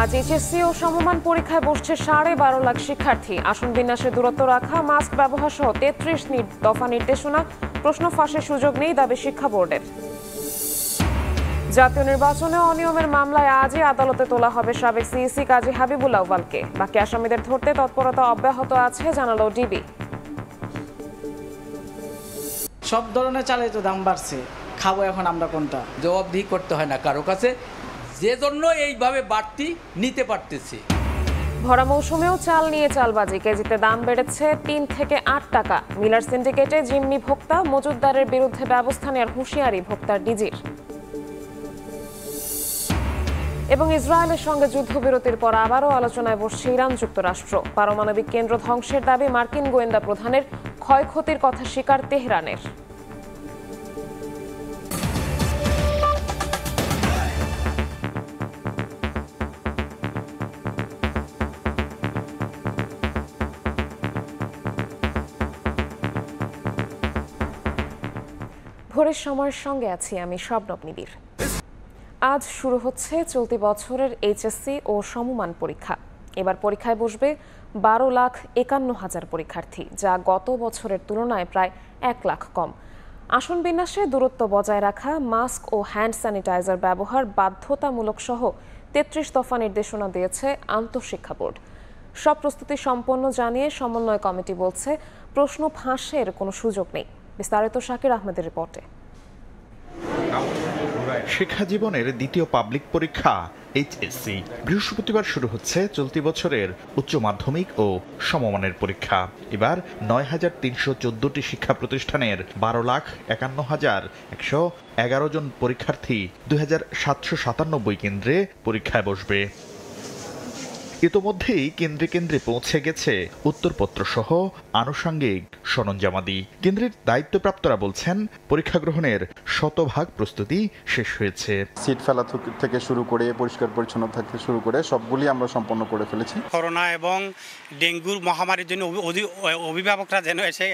আজ এইচএসসি ও সমমান পরীক্ষায় বসছে 12.5 লাখ শিক্ষার্থী। আসন বিন্যাসে দূরত্ব রাখা, মাস্ক ব্যবহার সহ 33 দফা নির্দেশনা। প্রশ্ন ফাঁসের সুযোগ নেই দাবি শিক্ষা বোর্ডের। জাতীয় নির্বাচনে অনিয়মের মামলায় আজই আদালতে তোলা হবে সাবেক সিইসি কাজী হাবিবুল আউয়ালকে। বাকি আসামিদের ধরতে তৎপরতা অব্যাহত আছে জানালো ডিবি। সব ধরনের চালের তো দাম বাড়ছে, খাবো এখন আমরা কোনটা? জবাবদিহি করতে হয় না কারো কাছে, যে জন্য এইভাবে বাড়তি নিতে পারতেছে। ভরা মৌসুমেও চাল নিয়ে চালবাজি, কেজিতে দাম বেড়েছে 3 থেকে 8 টাকা। মিলার সিন্ডিকেটে জিম্মি ভোক্তা, মজুতদারের বিরুদ্ধে ব্যবস্থা নেওয়ার হুঁশিয়ারি ভোক্তার ডিজির। এবং ইসরায়েলের সঙ্গে যুদ্ধবিরতির পর আবারও আলোচনায় বসছে ইরান যুক্তরাষ্ট্র। পারমাণবিক কেন্দ্র ধ্বংসের দাবি মার্কিন গোয়েন্দা প্রধানের, ক্ষয়ক্ষতির কথা স্বীকার তেহরানের। ভোরের সময়ের সঙ্গে আছি আমি শবনব নিবিড়। আজ শুরু হচ্ছে চলতি বছরের এইচএসসি ও সমমান পরীক্ষা। এবার পরীক্ষায় বসবে 12,51,000 পরীক্ষার্থী, যা গত বছরের তুলনায় প্রায় 1 লাখ কম। আসন বিন্যাসে দূরত্ব বজায় রাখা, মাস্ক ও হ্যান্ড স্যানিটাইজার ব্যবহার বাধ্যতামূলক সহ 33 দফা নির্দেশনা দিয়েছে আন্তঃশিক্ষা বোর্ড। সব প্রস্তুতি সম্পন্ন জানিয়ে সমন্বয় কমিটি বলছে, প্রশ্ন ফাঁসের কোনো সুযোগ নেই। বিস্তারিত শাকির আহমেদের রিপোর্টে। শিক্ষা জীবনের দ্বিতীয় পাবলিক পরীক্ষা এইচএসসি বৃহস্পতিবার শুরু হচ্ছে চলতি বছরের উচ্চ মাধ্যমিক ও সমমানের পরীক্ষা। এবার 9,314টি শিক্ষা প্রতিষ্ঠানের 12,51,111 জন পরীক্ষার্থী 2,797 কেন্দ্রে পরীক্ষায় বসবে। ইতোমধ্যেই কেন্দ্রে কেন্দ্রে পৌঁছে গেছে উত্তরপত্র সহ আনুষঙ্গিক সরঞ্জামাদি। কেন্দ্রের দায়িত্বপ্রাপ্তরা বলছেন, পরীক্ষা গ্রহণের শতভাগ প্রস্তুতি শেষ হয়েছে। সিট ফেলা থেকে শুরু করে পরিষ্কার পরিচ্ছন্ন থেকে শুরু করে সবগুলি আমরা সম্পন্ন করে ফেলেছি। করোনা এবং ডেঙ্গুর মহামারীর জন্য অভিভাবকরা যেন এসে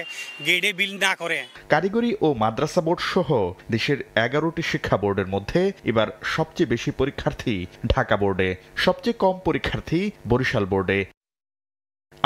গেটে বিল না করে। কারিগরি ও মাদ্রাসা বোর্ড সহ দেশের 11টি শিক্ষা বোর্ডের মধ্যে এবার সবচেয়ে বেশি পরীক্ষার্থী ঢাকা বোর্ডে, সবচেয়ে কম পরীক্ষার্থী বরিশাল বোর্ডে।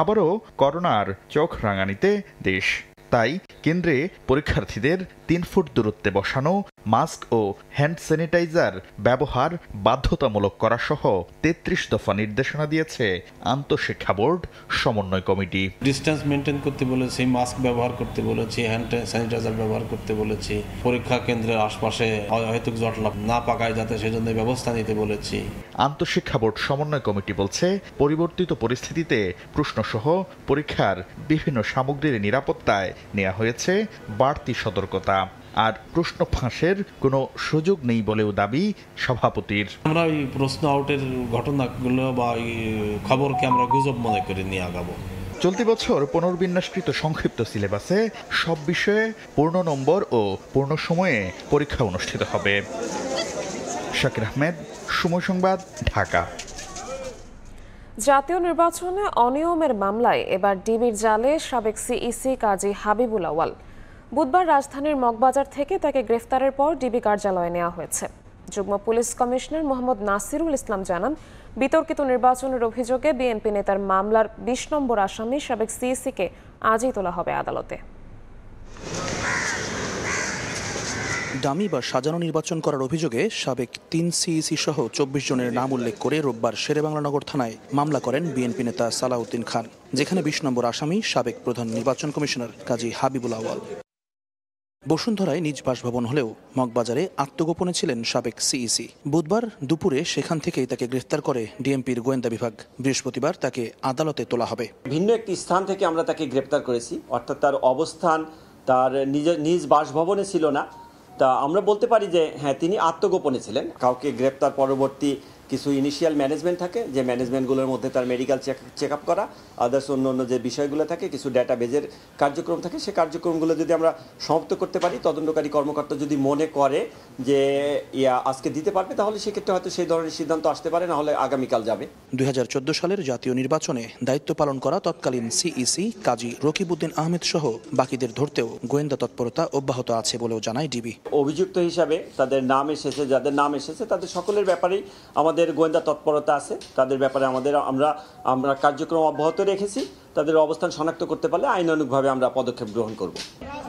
আবারও করোনার চোখ রাঙানিতে দেশ, তাই কেন্দ্রে পরীক্ষার্থীদের 3 ফুট দূরত্বে বসানো, মাস্ক ও হ্যান্ড স্যানিটাইজার ব্যবহার বাধ্যতামূলক করা সহ 33 দফা নির্দেশনা দিয়েছে আন্তঃশিক্ষা বোর্ড সমন্বয় কমিটি। ডিস্টেন্স মেনটেন করতে বলেছি, মাস্ক ব্যবহার করতে বলেছি, হ্যান্ড স্যানিটাইজার ব্যবহার করতে বলেছি, পরীক্ষা কেন্দ্রের আশপাশে অহেতুক জট না পাকায় যাতে সেজন্য ব্যবস্থা নিতে বলেছি। আন্তঃশিক্ষা বোর্ড সমন্বয় কমিটি বলছে, পরিবর্তিত পরিস্থিতিতে প্রশ্নসহ পরীক্ষার বিভিন্ন সামগ্রীর নিরাপত্তায় নেওয়া হয়েছে বাড়তি সতর্কতা। আর প্রশ্ন ফাঁসের কোনো সুযোগ নেই বলেও দাবি সভাপতির। আমরা এই প্রশ্ন আউটের ঘটনাগুলো বা খবরকে আমরা গুজব মনে করে নিয়ে আগাবো। চলতি বছর পুনর্বিন্যাসকৃত সংক্ষিপ্ত সিলেবাসে সব বিষয়ে পূর্ণ নম্বর ও পূর্ণ সময়ে পরীক্ষা অনুষ্ঠিত হবে। শাকির আহমেদ, সময় সংবাদ, ঢাকা। জাতীয় নির্বাচনে অনিয়মের মামলায় এবার ডিবির জালে সাবেক সিইসি কাজী হাবিবুল আউয়াল। বুধবার রাজধানীর মগবাজার থেকে তাকে গ্রেফতারের পর ডিবি কার্যালয়ে নেওয়া হয়েছে। যুগ্ম পুলিশ কমিশনার মোহাম্মদ নাসিরুল ইসলাম জানান, বিতর্কিত নির্বাচনের অভিযোগে বিএনপি নেতার মামলার 20 নম্বর আসামি সাবেক সিইসিকে আজই তোলা হবে আদালতে। ডামি বা সাজানো নির্বাচন করার অভিযোগে সাবেক 3 সিইসি সহ 24 জনের নাম উল্লেখ করে রোববার শেরেবাংলানগর থানায় মামলা করেন বিএনপি নেতা সালাউদ্দিন খান, যেখানে 20 নম্বর আসামি সাবেক প্রধান নির্বাচন কমিশনার কাজী হাবিবুল আউয়াল। বসুন্ধরায় নিজ বাসভবন হলেও মগবাজারে আত্মগোপনে ছিলেন সাবেক সিইসি। বুধবার দুপুরে সেখান থেকেই তাকে গ্রেফতার করে ডিএমপির গোয়েন্দা বিভাগ। বৃহস্পতিবার তাকে আদালতে তোলা হবে। ভিন্ন একটি স্থান থেকে আমরা তাকে গ্রেফতার করেছি, অর্থাৎ তার অবস্থান তার নিজ বাসভবনে ছিল না। তা আমরা বলতে পারি যে হ্যাঁ, তিনি আত্মগোপনে ছিলেন। কাউকে গ্রেপ্তার পরবর্তী কিছু ইনিশিয়াল ম্যানেজমেন্ট থাকে, যে ম্যানেজমেন্টগুলোর মধ্যে তার মেডিকেল চেক আপ করা, আদার্স অন্য যে বিষয়গুলো থাকে, কিছু ডাটাবেজের কার্যক্রম থাকে, সেই কার্যক্রমগুলো যদি আমরা সমাপ্ত করতে পারি, তদন্তকারী কর্মকর্তা যদি মনে করে যে আজকে দিতে পারবে, তাহলে সেক্ষেত্রে হয়তো সেই ধরনের সিদ্ধান্ত আসতে পারে, না হলে আগামীকাল যাবে। 2014 সালের জাতীয় নির্বাচনে দায়িত্ব পালন করা তৎকালীন সিইসি কাজী রকিবউদ্দিন আহমেদ সহ বাকিদের ধরতেও গোয়েন্দা তৎপরতা অব্যাহত আছে বলেও জানায় ডিবি। অভিযুক্ত হিসাবে তাদের নাম এসেছে, যাদের নাম এসেছে তাদের সকলের ব্যাপারেই আমাদের আমাদের গোয়েন্দা তৎপরতা আছে, তাদের ব্যাপারে আমরা কার্যক্রম অব্যাহত রেখেছি। তাদের অবস্থান শনাক্ত করতে পারলে আইনানুগভাবে আমরা পদক্ষেপ গ্রহণ করব।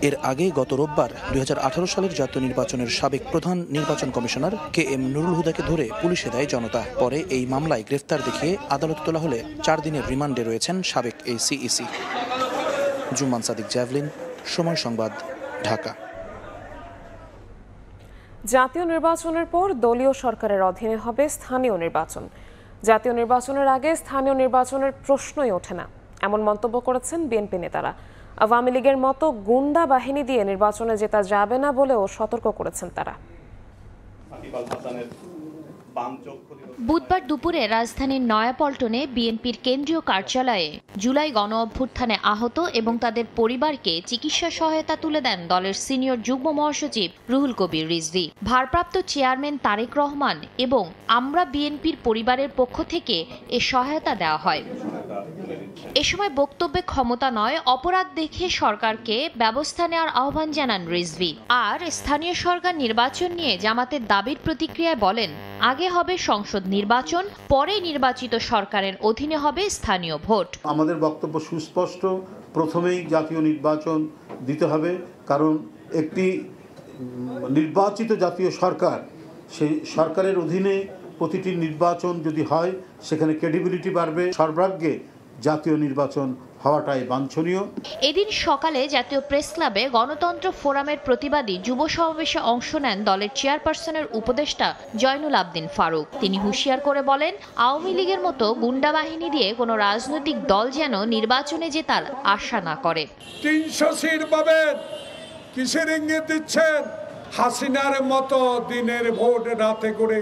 এর আগে গত রোববার 2018 সালের জাতীয় নির্বাচনের সাবেক প্রধান নির্বাচন কমিশনার KM নুরুল হুদাকে ধরে পুলিশে দেয় জনতা। পরে এই মামলায় গ্রেফতার দেখিয়ে আদালতে তোলা হলে 4 দিনের রিমান্ডে রয়েছেন সাবেক এই CEC। জুম্মান সাদিক, জ্যাভলিন, সময় সংবাদ, ঢাকা। জাতীয় নির্বাচনের পর দলীয় সরকারের অধীনে হবে স্থানীয় নির্বাচন। জাতীয় নির্বাচনের আগে স্থানীয় নির্বাচনের প্রশ্নই ওঠে না, এমন মন্তব্য করেছেন বিএনপি নেতারা। আওয়ামী লীগের মতো গুন্ডা বাহিনী দিয়ে নির্বাচনে জেতা যাবে না বলেও সতর্ক করেছেন তারা। বুধবার দুপুরে রাজধানীর নয়াপল্টনে বিএনপির কেন্দ্রীয় কার্যালয়ে জুলাই গণ অভ্যুত্থানে আহত এবং তাদের পরিবারকে চিকিৎসা সহায়তা তুলে দেন দলের সিনিয়র যুগ্ম মহাসচিব রুহুল কবির রিজভী। ভারপ্রাপ্ত চেয়ারম্যান তারেক রহমান এবং আমরা বিএনপির পরিবারের পক্ষ থেকে এ সহায়তা দেওয়া হয়। এ সময় বক্তব্যে ক্ষমতা নয়, অপরাধ দেখে সরকারকে ব্যবস্থা নেওয়ার আহ্বান জানান রিজভী। আর স্থানীয় সরকার নির্বাচন নিয়ে জামাতের দাবির প্রতিক্রিয়ায় বলেন, আগে হবে সংসদ নির্বাচন, পরে নির্বাচিত সরকারের অধীনে হবে স্থানীয় ভোট। আমাদের বক্তব্য সুস্পষ্ট, প্রথমেই জাতীয় নির্বাচন দিতে হবে, কারণ একটি নির্বাচিত জাতীয় সরকার, সেই সরকারের অধীনে প্রতিটি নির্বাচন যদি হয় সেখানে ক্রেডিবিলিটি বাড়বে। সর্বাগ্রে জাতীয় নির্বাচন হওয়াটাই বাঞ্ছনীয়। এদিন সকালে জাতীয় প্রেস ক্লাবে গণতন্ত্র ফোরামের প্রতিবাদী যুব সমাবেশে অংশ নেন দলের চেয়ারপারসনের উপদেষ্টা জয়নুল আবদিন ফারুক। তিনি হুঁশিয়ার করে বলেন, আওয়ামী লীগের মতো গুন্ডা বাহিনী দিয়ে কোনো রাজনৈতিক দল যেন নির্বাচনে জেতার আশা না করে। 300 সিট পাবেন, কিসের ইঙ্গিত দিচ্ছেন? হাসিনার মতো দিনের ভোট রাতে করে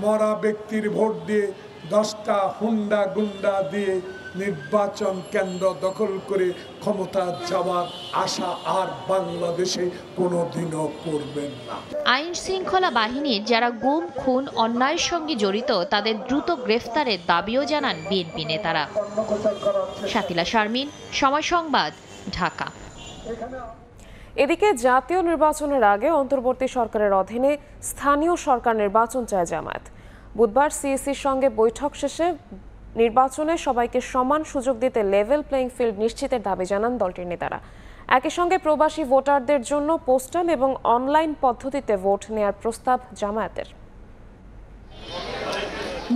মরা ব্যক্তির ভোট দিয়ে 10টা হুন্ডা গুন্ডা দিয়ে নির্বাচন কেন্দ্র দখল করে ক্ষমতা যাওয়ার আশা আর বাংলাদেশে কোনোদিনও করবেন না। আইন শৃঙ্খলা বাহিনীর যারা গুম, খুন, অন্যায়ের সঙ্গে জড়িত তাদের দ্রুত গ্রেফতারের দাবিও জানান বিএনপি নেতারা। শাতিলা শারমিন, সময় সংবাদ, ঢাকা। এদিকে জাতীয় নির্বাচনের আগে অন্তর্বর্তী সরকারের অধীনে স্থানীয় সরকার নির্বাচন চায় জামায়াত। বুধবার সিএসির সঙ্গে বৈঠক শেষে নির্বাচনে সবাইকে সমান সুযোগ দিতে লেভেল প্লেইং ফিল্ড নিশ্চিতের দাবি জানান দলটির নেতারা। একই সঙ্গে প্রবাসী ভোটারদের জন্য পোস্টাল এবং অনলাইন পদ্ধতিতে ভোট নেয়ার প্রস্তাব জামায়াতের।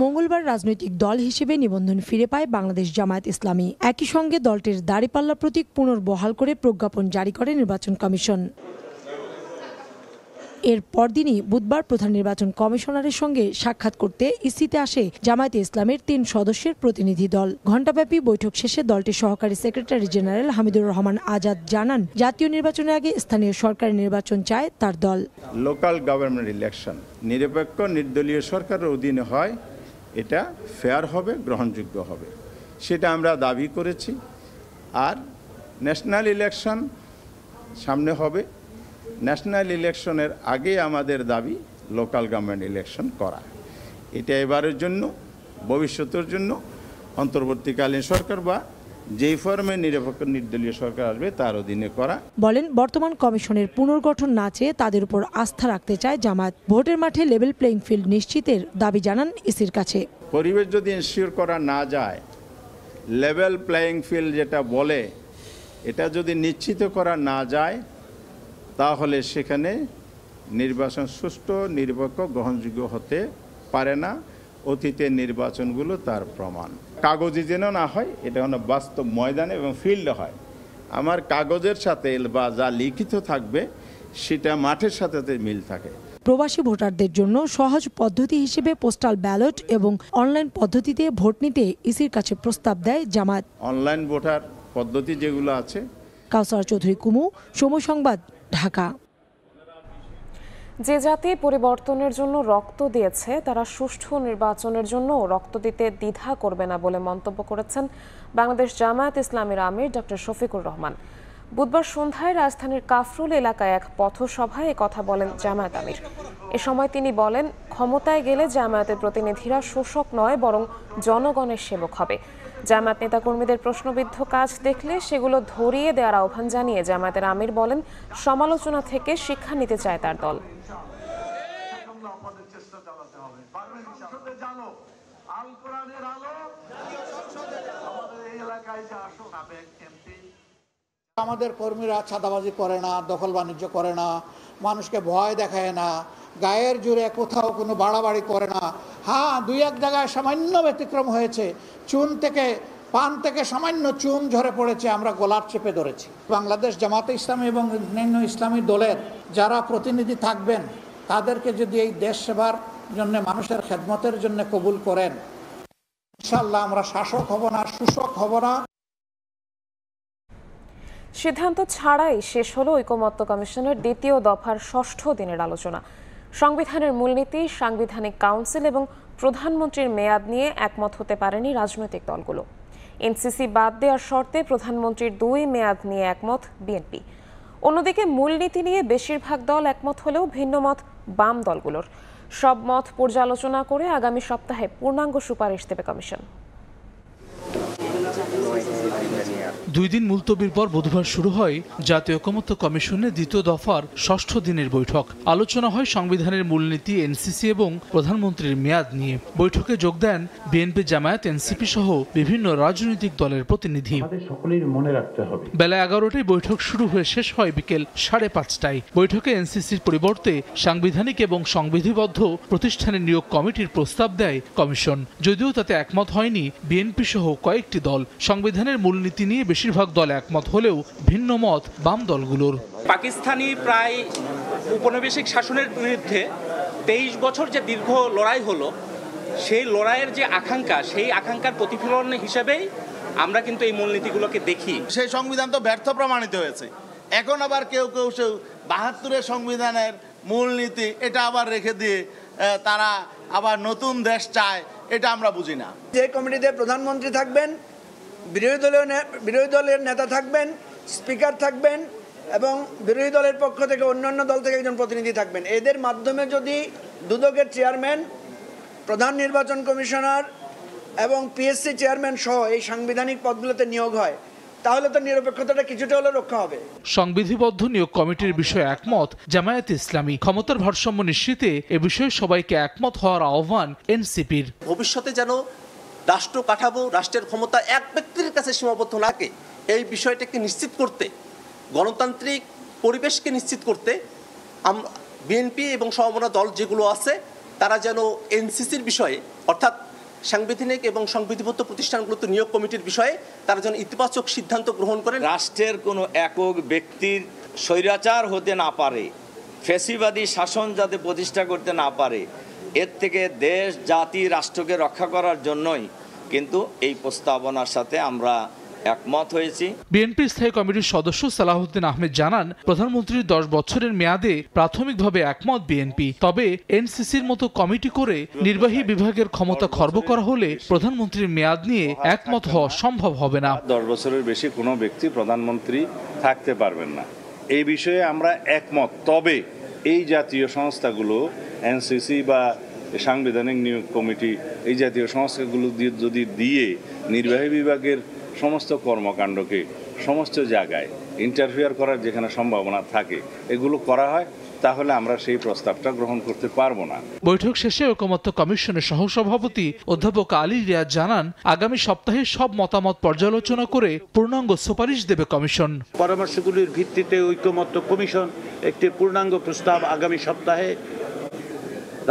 মঙ্গলবার রাজনৈতিক দল হিসেবে নিবন্ধন ফিরে পায় বাংলাদেশ জামায়াত ইসলামী। একই সঙ্গে দলটির দাঁড়িপাল্লা প্রতীক পুনর্বহাল করে প্রজ্ঞাপন জারি করে নির্বাচন কমিশন। এর পরদিনই বুধবার প্রধান নির্বাচন কমিশনারের সঙ্গে সাক্ষাৎ করতে ইসিতে আসে জামায়াতে ইসলামের 3 সদস্যের প্রতিনিধি দল। ঘণ্টাব্যাপী বৈঠক শেষে দলটির সহকারী সেক্রেটারি জেনারেল হামিদুর রহমান আজাদ জানান, জাতীয় নির্বাচনের আগে স্থানীয় সরকারের নির্বাচন চায় তার দল। লোকাল গভর্নমেন্ট ইলেকশন নিরপেক্ষ নির্দলীয় সরকারের অধীনে হয়, এটা ফেয়ার হবে, গ্রহণযোগ্য হবে, সেটা আমরা দাবি করেছি। আর ন্যাশনাল ইলেকশন সামনে হবে, ন্যাশনাল ইলেকশনের আগে আমাদের দাবি লোকাল গভর্নমেন্ট ইলেকশন করা। এটা এবারের জন্য, ভবিষ্যতের জন্য অন্তর্বর্তীকালীন সরকার বা যেই ফর্মে নিরপেক্ষ নির্দলীয় সরকার আসবে তার অধীনে করা। বলেন, বর্তমান কমিশনের পুনর্গঠন না চেয়ে তাদের উপর আস্থা রাখতে চায় জামায়াত। ভোটের মাঠে লেভেল প্লেইং ফিল্ড নিশ্চিতের দাবি জানান ইসির কাছে। পরিবেশ যদি এনশিওর করা না যায়, লেভেল প্লেইং ফিল্ড যেটা বলে, এটা যদি নিশ্চিত করা না যায়, তাহলে সেখানে নির্বাচন সুষ্ঠু, নিরপেক্ষ, গ্রহণযোগ্য হতে পারে না। অতীতের নির্বাচনগুলো তার প্রমাণ। কাগজে যেন না হয়, এটা যেন বাস্তব ময়দানে এবং ফিল্ডে হয়। আমার কাগজের সাথে বা যা লিখিত থাকবে সেটা মাঠের সাথে মিল থাকে। প্রবাসী ভোটারদের জন্য সহজ পদ্ধতি হিসেবে পোস্টাল ব্যালট এবং অনলাইন পদ্ধতিতে ভোট নিতে ইসির কাছে প্রস্তাব দেয় জামায়াত। অনলাইন ভোটার পদ্ধতি যেগুলো আছে। কাউসার চৌধুরী কুমু, সময় সংবাদ, ঢাকা। যে জাতি পরিবর্তনের জন্য রক্ত দিয়েছে তারা সুষ্ঠু নির্বাচনের জন্য রক্ত দিতে দ্বিধা করবে না বলে মন্তব্য করেছেন বাংলাদেশ জামায়াত ইসলামীর আমির ডক্টর শফিকুর রহমান। বুধবার সন্ধ্যায় রাজধানীর কাফরুল এলাকায় এক পথসভায় কথা বলেন জামায়াত আমির। এ সময় তিনি বলেন, ক্ষমতায় গেলে জামায়াতের প্রতিনিধিরা শোষক নয়, বরং জনগণের সেবক হবে। জামায়াত নেতাকর্মীদের প্রশ্নবিদ্ধ কাজ দেখলে সেগুলো ধরিয়ে দেওয়ার আহ্বান জানিয়ে জামায়াতের আমির বলেন, সমালোচনা থেকে শিক্ষা নিতে চায় তার দল। আল কোরআনের আলো আমাদের এই এলাকায় যে আসুন সাবেক এমপি। আমাদের কর্মীরা চাঁদাবাজি করে না, দখল বাণিজ্য করে না, মানুষকে ভয় দেখায় না, গায়ের জোরে কোথাও কোনো বাড়াবাড়ি করে না। হ্যাঁ, দুই এক জায়গায় সামান্য ব্যতিক্রম হয়েছে, পান থেকে সামান্য চুন ঝরে পড়েছে, আমরা গলার চেপে ধরেছি। বাংলাদেশ জামাতে ইসলামী এবং অন্যান্য ইসলামী দলের যারা প্রতিনিধি থাকবেন তাদেরকে যদি এই দেশ সেবার জন্য, মানুষের খেদমতের জন্য কবুল করেন, ইনশাআল্লাহ আমরা শাসক হব না, শোষক হব না। সিদ্ধান্ত ছাড়াই শেষ হলো ঐকমত্য কমিশনের দ্বিতীয় দফার ৬ষ্ঠ দিনের আলোচনা। সংবিধানের মূলনীতি, সাংবিধানিক কাউন্সিল এবং প্রধানমন্ত্রীর মেয়াদ নিয়ে একমত হতে পারেনি রাজনৈতিক দলগুলো। এনসিসি বাদ দেওয়ার শর্তে প্রধানমন্ত্রীর ২ মেয়াদ নিয়ে একমত বিএনপি। অন্যদিকে মূলনীতি নিয়ে বেশিরভাগ দল একমত হলেও ভিন্ন মত বাম দলগুলোর। সব মত পর্যালোচনা করে আগামী সপ্তাহে পূর্ণাঙ্গ সুপারিশ দেবে কমিশন। ২ দিন মুলতবির পর বুধবার শুরু হয় জাতীয় ঐকমত্য কমিশনের দ্বিতীয় দফার ৬ষ্ঠ দিনের বৈঠক। আলোচনা হয় সংবিধানের মূলনীতি, এনসিসি এবং প্রধানমন্ত্রীর মেয়াদ নিয়ে। বৈঠকে যোগ দেন বিএনপি, জামায়াত, এনসিপি সহ বিভিন্ন রাজনৈতিক দলের প্রতিনিধি। সকলের মনে রাখতে হবে, বেলা ১১টায় বৈঠক শুরু হয়ে শেষ হয় বিকেল ৫:৩০টায়। বৈঠকে এনসিসির পরিবর্তে সাংবিধানিক এবং সংবিধিবদ্ধ প্রতিষ্ঠানের নিয়োগ কমিটির প্রস্তাব দেয় কমিশন। যদিও তাতে একমত হয়নি বিএনপি সহ কয়েকটি দল। সংবিধানের মূলনীতি নিয়ে বেশিরভাগ দল একমত হলেও ভিন্ন মত বাম দলগুলোর। পাকিস্তানি প্রায় উপনিবেশিক শাসনের বিরুদ্ধে ২৩ বছর যে দীর্ঘ লড়াই হলো, সেই লড়াইয়ের যে আকাঙ্ক্ষা, সেই আকাঙ্ক্ষার প্রতিফলন হিসেবেই আমরা কিন্তু এই মূলনীতিগুলোকে দেখি। সেই সংবিধান তো ব্যর্থ প্রমাণিত হয়েছে। এখন আবার কেউ ৭২-এর সংবিধানের মূলনীতি এটা আবার রেখে দিয়ে তারা আবার নতুন দেশ চায়, এটা আমরা বুঝি না। যে কমিটিতে প্রধানমন্ত্রী থাকবেন, বিরোধী দলের নেতা থাকবেন, স্পিকার থাকবেন এবং বিরোধী দলের পক্ষ থেকে অন্যান্য দল থেকে একজন প্রতিনিধি থাকবেন। এদের মাধ্যমে যদি দুদকের চেয়ারম্যান, প্রধান নির্বাচন কমিশনার এবং পিএসসি চেয়ারম্যান সহ এই সাংবিধানিক পদগুলোতে নিয়োগ হয়, তাহলে তো নিরপেক্ষতাটা কিছুটা হলে রক্ষা হবে। সংবিধিবদ্ধ নিয়োগ কমিটির বিষয়ে একমত জামায়াত ইসলামী। ক্ষমতার ভারসাম্য নিশ্চিতে এ বিষয়ে সবাইকে একমত হওয়ার আহ্বান এনসিপির। ভবিষ্যতে যেন রাষ্ট্র কাঠামো, রাষ্ট্রের ক্ষমতা এক ব্যক্তির কাছে সীমাবদ্ধ না থাকে, এই বিষয়টাকে নিশ্চিত করতে, গণতান্ত্রিক পরিবেশকে নিশ্চিত করতে বিএনপি এবং সমমনা দল যেগুলো আছে তারা যেন এনসিসির বিষয়ে, অর্থাৎ সাংবিধানিক এবং সংবিধিবদ্ধ প্রতিষ্ঠানগুলোতে নিয়োগ কমিটির বিষয়ে তারা যেন ইতিবাচক সিদ্ধান্ত গ্রহণ করেন। রাষ্ট্রের কোনো একক ব্যক্তির স্বৈরাচার হতে না পারে, ফ্যাসিবাদী শাসন যাতে প্রতিষ্ঠা করতে না পারে, এর থেকে দেশ, জাতি, রাষ্ট্রকে রক্ষা করার জন্যই কিন্তু এই প্রস্তাবনার সাথে আমরা একমত হয়েছি। বিএনপি স্থায়ী কমিটির সদস্য সালাহউদ্দিন আহমেদ জানান, প্রধানমন্ত্রীর ১০ বছরের মেয়াদে প্রাথমিকভাবে একমত বিএনপি। তবে এনসিসির মতো কমিটি করে নির্বাহী বিভাগের ক্ষমতা খর্ব করা হলে প্রধানমন্ত্রীর মেয়াদ নিয়ে একমত হওয়া সম্ভব হবে না। ১০ বছরের বেশি কোনো ব্যক্তি প্রধানমন্ত্রী থাকতে পারবেন না, এই বিষয়ে আমরা একমত। তবে এই জাতীয় সংস্থাগুলো, এনসিসি বা সাংবিধানিক নিয়োগ কমিটি, এই জাতীয় সংস্থাগুলো দিয়ে নির্বাহী বিভাগের সমস্ত কর্মকাণ্ডকে সমস্ত জায়গায় ইন্টারফেয়ার করার যেখানে সম্ভাবনা থাকে এগুলো করা হয়, তাহলে আমরা সেই প্রস্তাবটা গ্রহণ করতে পারবো না। বৈঠক শেষে ঐকমত্য কমিশনের সহসভাপতি অধ্যাপক আলী রিয়াজ জানান, আগামী সপ্তাহে সব মতামত পর্যালোচনা করে পূর্ণাঙ্গ সুপারিশ দেবে কমিশন। পরামর্শগুলির ভিত্তিতে ঐকমত্য কমিশন একটি পূর্ণাঙ্গ প্রস্তাব আগামী সপ্তাহে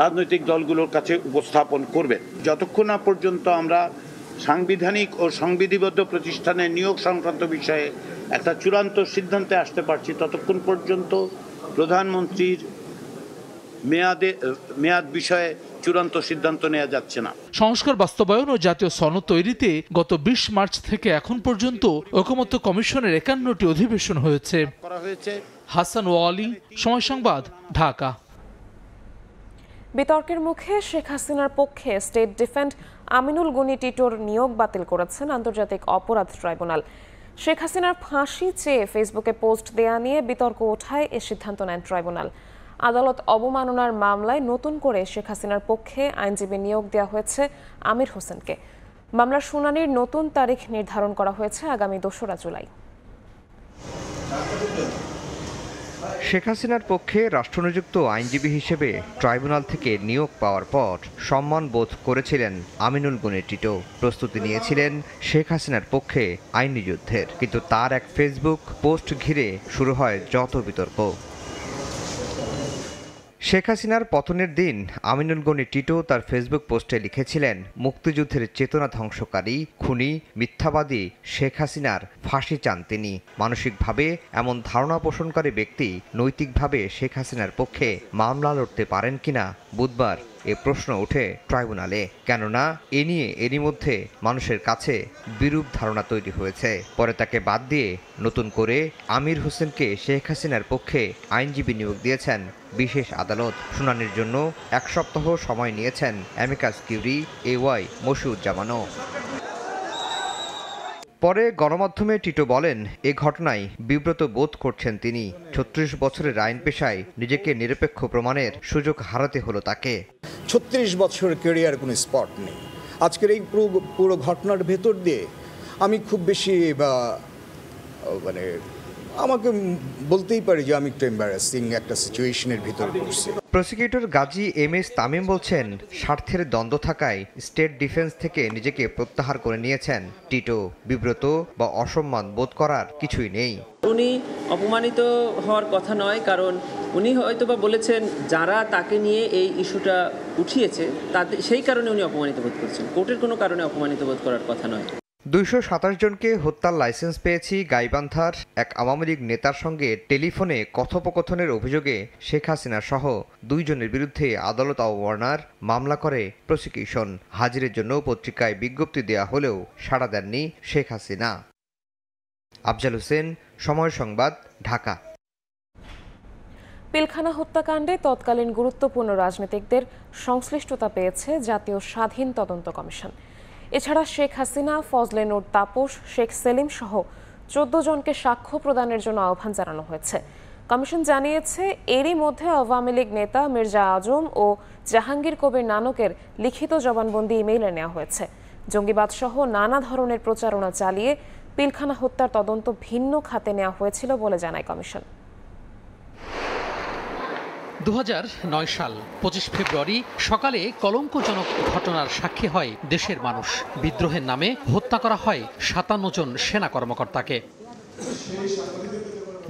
রাজনৈতিক দলগুলোর কাছে উপস্থাপন করবে। যতক্ষণ না পর্যন্ত আমরা সাংবিধানিক ও সংবিধিবদ্ধ প্রতিষ্ঠানের নিয়োগ সংক্রান্ত বিষয়ে একটা চূড়ান্ত সিদ্ধান্তে আসতে পারছি, ততক্ষণ পর্যন্ত প্রধানমন্ত্রীর মেয়াদ বিষয়ে চূড়ান্ত সিদ্ধান্ত নেওয়া যাচ্ছে না। সংস্কার বাস্তবায়ন ও জাতীয় সনদ তৈরিতে গত ২০ মার্চ থেকে এখন পর্যন্ত ঐকমত্য কমিশনের ৫১টি অধিবেশন হয়েছে। হাসান ওয়ালি, সময় সংবাদ, ঢাকা। বিতর্কের মুখে শেখ হাসিনার পক্ষে স্টেট ডিফেন্ড আমিনুল গনি টিটোর নিয়োগ বাতিল করেছেন আন্তর্জাতিক অপরাধ ট্রাইব্যুনাল। শেখ হাসিনার ফাঁসি চেয়ে ফেসবুকে পোস্ট দেয়া নিয়ে বিতর্ক ওঠায় এ সিদ্ধান্ত নেন ট্রাইব্যুনাল। আদালত অবমাননার মামলায় নতুন করে শেখ হাসিনার পক্ষে আইনজীবী নিয়োগ দেওয়া হয়েছে আমির হোসেনকে। মামলার শুনানির নতুন তারিখ নির্ধারণ করা হয়েছে আগামী ২রা জুলাই। শেখ হাসিনার পক্ষে রাষ্ট্রনিযুক্ত আইনজীবী হিসেবে ট্রাইব্যুনাল থেকে নিয়োগ পাওয়ার পর সম্মান বোধ করেছিলেন আমিনুল গনি টিটো। প্রস্তুতি নিয়েছিলেন শেখ হাসিনার পক্ষে আইনি যুদ্ধের, কিন্তু তার এক ফেসবুক পোস্ট ঘিরে শুরু হয় যত বিতর্ক। শেখ হাসিনার পতনের দিন আমিনুল গনি টিটো তার ফেসবুক পোস্টে লিখেছিলেন, মুক্তিযুদ্ধের চেতনা ধ্বংসকারী, খুনি, মিথ্যাবাদী শেখ হাসিনার ফাঁসি চান তিনি। মানসিকভাবে এমন ধারণা পোষণকারী ব্যক্তি নৈতিকভাবে শেখ হাসিনার পক্ষে মামলা লড়তে পারেন কিনা বুধবার এ প্রশ্ন ওঠে ট্রাইব্যুনালে। কেননা এ নিয়ে এরই মধ্যে মানুষের কাছে বিরূপ ধারণা তৈরি হয়েছে। পরে তাকে বাদ দিয়ে নতুন করে আমির হোসেনকে শেখ হাসিনার পক্ষে আইনজীবী নিয়োগ দিয়েছেন বিশেষ আদালত। শুনানির জন্য 1 সপ্তাহ সময় নিয়েছেন অ্যামিকাস কিউরি AY মশিউজ্জামানও। পরে গণমাধ্যমে টিটো বলেন, এ ঘটনায় বিব্রত বোধ করছেন তিনি। 36 বছরের আইন পেশায় নিজেকে নিরপেক্ষ প্রমাণের সুযোগ হারাতে হলো তাকে। 36 বছরের ক্যারিয়ার কোনো স্পট নেই। আজকের এই পুরো ঘটনার ভেতর দিয়ে আমি খুব বেশি মানে আমাকে বলতেই পারি যে আমি একটু এম্বারাসিং একটা সিচুয়েশনের ভিতরে পড়ছি। প্রসিকিউটর গাজী MS তামিম বলছেন, স্বার্থের দ্বন্দ্ব থাকায় স্টেট ডিফেন্স থেকে নিজেকে প্রত্যাহার করে নিয়েছেন টিটো। বিব্রত বা অসম্মান বোধ করার কিছুই নেই। উনি অপমানিত হওয়ার কথা নয়, কারণ উনি হয়তোবা বলেছেন যারা তাকে নিয়ে এই ইস্যুটা উঠিয়েছে তাদের সেই কারণে উনি অপমানিত বোধ করছেন। কোর্টের কোনো কারণে অপমানিত বোধ করার কথা নয়। 227 জনকে হত্যার লাইসেন্স পেয়েছি গাইবান্ধার এক আওয়ামী লীগ নেতার সঙ্গে টেলিফোনে কথোপকথনের অভিযোগে শেখ হাসিনা সহ 2 জনের বিরুদ্ধে আদালত অবমাননার মামলা করে প্রসিকিউশন। হাজিরের জন্য পত্রিকায় বিজ্ঞপ্তি দেয়া হলেও সাড়া দেননি শেখ হাসিনা। আফজাল হোসেন, সময় সংবাদ, ঢাকা। পিলখানা হত্যাকাণ্ডে তৎকালীন গুরুত্বপূর্ণ রাজনীতিকদের সংশ্লিষ্টতা পেয়েছে জাতীয় স্বাধীন তদন্ত কমিশন। এছাড়া শেখ হাসিনা, ফজলে নূর তাপস, শেখ সেলিম সহ 14 জনকে সাক্ষ্য প্রদানের জন্য আহ্বান জানানো হয়েছে। কমিশন জানিয়েছে, এরই মধ্যে আওয়ামী লীগ নেতা মির্জা আজম ও জাহাঙ্গীর কবির নানকের লিখিত জবানবন্দি ইমেইলে নেওয়া হয়েছে। জঙ্গিবাদ সহ নানা ধরনের প্রচারণা চালিয়ে পিলখানা হত্যার তদন্ত ভিন্ন খাতে নেওয়া হয়েছিল বলে জানায় কমিশন। 2009 সাল 25 ফেব্রুয়ারি সকালে কলঙ্কজনক ঘটনার সাক্ষী হয় দেশের মানুষ। বিদ্রোহের নামে হত্যা করা হয় 57 জন সেনা কর্মকর্তাকে।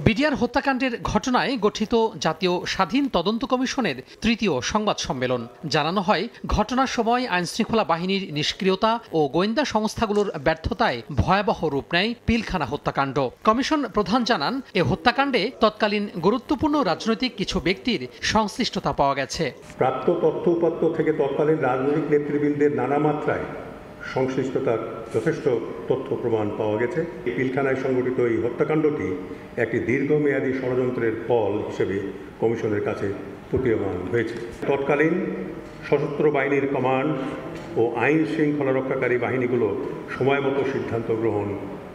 বিডিআর হত্যাকাণ্ডের ঘটনায় গঠিত জাতীয় স্বাধীন তদন্ত কমিশনের তৃতীয় সংবাদ সম্মেলন জানানো হয়, ঘটনার সময় আইনশৃঙ্খলা বাহিনীর নিষ্ক্রিয়তা ও গোয়েন্দা সংস্থাগুলোর ব্যর্থতায় ভয়াবহ রূপ নেয় পিলখানা হত্যাকাণ্ড। কমিশন প্রধান জানান, এ হত্যাকাণ্ডে তৎকালীন গুরুত্বপূর্ণ রাজনৈতিক কিছু ব্যক্তির সংশ্লিষ্টতা পাওয়া গেছে। প্রাপ্ত তথ্য উপাত্ত থেকে তৎকালীন রাজনৈতিক নেতৃবৃন্দের নানা মাত্রায় সংশ্লিষ্টতার যথেষ্ট তথ্য প্রমাণ পাওয়া গেছে। পিলখানায় সংঘটিত এই হত্যাকাণ্ডটি একটি দীর্ঘমেয়াদী ষড়যন্ত্রের ফল হিসেবে কমিশনের কাছে প্রতীয়মান হয়েছে। তৎকালীন সশস্ত্র বাহিনীর কমান্ড ও আইন শৃঙ্খলা রক্ষাকারী বাহিনীগুলো সময়মতো সিদ্ধান্ত গ্রহণ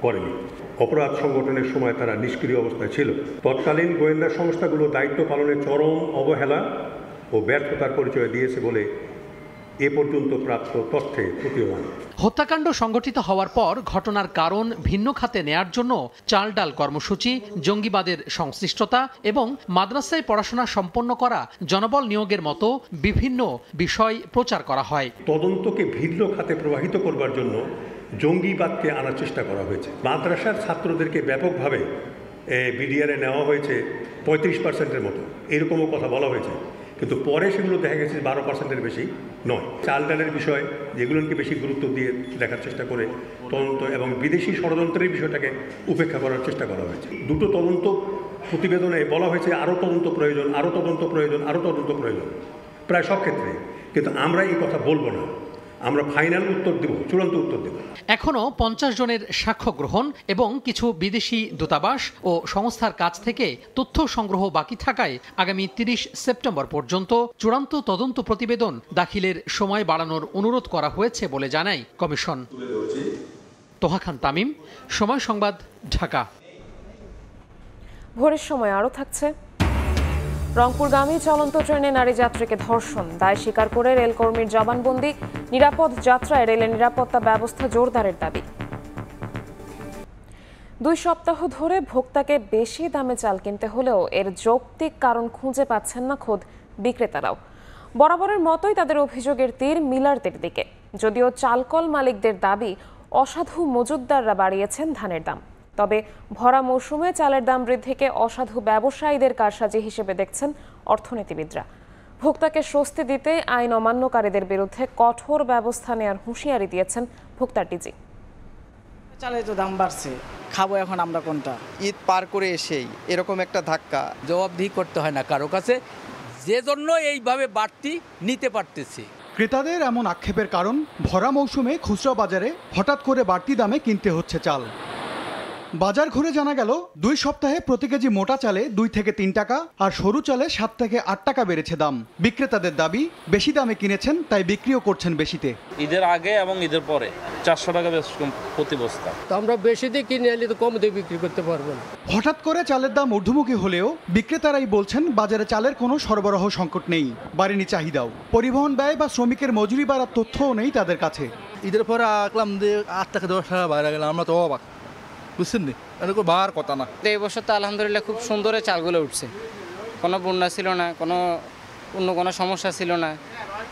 করেনি। অপরাধ সংগঠনের সময় তারা নিষ্ক্রিয় অবস্থায় ছিল। তৎকালীন গোয়েন্দা সংস্থাগুলো দায়িত্ব পালনে চরম অবহেলা ও ব্যর্থতার পরিচয় দিয়েছে বলে এ পর্যন্ত প্রাপ্ত তথ্যে প্রতীয়মান। হত্যাকাণ্ড সংঘটিত হওয়ার পর ঘটনার কারণ ভিন্ন খাতে নেয়ার জন্য চাল ডাল কর্মসূচি, জঙ্গিবাদের সংশ্লিষ্টতা এবং মাদ্রাসায় পড়াশোনা সম্পন্ন করা জনবল নিয়োগের মতো বিভিন্ন বিষয় প্রচার করা হয়। তদন্তকে ভিন্ন খাতে প্রবাহিত করবার জন্য জঙ্গিবাদকে আনার চেষ্টা করা হয়েছে। মাদ্রাসার ছাত্রদেরকে ব্যাপকভাবে বিডিআরে নেওয়া হয়েছে 35%-এর মতো, এরকমও কথা বলা হয়েছে, কিন্তু পরে সেগুলো দেখা গেছে 12%-এর বেশি নয়। চাল ডালের বিষয় যেগুলোকে বেশি গুরুত্ব দিয়ে দেখার চেষ্টা করে তদন্ত এবং বিদেশি ষড়যন্ত্রের বিষয়টাকে উপেক্ষা করার চেষ্টা করা হয়েছে। দুটো তদন্ত প্রতিবেদনে বলা হয়েছে আরও তদন্ত প্রয়োজন, আরও তদন্ত প্রয়োজন, আরও তদন্ত প্রয়োজন প্রায় সব ক্ষেত্রে, কিন্তু আমরা এই কথা বলবো না, আমরা ফাইনাল উত্তর দেব, চূড়ান্ত উত্তর দেব। এখনো 50 জনের সাক্ষ্য গ্রহণ এবং কিছু বিদেশি দূতাবাস ও সংস্থার কাছ থেকে তথ্য সংগ্রহ বাকি থাকায় আগামী 30 সেপ্টেম্বর পর্যন্ত চূড়ান্ত তদন্ত প্রতিবেদন দাখিলের সময় বাড়ানোর অনুরোধ করা হয়েছে বলে জানায় কমিশন। তোহা খান তামিম, সময় সংবাদ, ঢাকা। ভোরের সময় আরও থাকছে। রংপুরগামী চলন্ত ট্রেনে নারী যাত্রীকে ধর্ষণ, দায় স্বীকার করে রেলকর্মীর জবানবন্দি। নিরাপদ যাত্রায় রেলের নিরাপত্তা ব্যবস্থা জোরদারের দাবি। 2 সপ্তাহ ধরে ভোক্তাকে বেশি দামে চাল কিনতে হলেও এর যৌক্তিক কারণ খুঁজে পাচ্ছেন না খোদ বিক্রেতারাও। বরাবরের মতোই তাদের অভিযোগের তীর মিলারদের দিকে। যদিও চালকল মালিকদের দাবি অসাধু মজুতদাররা বাড়িয়েছেন ধানের দাম, তবে ভরা মৌসুমে চালের দাম বৃদ্ধিকে অসাধু ব্যবসায়ীদের কারসাজি হিসেবে দেখছেন অর্থনীতিবিদরা। ভোক্তাকে স্বস্তি দিতে আইন অমান্যকারীদের বিরুদ্ধে কঠোর ব্যবস্থা নেওয়ার হুঁশিয়ারি দিয়েছেন ভোক্তা ডিজি। চালের তো দাম বাড়ছে, খাবো এখন আমরা কোনটা? ঈদ পার করে এসেই এরকম একটা ধাক্কা, জবাবদিহি করতে হয় না কারো কাছে, যে জন্য এইভাবে বাড়তি নিতে পারতেছে। ক্রেতাদের এমন আক্ষেপের কারণ ভরা মৌসুমে খুচরা বাজারে হঠাৎ করে বাড়তি দামে কিনতে হচ্ছে চাল। বাজার ঘুরে জানা গেল 2 সপ্তাহে প্রতি কেজি মোটা চালে 2 থেকে 3 টাকা আর সরু চালে 7 থেকে 8 টাকা বেড়েছে দাম। বিক্রেতাদের দাবি বেশি দামে কিনেছেন তাই বিক্রিও করছেন বেশিতে। ঈদের আগে এবং ঈদের পরে 400 টাকা প্রতি বস্তা। তো আমরা বেশি দিয়ে কিনে আনলে তো কম দিয়ে বিক্রি করতে পারবো না। হঠাৎ করে চালের দাম ঊর্ধ্বমুখী হলেও বিক্রেতারাই বলছেন বাজারে চালের কোনো সরবরাহ সংকট নেই, বাড়েনি চাহিদাও। পরিবহন ব্যয় বা শ্রমিকের মজুরি বাড়ার তথ্যও নেই তাদের কাছে। ঈদের পরে আঁকলাম যে 8 টাকা 10 টাকা বাইরে গেলাম, আমরা তো অবাক, বুঝছেন নি? এরকম বার কথা না। এই বছর তো আলহামদুলিল্লাহ খুব সুন্দরে চালগুলো উঠছে, কোনো বন্যা ছিল না, কোনো সমস্যা ছিল না,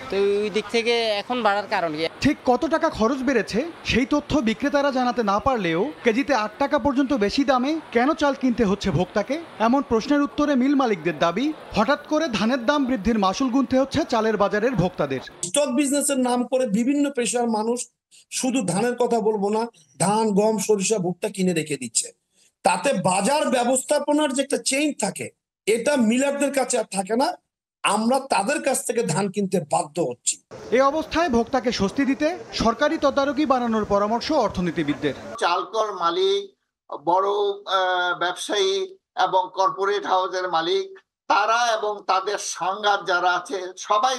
তো ওই দিক থেকে এখন বাড়ার কারণ কি? ঠিক কত টাকা খরচ বেড়েছে সেই তথ্য বিক্রেতারা জানাতে না পারলেও কেজিতে 8 টাকা পর্যন্ত বেশি দামে কেন চাল কিনতে হচ্ছে ভোক্তাকে, এমন প্রশ্নের উত্তরে মিল মালিকদের দাবি হঠাৎ করে ধানের দাম বৃদ্ধির মাসুল গুনতে হচ্ছে চালের বাজারের ভোক্তাদের। স্টক বিজনেসের নাম করে বিভিন্ন পেশার মানুষ, শুধু ধানের কথা বলবো না, ধান, গম, সরিষা, ভুট্টা কিনে রেখে দিচ্ছে। তাতে বাজার ব্যবস্থাপনার যে একটা চেইন থাকে, এটা মিলারদের কাছে আর থাকে না। আমরা তাদের কাছ থেকে ধান কিনতে বাধ্য হচ্ছি। এই অবস্থায় ভোক্তাকে স্বস্তি দিতে সরকারি তদারকি বানানোর পরামর্শ অর্থনীতিবিদদের। চালকল মালিক, বড় ব্যবসায়ী এবং কর্পোরেট হাউসের মালিক, তারা এবং তাদের সংঘাত যারা আছে সবাই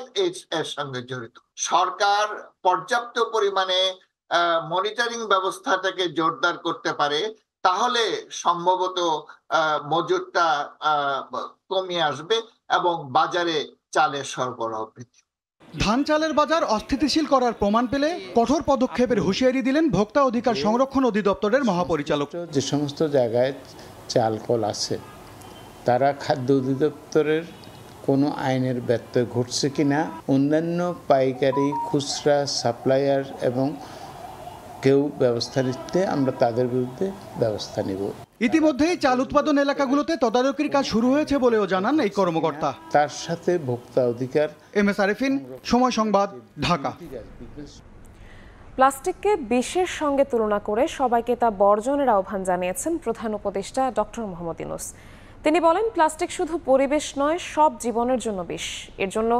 এর সঙ্গে জড়িত। সরকার পর্যাপ্ত পরিমাণে মনিটরিং ব্যবস্থাটাকে জোরদার করতে পারে, তাহলে সম্ভবত মজুতটা কমিয়ে আসবে এবং বাজারে চালের সরবরাহ বৃদ্ধি। ধান চালের বাজার অস্থিতিশীল করার প্রমাণ পেলে কঠোর পদক্ষেপের হুঁশিয়ারি দিলেন ভোক্তা অধিকার সংরক্ষণ অধিদপ্তরের মহাপরিচালক। যে সমস্ত জায়গায় চালকল আছে তারা খাদ্য অধিদপ্তরের কোনো আইনের ব্যত্যয় ঘটছে কিনা, অন্যান্য পাইকারি, খুচরা, সাপ্লায়ার এবং কেউ ব্যবস্থা নিতে আমরা তাদের বিরুদ্ধে ব্যবস্থা নেব। ইতিমধ্যেই চাল উৎপাদন এলাকাগুলোতে তদারকির কাজ শুরু হয়েছে বলেও জানান এই কর্মকর্তা। তার সাথে ভোক্তা অধিকার। MS আরেফিন, সময় সংবাদ, ঢাকা। প্লাস্টিককে বিষের সঙ্গে তুলনা করে সবাইকে তা বর্জনের আহ্বান জানিয়েছেন প্রধান উপদেষ্টা ডক্টর মোহাম্মদ ইউনূস। তিনি বলেন, প্লাস্টিক শুধু পরিবেশ নয়, সব জীবনের জন্য বিষ। এর জন্য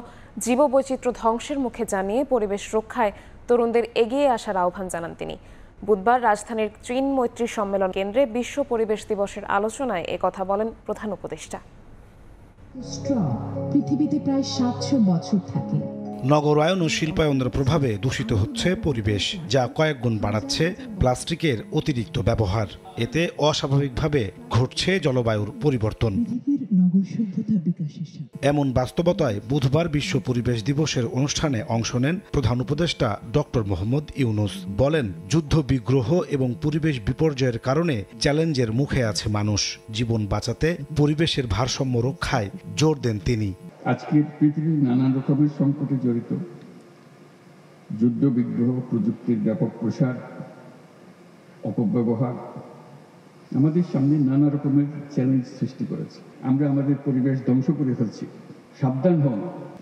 জীববৈচিত্র্য ধ্বংসের মুখে জানিয়ে পরিবেশ রক্ষায় তরুণদের এগিয়ে আসার আহ্বান জানান তিনি। বুধবার রাজধানীর চীন মৈত্রী সম্মেলন কেন্দ্রে বিশ্ব পরিবেশ দিবসের আলোচনায় একথা বলেন প্রধান উপদেষ্টা। পৃথিবীতে প্রায় 700 বছর থাকে। নগরায়ন ও শিল্পায়নের প্রভাবে দূষিত হচ্ছে পরিবেশ, যা কয়েক গুণ বাড়াচ্ছে প্লাস্টিকের অতিরিক্ত ব্যবহার। এতে অস্বাভাবিকভাবে ঘটছে জলবায়ুর পরিবর্তন। এমন বাস্তবতায় বুধবার বিশ্ব পরিবেশ দিবসের অনুষ্ঠানে অংশ নেন প্রধান উপদেষ্টা ডক্টর মোহাম্মদ ইউনূস। বলেন, যুদ্ধ বিগ্রহ এবং পরিবেশ বিপর্যয়ের কারণে চ্যালেঞ্জের মুখে আছে মানুষ। জীবন বাঁচাতে পরিবেশের ভারসাম্য রক্ষায় জোর দেন তিনি। আজকের পৃথিবী নানা রকমের সংকটে জড়িত। যুদ্ধ বিগ্রহ, প্রযুক্তির ব্যাপক প্রসার, অপব্যবহার আমাদের সামনে নানা রকমের চ্যালেঞ্জ সৃষ্টি করেছে। আমরা আমাদের পরিবেশ ধ্বংস করে ফেলছি। সাবধান হন।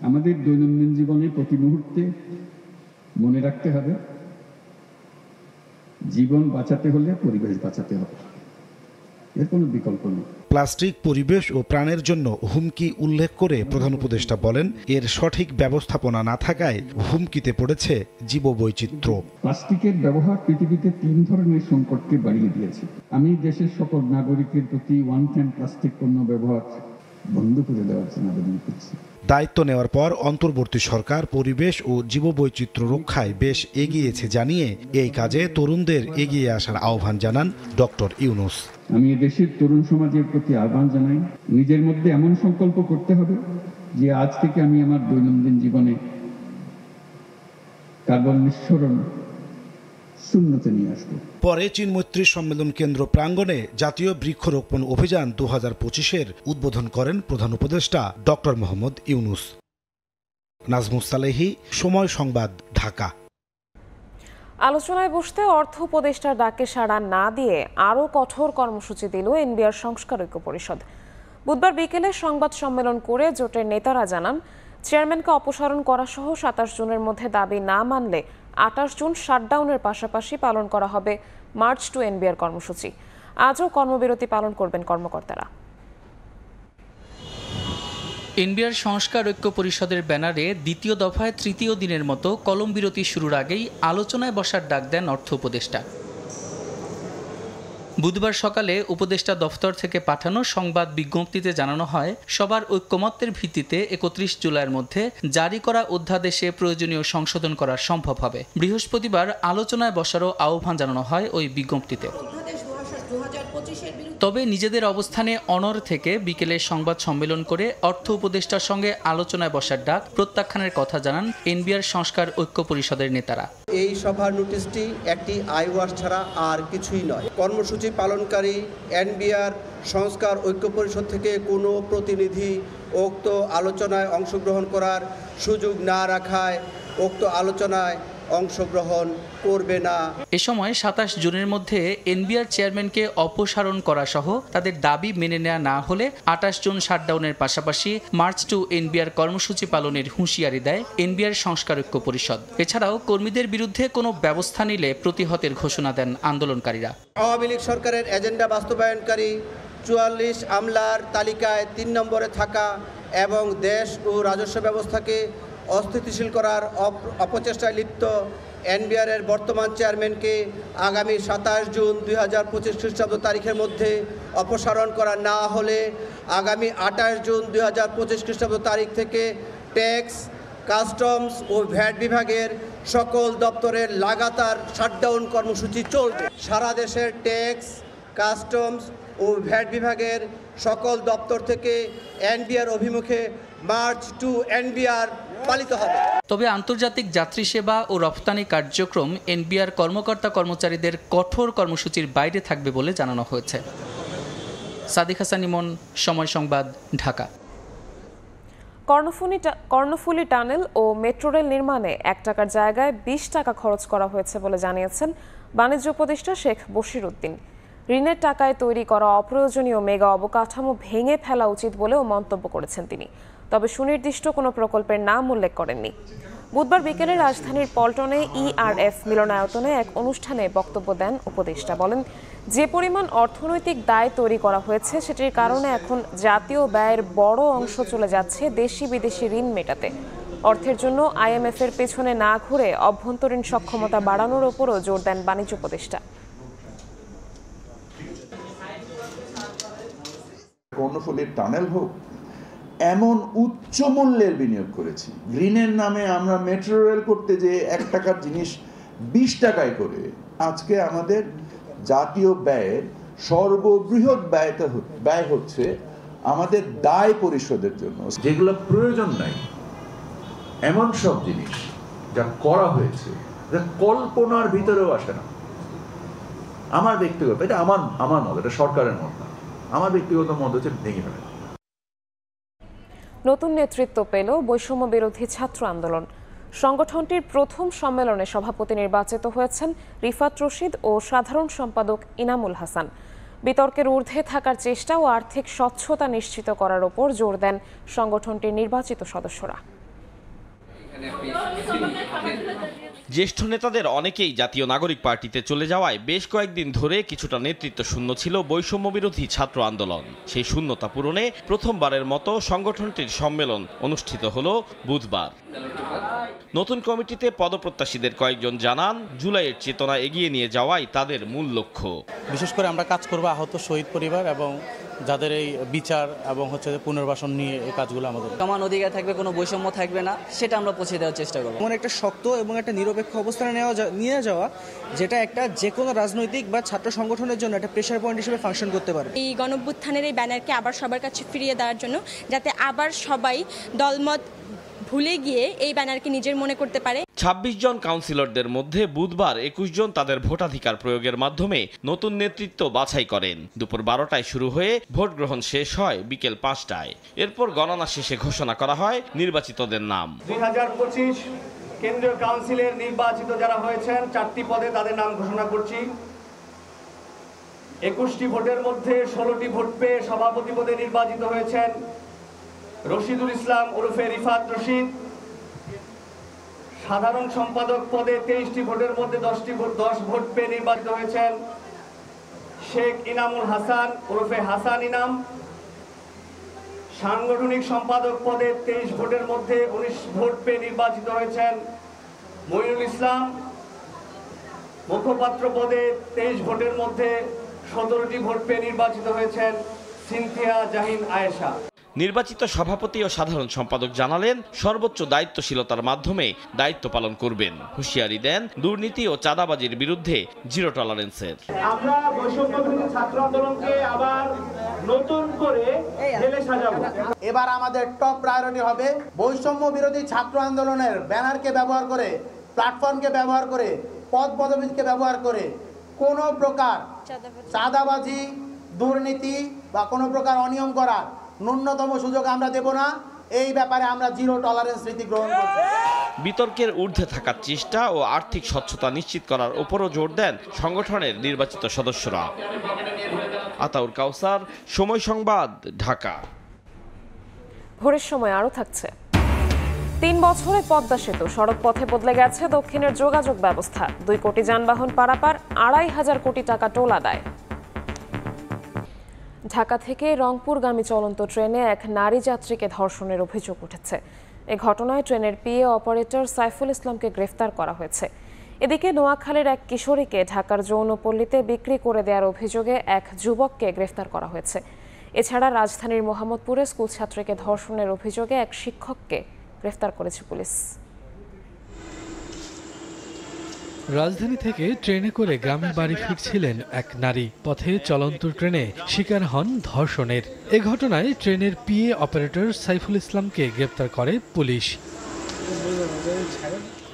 আমাদের দৈনন্দিন জীবনে প্রতি মুহূর্তে মনে রাখতে হবে, জীবন বাঁচাতে হলে পরিবেশ বাঁচাতে হবে, এর কোনো বিকল্প নেই। প্লাস্টিক পরিবেশ ও প্রাণের জন্য হুমকি উল্লেখ করে প্রধান উপদেষ্টা বলেন, এর সঠিক ব্যবস্থাপনা না থাকায় হুমকিতে পড়েছে জীববৈচিত্র্য। প্লাস্টিকের ব্যবহার পৃথিবীতে 3 ধরনের সংকটকে বাড়িয়ে দিয়েছে। আমি দেশের সকল নাগরিকের প্রতি ওয়ান টাইম প্লাস্টিক পণ্য ব্যবহার বন্ধ করে দেওয়ার জন্য আবেদন করছি। দায়িত্ব নেওয়ার পর অন্তর্বর্তী সরকার পরিবেশ ও জীববৈচিত্র্য রক্ষায় বেশ এগিয়েছে জানিয়ে এই কাজে তরুণদের এগিয়ে আসার আহ্বান জানান ডক্টর ইউনূস। আমি দেশের তরুণ সমাজের প্রতি আহ্বান জানাই, নিজের মধ্যে এমন সংকল্প করতে হবে যে আজ থেকে আমি আমার দৈনন্দিন জীবনে কার্বন নিঃসরণ শূন্যতে নিয়ে আসবো। পরে চীন মৈত্রী সম্মেলন কেন্দ্র প্রাঙ্গণে জাতীয় বৃক্ষরোপণ অভিযান 2025-এর উদ্বোধন করেন প্রধান উপদেষ্টা ডক্টর মোহাম্মদ ইউনূস। নাজমুস সালেহী, সময় সংবাদ, ঢাকা। আলোচনায় বসতে অর্থ উপদেষ্টার ডাকে সাড়া না দিয়ে আরও কঠোর কর্মসূচি দিল এনবিআর সংস্কার ঐক্য পরিষদ। বুধবার বিকেলে সংবাদ সম্মেলন করে জোটের নেতারা জানান, চেয়ারম্যানকে অপসারণ করা সহ 27 জুনের মধ্যে দাবি না মানলে 28 জুন শাটডাউনের পাশাপাশি পালন করা হবে মার্চ টু এনবিআর কর্মসূচি। আজও কর্মবিরতি পালন করবেন কর্মকর্তারা। এনবিআর সংস্কার ঐক্য পরিষদের ব্যানারে দ্বিতীয় দফায় তৃতীয় দিনের মতো কলম বিরতি শুরুর আগেই আলোচনায় বসার ডাক দেন অর্থ উপদেষ্টা। বুধবার সকালে উপদেষ্টা দফতর থেকে পাঠানো সংবাদ বিজ্ঞপ্তিতে জানানো হয়, সবার ঐক্যমত্যের ভিত্তিতে 31 জুলাইয়ের মধ্যে জারি করা অধ্যাদেশে প্রয়োজনীয় সংশোধন করা সম্ভব হবে। বৃহস্পতিবার আলোচনায় বসারও আহ্বান জানানো হয় ওই বিজ্ঞপ্তিতে। তবে নিজেদের অবস্থানে অনড় থেকে বিকেলে সংবাদ সম্মেলন করে অর্থ উপদেষ্টার সঙ্গে আলোচনায় বসার ডাক প্রত্যাখ্যানের কথা জানান এনবিআর সংস্কার ঐক্য পরিষদের নেতারা। এই সভার নোটিশটি একটি আইওয়াশ ছাড়া আর কিছুই নয়। কর্মসূচি পালনকারী এনবিআর সংস্কার ঐক্য পরিষদ থেকে কোনো প্রতিনিধি উক্ত আলোচনায় অংশগ্রহণ করার সুযোগ না রাখায় উক্ত আলোচনায় অংশগ্রহণ করবে না। এ সময় 27 জুনের মধ্যে এনবিআর চেয়ারম্যানকে অপসারণ করা সহ তাদের দাবি মেনে নেওয়া না হলে 28 জুন শাটডাউনের পাশাপাশি মার্চ টু এনবিআর কর্মসূচি পালনের হুঁশিয়ারি দেয় এনবিআর সংস্কার ঐক্য পরিষদ। এছাড়াও কর্মীদের বিরুদ্ধে কোনো ব্যবস্থা নিলে প্রতিহতের ঘোষণা দেন আন্দোলনকারীরা। আওয়ামী লীগ সরকারের এজেন্ডা বাস্তবায়নকারী 44 আমলার তালিকায় 3 নম্বরে থাকা এবং দেশ ও রাজস্ব ব্যবস্থাকে অস্থিতিশীল করার অপচেষ্টায় লিপ্ত এনবিআরের বর্তমান চেয়ারম্যানকে আগামী 27 জুন 2025 খ্রিস্টাব্দ তারিখের মধ্যে অপসারণ করা না হলে আগামী 28 জুন 2025 খ্রিস্টাব্দ তারিখ থেকে ট্যাক্স, কাস্টমস ও ভ্যাট বিভাগের সকল দপ্তরের লাগাতার শাটডাউন কর্মসূচি চলবে। সারা দেশের ট্যাক্স, কাস্টমস ও ভ্যাট বিভাগের সকল দপ্তর থেকে এনবিআর অভিমুখে মার্চ টু এনবিআর পালিত হবে। তবে আন্তর্জাতিক যাত্রী সেবা ও রপ্তানি কার্যক্রম এনবিআর কর্মকর্তা কর্মচারীদের কঠোর কর্মসূচির বাইরে থাকবে বলে জানানো হয়েছে। সাদিক হাসান ইমন, সময় সংবাদ, ঢাকা। কর্ণফুলী টানেল ও মেট্রো রেল নির্মাণে 1 টাকার জায়গায় 20 টাকা খরচ করা হয়েছে বলে জানিয়েছেন বাণিজ্য উপদেষ্টা শেখ বশির উদ্দিন। ঋণের টাকায় তৈরি করা অপ্রয়োজনীয় মেগা অবকাঠামো ভেঙে ফেলা উচিত বলেও মন্তব্য করেছেন তিনি। তবে সুনির্দিষ্ট কোনো প্রকল্পের নাম উল্লেখ করেননি। বুধবার বিকেলে রাজধানীর পল্টনে ইআরএফ মিলনায়তনে এক অনুষ্ঠানে বক্তব্য দেন উপদেষ্টা। বলেন, যে পরিমাণ অর্থনৈতিক দায় তৈরি করা হয়েছে সেটির কারণে এখন জাতীয় ব্যয়ের বড় অংশ চলে যাচ্ছে দেশি বিদেশি ঋণ মেটাতে। অর্থের জন্য আইএমএফ এর পেছনে না ঘুরে অভ্যন্তরীণ সক্ষমতা বাড়ানোর উপরও জোর দেন বাণিজ্য উপদেষ্টা। কর্ণফুলীর টানেল হোক, এমন উচ্চ মূল্যের বিনিয়োগ করেছি। ঋণের নামে আমরা মেট্রো রেল করতে যে 1 টাকার জিনিস 20 টাকায় করে আজকে আমাদের জাতীয় ব্যয়ের সর্ববৃহৎ ব্যয় হচ্ছে আমাদের দায় পরিশোধের জন্য। যেগুলো প্রয়োজন নাই এমন সব জিনিস যা করা হয়েছে যা কল্পনার ভিতরেও আসে না। আমার ব্যক্তিগত, এটা আমার মত, এটা সরকারের মত না, আমার ব্যক্তিগত মত হচ্ছে ভেঙে ফেলে। নতুন নেতৃত্ব পেল বৈষম্য বিরোধী ছাত্র আন্দোলন। সংগঠনটির প্রথম সম্মেলনে সভাপতি নির্বাচিত হয়েছেন রিফাত রশিদ ও সাধারণ সম্পাদক ইনামুল হাসান। বিতর্কের ঊর্ধ্বে থাকার চেষ্টা ও আর্থিক স্বচ্ছতা নিশ্চিত করার উপর জোর দেন সংগঠনটির নির্বাচিত সদস্যরা। জ্যেষ্ঠ নেতাদের অনেকেই জাতীয় নাগরিক পার্টিতে চলে যাওয়ায় বেশ কয়েকদিন ধরে কিছুটা নেতৃত্ব শূন্য ছিল বৈষম্য বিরোধী ছাত্র আন্দোলন। সেই শূন্যতা পূরণে প্রথমবারের মতো সংগঠনটির সম্মেলন অনুষ্ঠিত হলো বুধবার। নতুন কমিটিতে পদপ্রত্যাশীদের কয়েকজন জানান, জুলাইয়ের চেতনা এগিয়ে নিয়ে যাওয়াই তাদের মূল লক্ষ্য। বিশেষ করে আমরা কাজ করব আহত শহীদ পরিবার এবং যাদের এই বিচার এবং পুনর্বাসন নিয়ে এই কাজগুলো আমাদের। সমান অধিকার থাকবে, কোনো বৈষম্য থাকবে না, সেটা আমরা পৌঁছে দেওয়ার চেষ্টা করব। এমন একটা শক্ত এবং একটা নিরপেক্ষ অবস্থানে নিয়ে যাওয়া যেটা একটা যে কোনো রাজনৈতিক বা ছাত্র সংগঠনের জন্য একটা প্রেশার পয়েন্ট হিসেবে ফাংশন করতে পারে। এই গণঅভ্যুত্থানের এই ব্যানারকে আবার সবার কাছে ফিরিয়ে দেওয়ার জন্য, যাতে আবার সবাই দলমত ভুলে গিয়ে এই ব্যানারকে নিজের মনে করতে পারে। ২৬ জন কাউন্সিলরদের মধ্যে বুধবার ২১ জন তাদের ভোটাধিকার প্রয়োগের মাধ্যমে নতুন নেতৃত্ব বাছাই করেন। দুপুর ১২টায় শুরু হয়ে ভোট গ্রহণ শেষ হয় বিকেল ৫টায়। এরপর গণনা শেষে ঘোষণা করা হয় নির্বাচিতদের নাম। ২০২৫ কেন্দ্রীয় কাউন্সিলের নির্বাচিত যারা হয়েছেন ৪টি পদে তাদের নাম ঘোষণা করছি। ২১টি ভোটের মধ্যে ১৬টি ভোট পেয়ে সভাপতি পদে নির্বাচিত হয়েছেন রশিদুল ইসলাম ওরফে রিফাত রশিদ। সাধারণ সম্পাদক পদে ২৩টি ভোটের মধ্যে ১০ ভোট পেয়ে নির্বাচিত হয়েছেন শেখ ইনামুল হাসান ওরফে হাসান ইনাম। সাংগঠনিক সম্পাদক পদে ২৩ ভোটের মধ্যে ১৯ ভোট পেয়ে নির্বাচিত হয়েছেন মইনুল ইসলাম। মুখপাত্র পদে ২৩ ভোটের মধ্যে ১৭টি ভোট পেয়ে নির্বাচিত হয়েছেন সিনথিয়া জাহিন আয়েশা। নির্বাচিত সভাপতি ও সাধারণ সম্পাদক জানালেন সর্বোচ্চ দায়িত্বশীলতার মাধ্যমে দায়িত্ব পালন করবেন। হুঁশিয়ারি দেন দুর্নীতি ও চাঁদাবাজির বিরুদ্ধে জিরো টলারেন্সের। আমরা বৈষম্য বিরোধী ছাত্র আন্দোলনকে আবার নতুন করে ঢেলে সাজাবো। এবার আমাদের টপ প্রায়োরিটি হবে বৈষম্য বিরোধী ছাত্র আন্দোলনের ব্যানারকে ব্যবহার করে, প্ল্যাটফর্মকে ব্যবহার করে, পদ পদবীকে ব্যবহার করে কোনো প্রকার চাঁদাবাজি, দুর্নীতি বা কোনো প্রকার অনিয়ম করার ন্যূনতম সুযোগ আমরা দেব না। এই ব্যাপারে আমরা জিরো টলারেন্স নীতি গ্রহণ করছি। বিতর্কের ঊর্ধ্বে থাকার চেষ্টা ও আর্থিক স্বচ্ছতা নিশ্চিত করার উপরও জোর দেন সংগঠনের নির্বাচিত সদস্যরা। আতাউর কাউসার, সময় সংবাদ, ঢাকা। ভোরের সময় আরও থাকছে। ৩ বছরে পদ্মা সেতু, সড়ক পথে বদলে গেছে দক্ষিণের যোগাযোগ ব্যবস্থা। ২ কোটি যানবাহন পারাপার, ২৫০০ কোটি টাকা টোল আদায়। ঢাকা থেকে রংপুরগামী চলন্ত ট্রেনে এক নারী যাত্রীকে ধর্ষণের অভিযোগ উঠেছে। এ ঘটনায় ট্রেনের পিএ অপারেটর সাইফুল ইসলামকে গ্রেফতার করা হয়েছে। এদিকে নোয়াখালীর এক কিশোরীকে ঢাকার যৌনপল্লীতে বিক্রি করে দেওয়ার অভিযোগে এক যুবককে গ্রেফতার করা হয়েছে। এছাড়া রাজধানীর মোহাম্মদপুরে স্কুল ছাত্রীকে ধর্ষণের অভিযোগে এক শিক্ষককে গ্রেফতার করেছে পুলিশ। রাজধানী থেকে ট্রেনে করে গ্রামের বাড়ি ফিরছিলেন এক নারী। পথে চলন্ত ট্রেনে শিকার হন ধর্ষণের। এ ঘটনায় ট্রেনের পিএ অপারেটর সাইফুল ইসলামকে গ্রেপ্তার করে পুলিশ।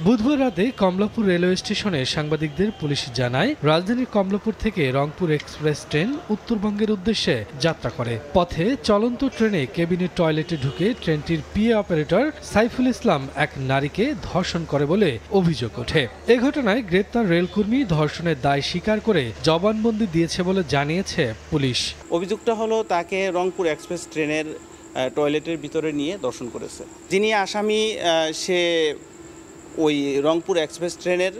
বুধবার রাতে কমলাপুর রেলওয়ে স্টেশনে সাংবাদিকদের পুলিশ জানায়, রাজধানীর কমলাপুর থেকে রংপুর এক্সপ্রেস ট্রেন উত্তরবঙ্গের উদ্দেশ্যে যাত্রা করে। পথে চলন্ত ট্রেনে কেবিনের টয়লেটে ঢুকে ট্রেনটির পিএ অপারেটর সাইফুল ইসলাম এক নারীকে ধর্ষণ করে বলে অভিযোগ ওঠে। এ ঘটনায় গ্রেপ্তার রেলকর্মী ধর্ষণের দায় স্বীকার করে জবানবন্দি দিয়েছে বলে জানিয়েছে পুলিশ। অভিযোগটা হলো তাকে রংপুর এক্সপ্রেস ট্রেনের টয়লেটের ভিতরে নিয়ে ধর্ষণ করেছে। যিনি আসামি সে ওই রংপুর এক্সপ্রেস ট্রেনের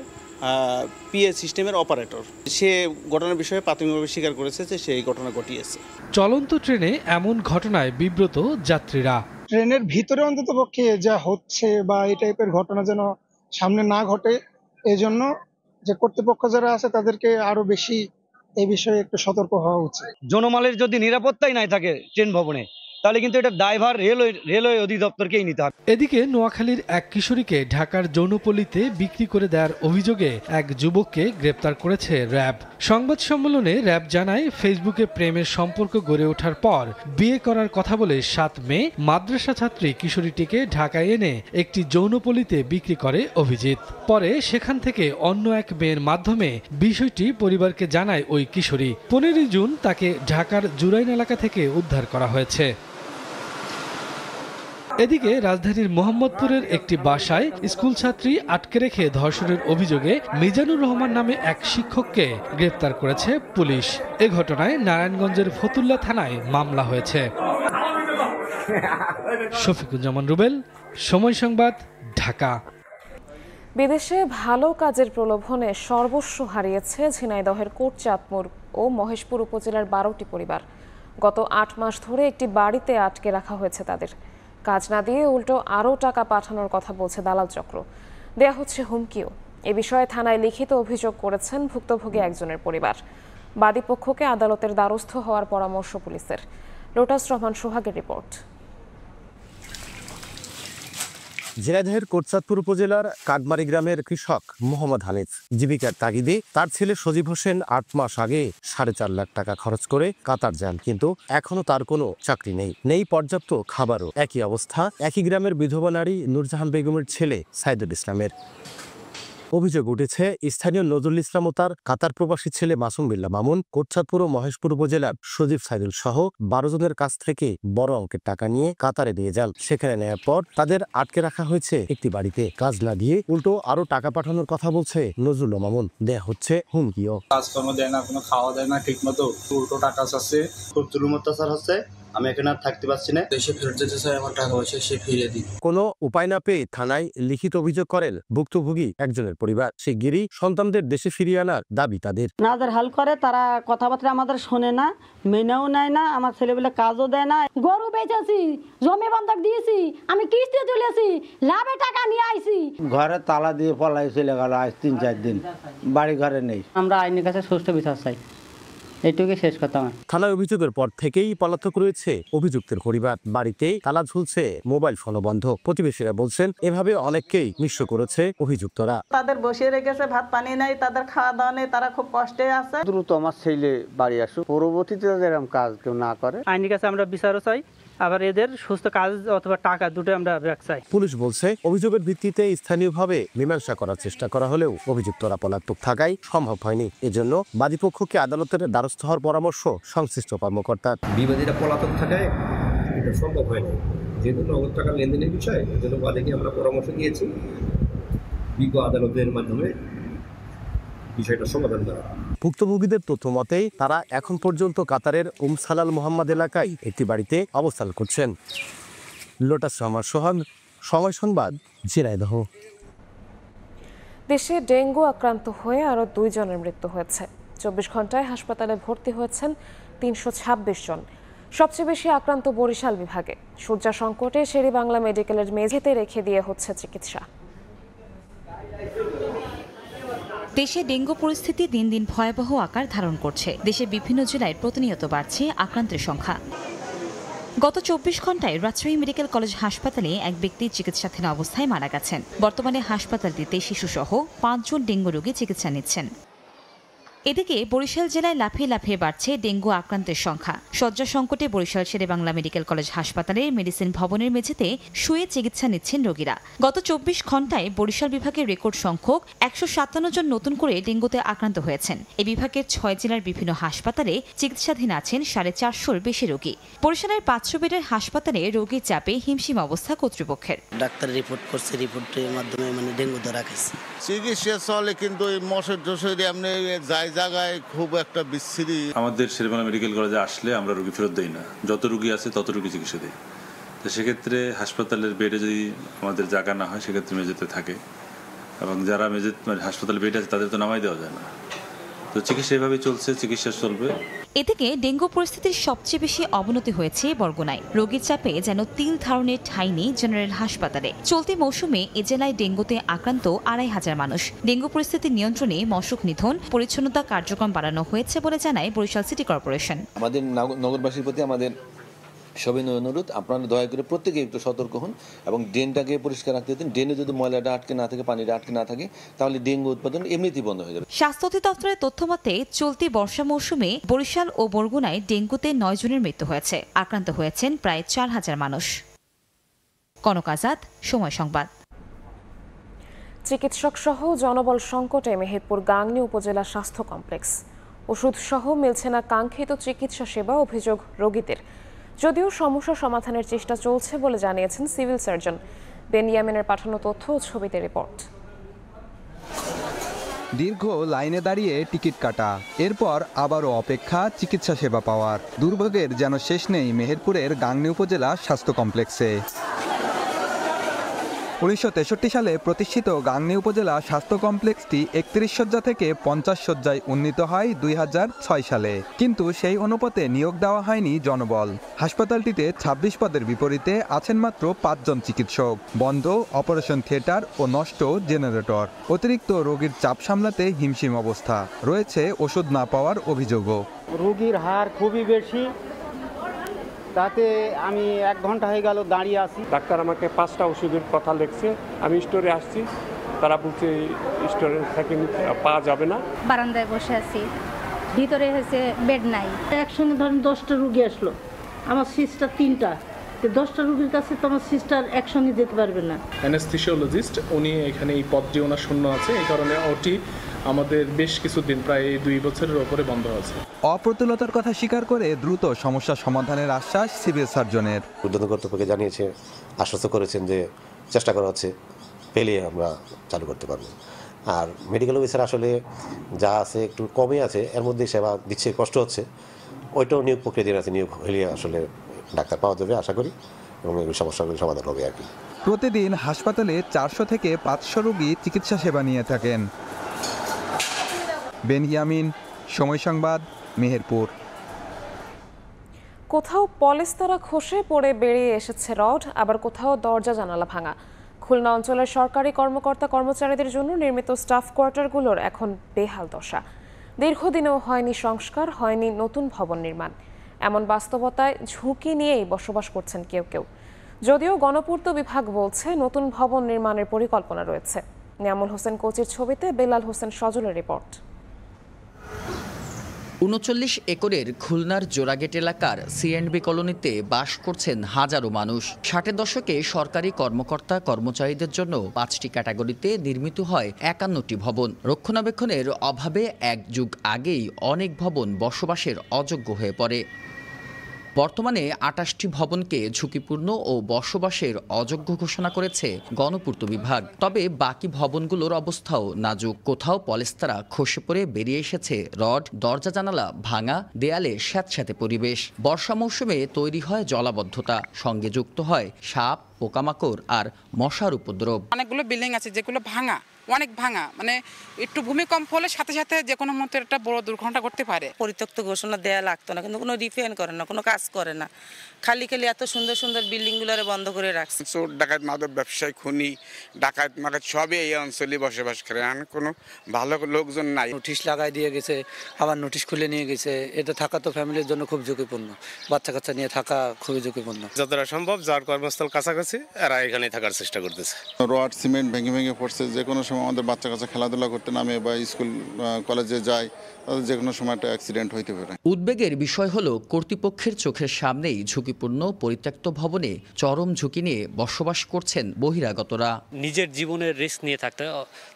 পিএ সিস্টেমের অপারেটর। সে ঘটনার বিষয়ে প্রাথমিকভাবে স্বীকার করেছে যে সে এই ঘটনা ঘটিয়েছে। চলন্ত ট্রেনে এমন ঘটনায় বিব্রত যাত্রীরা। ট্রেনের ভিতরে অন্তত পক্ষে যা হচ্ছে বা এই টাইপের ঘটনা যেন সামনে না ঘটে, এজন্য যে কর্তৃপক্ষ যারা আছে তাদেরকে আরো বেশি এই বিষয়ে একটু সতর্ক হওয়া উচিত। জনমালের যদি নিরাপত্তাই নাই থাকে ট্রেন ভবনে, তাহলে কিন্তু এটা দায়ভার রেলওয়ে অধিদপ্তরকেই নিতে হবে। এদিকে নোয়াখালীর এক কিশোরীকে ঢাকার যৌনপল্লীতে বিক্রি করে দেওয়ার অভিযোগে এক যুবককে গ্রেপ্তার করেছে র্যাব। সংবাদ সম্মেলনে র্যাব জানায়, ফেসবুকে প্রেমের সম্পর্ক গড়ে ওঠার পর বিয়ে করার কথা বলে ৭ মে মাদ্রাসা ছাত্রী কিশোরীটিকে ঢাকায় এনে একটি যৌনপল্লীতে বিক্রি করে অভিজিৎ। পরে সেখান থেকে অন্য এক মেয়ের মাধ্যমে বিষয়টি পরিবারকে জানায় ওই কিশোরী। ১৫ জুন তাকে ঢাকার জুরাইন এলাকা থেকে উদ্ধার করা হয়েছে। এদিকে রাজধানীর মোহাম্মদপুরের একটি বাসায় স্কুল ছাত্রী আটকে রেখে ধর্ষণের অভিযোগে মিজানুর রহমান নামে এক শিক্ষককে গ্রেপ্তার করেছে পুলিশ। এ ঘটনায় নারায়ণগঞ্জের ফতুল্লা থানায় মামলা হয়েছে। শফিকুজ্জামান রুবেল, সময় সংবাদ, ঢাকা। বিদেশে ভালো কাজের প্রলোভনে সর্বস্ব হারিয়েছে ঝিনাইদহের কোটচাঁদপুর ও মহেশপুর উপজেলার 12টি পরিবার। গত 8 মাস ধরে একটি বাড়িতে আটকে রাখা হয়েছে তাদের। কাজ না দিয়ে উল্টো আরও টাকা পাঠানোর কথা বলছে দালাল চক্র। দেয়া হচ্ছে হুমকিও। এ বিষয়ে থানায় লিখিত অভিযোগ করেছেন ভুক্তভোগী একজনের পরিবার। বাদীপক্ষকে আদালতের দ্বারস্থ হওয়ার পরামর্শ পুলিশের। লোটাস রহমান সোহাগের রিপোর্ট। ঝিনাইদহের কোটচাঁদপুর উপজেলার কাঠমারি গ্রামের কৃষক মোহাম্মদ হানিফ জীবিকার তাগিদে তার ছেলে সজীব হোসেন ৮ মাস আগে 4.5 লাখ টাকা খরচ করে কাতার যান, কিন্তু এখনো তার কোনো চাকরি নেই পর্যাপ্ত খাবারও। একই অবস্থা একই গ্রামের বিধবা নারী নূরজাহান বেগমের ছেলে সাইদুল ইসলামের। অভিযোগ উঠেছে স্থানীয় নজরুল ইসলাম ও তার কাতার প্রবাসী ছেলে মাসুম বিল্লাহ মামুন কোটচাঁদপুর ও মহেশপুর উপজেলার সজীব সাইদুল সহ 12 জনের কাছ থেকে বড় অঙ্কের টাকা নিয়ে কাতারে দিয়ে যান। সেখানে নেওয়ার পর তাদের আটকে রাখা হয়েছে একটি বাড়িতে। কাজ না দিয়ে উল্টো আরো টাকা পাঠানোর কথা বলছে নজরুল মামুন। দেয়া হচ্ছে হুমকিও। কাজকর্ম দেয় না, কোনো খাওয়া দেয় না ঠিক মতো, উল্টো টাকা চাচ্ছে, খুব জুলুম অত্যাচার হচ্ছে। আমি এখানে আর থাকতে পারছি না, দেশে ফেরত যেতে চাই, আমার টাকা পয়সা সে ফিরিয়ে দিন। কোনো উপায় না পেয়ে থানায় লিখিত অভিযোগ করেন ভুক্তভোগী একজনের পরিবার। শিগগিরই সন্তানদের দেশে ফিরিয়ে আনার দাবি তাদের। নাদের হাল করে, তারা কথাবার্তা আমাদের শোনে না, মেনেও নেয় না, আমার ছেলেবেলে কাজও দেয় না। গরু বেচেছি, জমি বন্ধক দিয়েছি, আমি কিস্তি তুলেছি, লাভে টাকা নিয়ে আইছি। ঘরে তালা দিয়ে পলাই চলে গেল আজ 3-4 দিন, বাড়ি ঘরে নেই। আমরা আইনের কাছে সুষ্ঠু বিচার চাই, এইটুকুই শেষ কথা। থানায় অভিযোগের পর থেকেই পলাতক রয়েছে অভিযুক্তের পরিবার। বাড়িতে তালা ঝুলছে, মোবাইল ফোনও বন্ধ। প্রতিবেশীরা বলছেন এভাবে অনেককেই নিঃস্ব করেছে অভিযুক্তরা। তাদের বসিয়ে রেখেছে, ভাত পানি নাই, তাদের খাওয়া দাওয়া নেই, তারা খুব কষ্টে আছে। দ্রুত আমার ছেলে বাড়ি আসুক, পরবর্তীতে এরকম কাজ কেউ না করে। আইনের কাছে আমরা বিচারও চাই, আবার এদের সুস্থ কাজ অথবা টাকা দুটো আমরা চাই। পুলিশ বলছে অভিযোগের ভিত্তিতে স্থানীয়ভাবে মীমাংসা করার চেষ্টা করা হলেও অভিযুক্তরা পলাতক থাকায় সম্ভব হয়নি। এজন্য বাদীপক্ষকে আদালতের দ্বারস্থ হওয়ার পরামর্শ সংশ্লিষ্ট কর্মকর্তার। বিবাদীরা পলাতক থাকায় এটা সম্ভব হয়নি, যেহেতু নগদ টাকা লেনদেনের বিষয়, এজন্য বাদীকে আমরা পরামর্শ দিয়েছি বিজ্ঞ আদালতের মাধ্যমে বিষয়টা সমাধান করা। ভুক্তভোগীদের তথ্য মতে তারা এখন পর্যন্ত কাতারের সালাল মোহাম্মদ এলাকায় একটি বাড়িতে অবস্থান করছেন। লোটাস রহমান সোহান, সময় সংবাদ, ঝিনাইদহ। দেশে ডেঙ্গু আক্রান্ত হয়ে আরও 2 জনের মৃত্যু হয়েছে। 24 ঘন্টায় হাসপাতালে ভর্তি হয়েছেন 326 জন। সবচেয়ে বেশি আক্রান্ত বরিশাল বিভাগে। শয্যা সংকটে শেরেবাংলা মেডিকেলের মেঝেতে রেখে দিয়ে হচ্ছে চিকিৎসা। দেশে ডেঙ্গু পরিস্থিতি দিন দিন ভয়াবহ আকার ধারণ করছে। দেশের বিভিন্ন জেলায় প্রতিনিয়ত বাড়ছে আক্রান্তের সংখ্যা। গত 24 ঘন্টায় রাজশাহী মেডিকেল কলেজ হাসপাতালে এক ব্যক্তি চিকিৎসাধীন অবস্থায় মারা গেছেন। বর্তমানে হাসপাতালটিতে শিশুসহ 5 জন ডেঙ্গু রোগী চিকিৎসা নিচ্ছেন। এদিকে বরিশাল জেলায় লাফিয়ে লাফিয়ে বাড়ছে ডেঙ্গু আক্রান্তের সংখ্যা। শয্যা সংকটে বরিশাল শেরেবাংলা মেডিকেল কলেজ হাসপাতালের মেডিসিন ভবনের মেঝেতে শুয়ে চিকিৎসা নিচ্ছেন রোগীরা। গত 24 ঘন্টায় বরিশাল বিভাগের রেকর্ড সংখ্যক 157 জন নতুন করে ডেঙ্গুতে আক্রান্ত হয়েছেন। এই বিভাগের 6 জেলার বিভিন্ন হাসপাতালে চিকিৎসাধীন আছেন 450-র বেশি রোগী। বরিশালের 500 বেডের হাসপাতালে রোগীর চাপে হিমশিম অবস্থা কর্তৃপক্ষের। ডাক্তার রিপোর্ট করছে, রিপোর্টের মাধ্যমে ডেঙ্গু ধরা গেছে। চিকিৎসা চলে, কিন্তু এই মশার জোশরে এমনি জায়গায় খুব একটা বিচ্ছিরি। আমাদের শেরেবাংলা মেডিকেল কলেজে আসলে আমরা রোগী ফেরত দেই না, যত রোগী আছে তত রোগী চিকিৎসা দিই। তো সেক্ষেত্রে হাসপাতালের বেডে যদি আমাদের জায়গা না হয় সেক্ষেত্রে মেঝেতে থাকে, এবং যারা হাসপাতালের বেডে আছে তাদের তো নামাই দেওয়া যায় না। তো চিকিৎসা এভাবেই চলছে, চিকিৎসা চলবে। এদিকে ডেঙ্গু পরিস্থিতির সবচেয়ে বেশি অবনতি হয়েছে বরগুনায়। রোগীর চাপে যেন তিল ধারণের ঠাঁই নেই জেনারেল হাসপাতালে। চলতি মৌসুমে এ জেলায় ডেঙ্গুতে আক্রান্ত 2500 মানুষ। ডেঙ্গু পরিস্থিতি নিয়ন্ত্রণে মশক নিধন, পরিচ্ছন্নতা কার্যক্রম বাড়ানো হয়েছে বলে জানায় বরিশাল সিটি কর্পোরেশন। আমাদের নগরবাসীর প্রতি আমাদের সবিনয় অনুরোধ, আপনারা দয়া করে প্রত্যেকে একটু সতর্ক হন এবং ড্রেনটাকে পরিষ্কার রাখতে দিন। ড্রেনে যদি ময়লাটা আটকে না থাকে, পানিটা আটকে না থাকে, তাহলে ডেঙ্গু উৎপাদন এমনিতেই বন্ধ হয়ে যাবে। স্বাস্থ্য অধিদপ্তরের তথ্য মতে চলতি বর্ষা মৌসুমে বরিশাল ও বরগুনায় ডেঙ্গুতে 9 জনের মৃত্যু হয়েছে। আক্রান্ত হয়েছেন প্রায় 4000 মানুষ। কনক আজাদ, সময় সংবাদ। চিকিৎসক সহ জনবল সংকটে মেহেরপুর গাংনী উপজেলা স্বাস্থ্য কমপ্লেক্স। ওষুধ সহ মিলছে না কাঙ্ক্ষিত চিকিৎসা সেবা, অভিযোগ রোগীদের। যদিও সমস্যা সমাধানের চেষ্টা চলছে বলে জানিয়েছেন সিভিল সার্জন। বেনিয়ামিনের পাঠানো তথ্য ও ছবিতে রিপোর্ট। দীর্ঘ লাইনে দাঁড়িয়ে টিকিট কাটা, এরপর আবারও অপেক্ষা চিকিৎসা সেবা পাওয়ার। দুর্ভোগের যেন শেষ নেই মেহেরপুরের গাংনী উপজেলা স্বাস্থ্য কমপ্লেক্সে। 1963 সালে প্রতিষ্ঠিত গাংনী উপজেলা স্বাস্থ্য কমপ্লেক্সটি 31 শয্যা থেকে 50 শয্যায় উন্নীত হয় 2006 সালে, কিন্তু সেই অনুপাতে নিয়োগ দেওয়া হয়নি জনবল। হাসপাতালটিতে 26 পদের বিপরীতে আছেন মাত্র 5 জন চিকিৎসক। বন্ধ অপারেশন থিয়েটার ও নষ্ট জেনারেটর। অতিরিক্ত রোগীর চাপ সামলাতে হিমশিম অবস্থা। রয়েছে ওষুধ না পাওয়ার অভিযোগও। রোগীর হার খুবই বেশি, তাতে আমি 1 ঘন্টা হয়ে গেল দাঁড়িয়ে আছি। ডাক্তার আমাকে 5টা ওষুধের কথা লিখছে, আমি স্টোরে আসছি, তারা বলছে স্টোরে থেকে পাওয়া যাবে না। বারান্দায় বসে আছি, ভিতরে হয়েছে বেড নাই। একসঙ্গে ধরেন 10টা রুগী আসলো, আমার সিস্টার 3টা, 10টা রুগীর কাছে তো আমার সিস্টার একসঙ্গে যেতে পারবে না। অ্যানেস্থেসিওলজিস্ট উনি এখানে এই পদটি ওনার শূন্য আছে, এই কারণে ওটি আমাদের বেশ কিছুদিন প্রায় 2 বছরের ওপরে বন্ধ আছে। অপ্রতুলতার কথা স্বীকার করে দ্রুত সমস্যা সমাধানের আশ্বাস সিভিল সার্জনের। ঊর্ধ্বতন কর্তৃপক্ষকে জানিয়েছে, আশ্বস্ত করেছেন যে চেষ্টা করা হচ্ছে, পেলে আমরা চালু করতে পারবো। আর মেডিকেল অফিসার আসলে যা আছে একটু কমই আছে, এর মধ্যে সেবা দিচ্ছে, কষ্ট হচ্ছে, ওইটাও নিয়োগ প্রক্রিয়া আছে, নিয়োগ হলে আসলে ডাক্তার পাওয়া যাবে আশা করি, এবং এই সমস্যাগুলো সমাধান হবে আর কি। প্রতিদিন হাসপাতালে 400 থেকে 500 রোগী চিকিৎসা সেবা নিয়ে থাকেন। বেনিয়ামিন, সময় সংবাদ, মেহেরপুর। কোথাও পলেস্তারা খসে পড়ে বেরিয়ে এসেছে রড, আবার কোথাও দরজা জানালা ভাঙা। খুলনা অঞ্চলের সরকারি কর্মকর্তা কর্মচারীদের জন্য নির্মিত স্টাফ কোয়ার্টারগুলোর এখন বেহাল দশা। দীর্ঘদিনেও হয়নি সংস্কার, হয়নি নতুন ভবন নির্মাণ। এমন বাস্তবতায় ঝুঁকি নিয়েই বসবাস করছেন কেউ কেউ। যদিও গণপূর্ত বিভাগ বলছে নতুন ভবন নির্মাণের পরিকল্পনা রয়েছে। নিয়ামুল হোসেন কোচির ছবিতে বেলাল হোসেন সজলের রিপোর্ট। ৩৯ একরের খুলনার জোড়াগেট এলাকার সিএন্ডবি কলোনিতে বাস করছেন হাজারো মানুষ। 60-এর দশকে সরকারি কর্মকর্তা কর্মচারীদের জন্য 5টি ক্যাটাগরিতে নির্মিত হয় 51টি ভবন। রক্ষণাবেক্ষণের অভাবে 1 যুগ আগেই অনেক ভবন বসবাসের অযোগ্য হয়ে পড়ে। বর্তমানে 28টি ভবনকে ঝুঁকিপূর্ণ ও বসবাসের অযোগ্য ঘোষণা করেছে গণপূর্ত বিভাগ। তবে বাকি ভবনগুলোর অবস্থাও নাজুক। কোথাও পলেস্তারা খসে পড়ে বেরিয়ে এসেছে রড, দরজা জানালা ভাঙা, দেয়ালে স্যাঁতস্যাঁতে পরিবেশ। বর্ষা মৌসুমে তৈরি হয় জলাবদ্ধতা, সঙ্গে যুক্ত হয় সাপ, পোকামাকড় আর মশার উপদ্রব। অনেকগুলো বিল্ডিং আছে যেগুলো ভাঙা, অনেক ভাঙা, মানে একটু ভূমিকম্প হলে সাথে সাথে যে কোনো মুহূর্তে একটা বড় দুর্ঘটনা ঘটতে পারে। পরিত্যক্ত ঘোষণা দেয়া লাগতো না, কিন্তু কোনো রিপেয়ার করে না, কোনো কাজ করে না, খালি এত সুন্দর সুন্দর বিল্ডিংগুলোরে বন্ধ করে রাখছে। চোর ডাকাত, মাদক ব্যবসায়ী, খুনি, ডাকাত মাকাত সবই এই অঞ্চলে বসবাস করে, কোনো ভালো লোকজন নাই। নোটিশ লাগাই দিয়ে গেছে, আবার নোটিশ খুলে নিয়ে গেছে। এটা থাকা তো ফ্যামিলির জন্য খুব ঝুঁকিপূর্ণ, বাচ্চা কাচ্চা নিয়ে থাকা খুবই ঝুঁকিপূর্ণ। যতটা সম্ভব যার কর্মস্থল কাছাকাছি এরা এখানে থাকার চেষ্টা করতেছে। রড সিমেন্ট ভেঙে ভেঙে পড়ছে, যে কোনো সময় আমাদের বাচ্চা কাচ্চা খেলাধুলা করতে নামে বা স্কুল কলেজে যায়, তাদের যে কোনো সময় একটা অ্যাক্সিডেন্ট হইতে পারে। উদ্বেগের বিষয় হলো কর্তৃপক্ষের চোখের সামনেই ঝুঁকিপূর্ণ পরিত্যক্ত ভবনে চরম ঝুঁকি নিয়ে বসবাস করছেন বহিরাগতরা। নিজের জীবনের রিস্ক নিয়ে থাকতে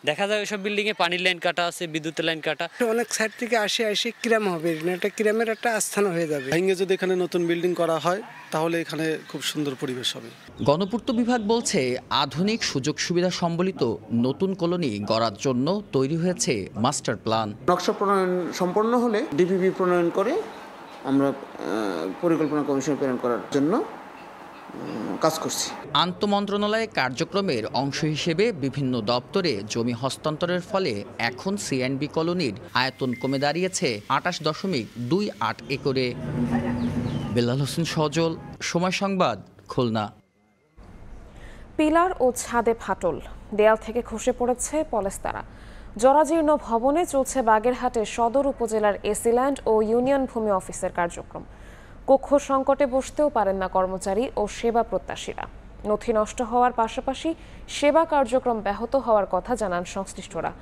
দেখা যায় ওইসব বিল্ডিংয়ে পানির লাইন কাটা আছে, বিদ্যুতের লাইন কাটা। অনেক সাইড থেকে আসে কিরাম হবে, এটা কিরামের একটা আস্থানা হয়ে যাবে। ভেঙে যদি এখানে নতুন বিল্ডিং করা হয় তাহলে এখানে খুব সুন্দর পরিবেশ হবে। গণপূর্ত বিভাগ বলছে আধুনিক সুযোগ সুবিধা সম্বলিত নতুন কলোনি গড়ার জন্য তৈরি হয়েছে মাস্টার প্ল্যান। নকশা প্রণয়ন সম্পন্ন হলে ডিপিপি প্রণয়ন করে আমরা পরিকল্পনা কমিশন প্রেরণ করার জন্য কাজ করছি। আন্তঃমন্ত্রণালয় কার্যক্রমের অংশ হিসেবে বিভিন্ন দপ্তরে জমি হস্তান্তরের ফলে এখন সিএনবি কলোনির আয়তন কমে দাঁড়িয়েছে 28.28 একরে। বেলাল হোসেন সজল, সময় সংবাদ, খুলনা। পিলার ও ছাদে ফাটল, দেয়াল থেকে খসে পড়েছে পলেস্তারা। জরাজীর্ণ ভবনে চলছে বাগেরহাটে সদর উপজেলার এসিল্যান্ড ও ইউনিয়ন ভূমি অফিসের কার্যক্রম। কক্ষ সংকটে বসতেও পারেন না কর্মচারী ও সেবা প্রত্যাশীরা। নথি নষ্ট হওয়ার পাশাপাশি সেবা কার্যক্রম ব্যাহত হওয়ার কথা জানান সংশ্লিষ্টরা।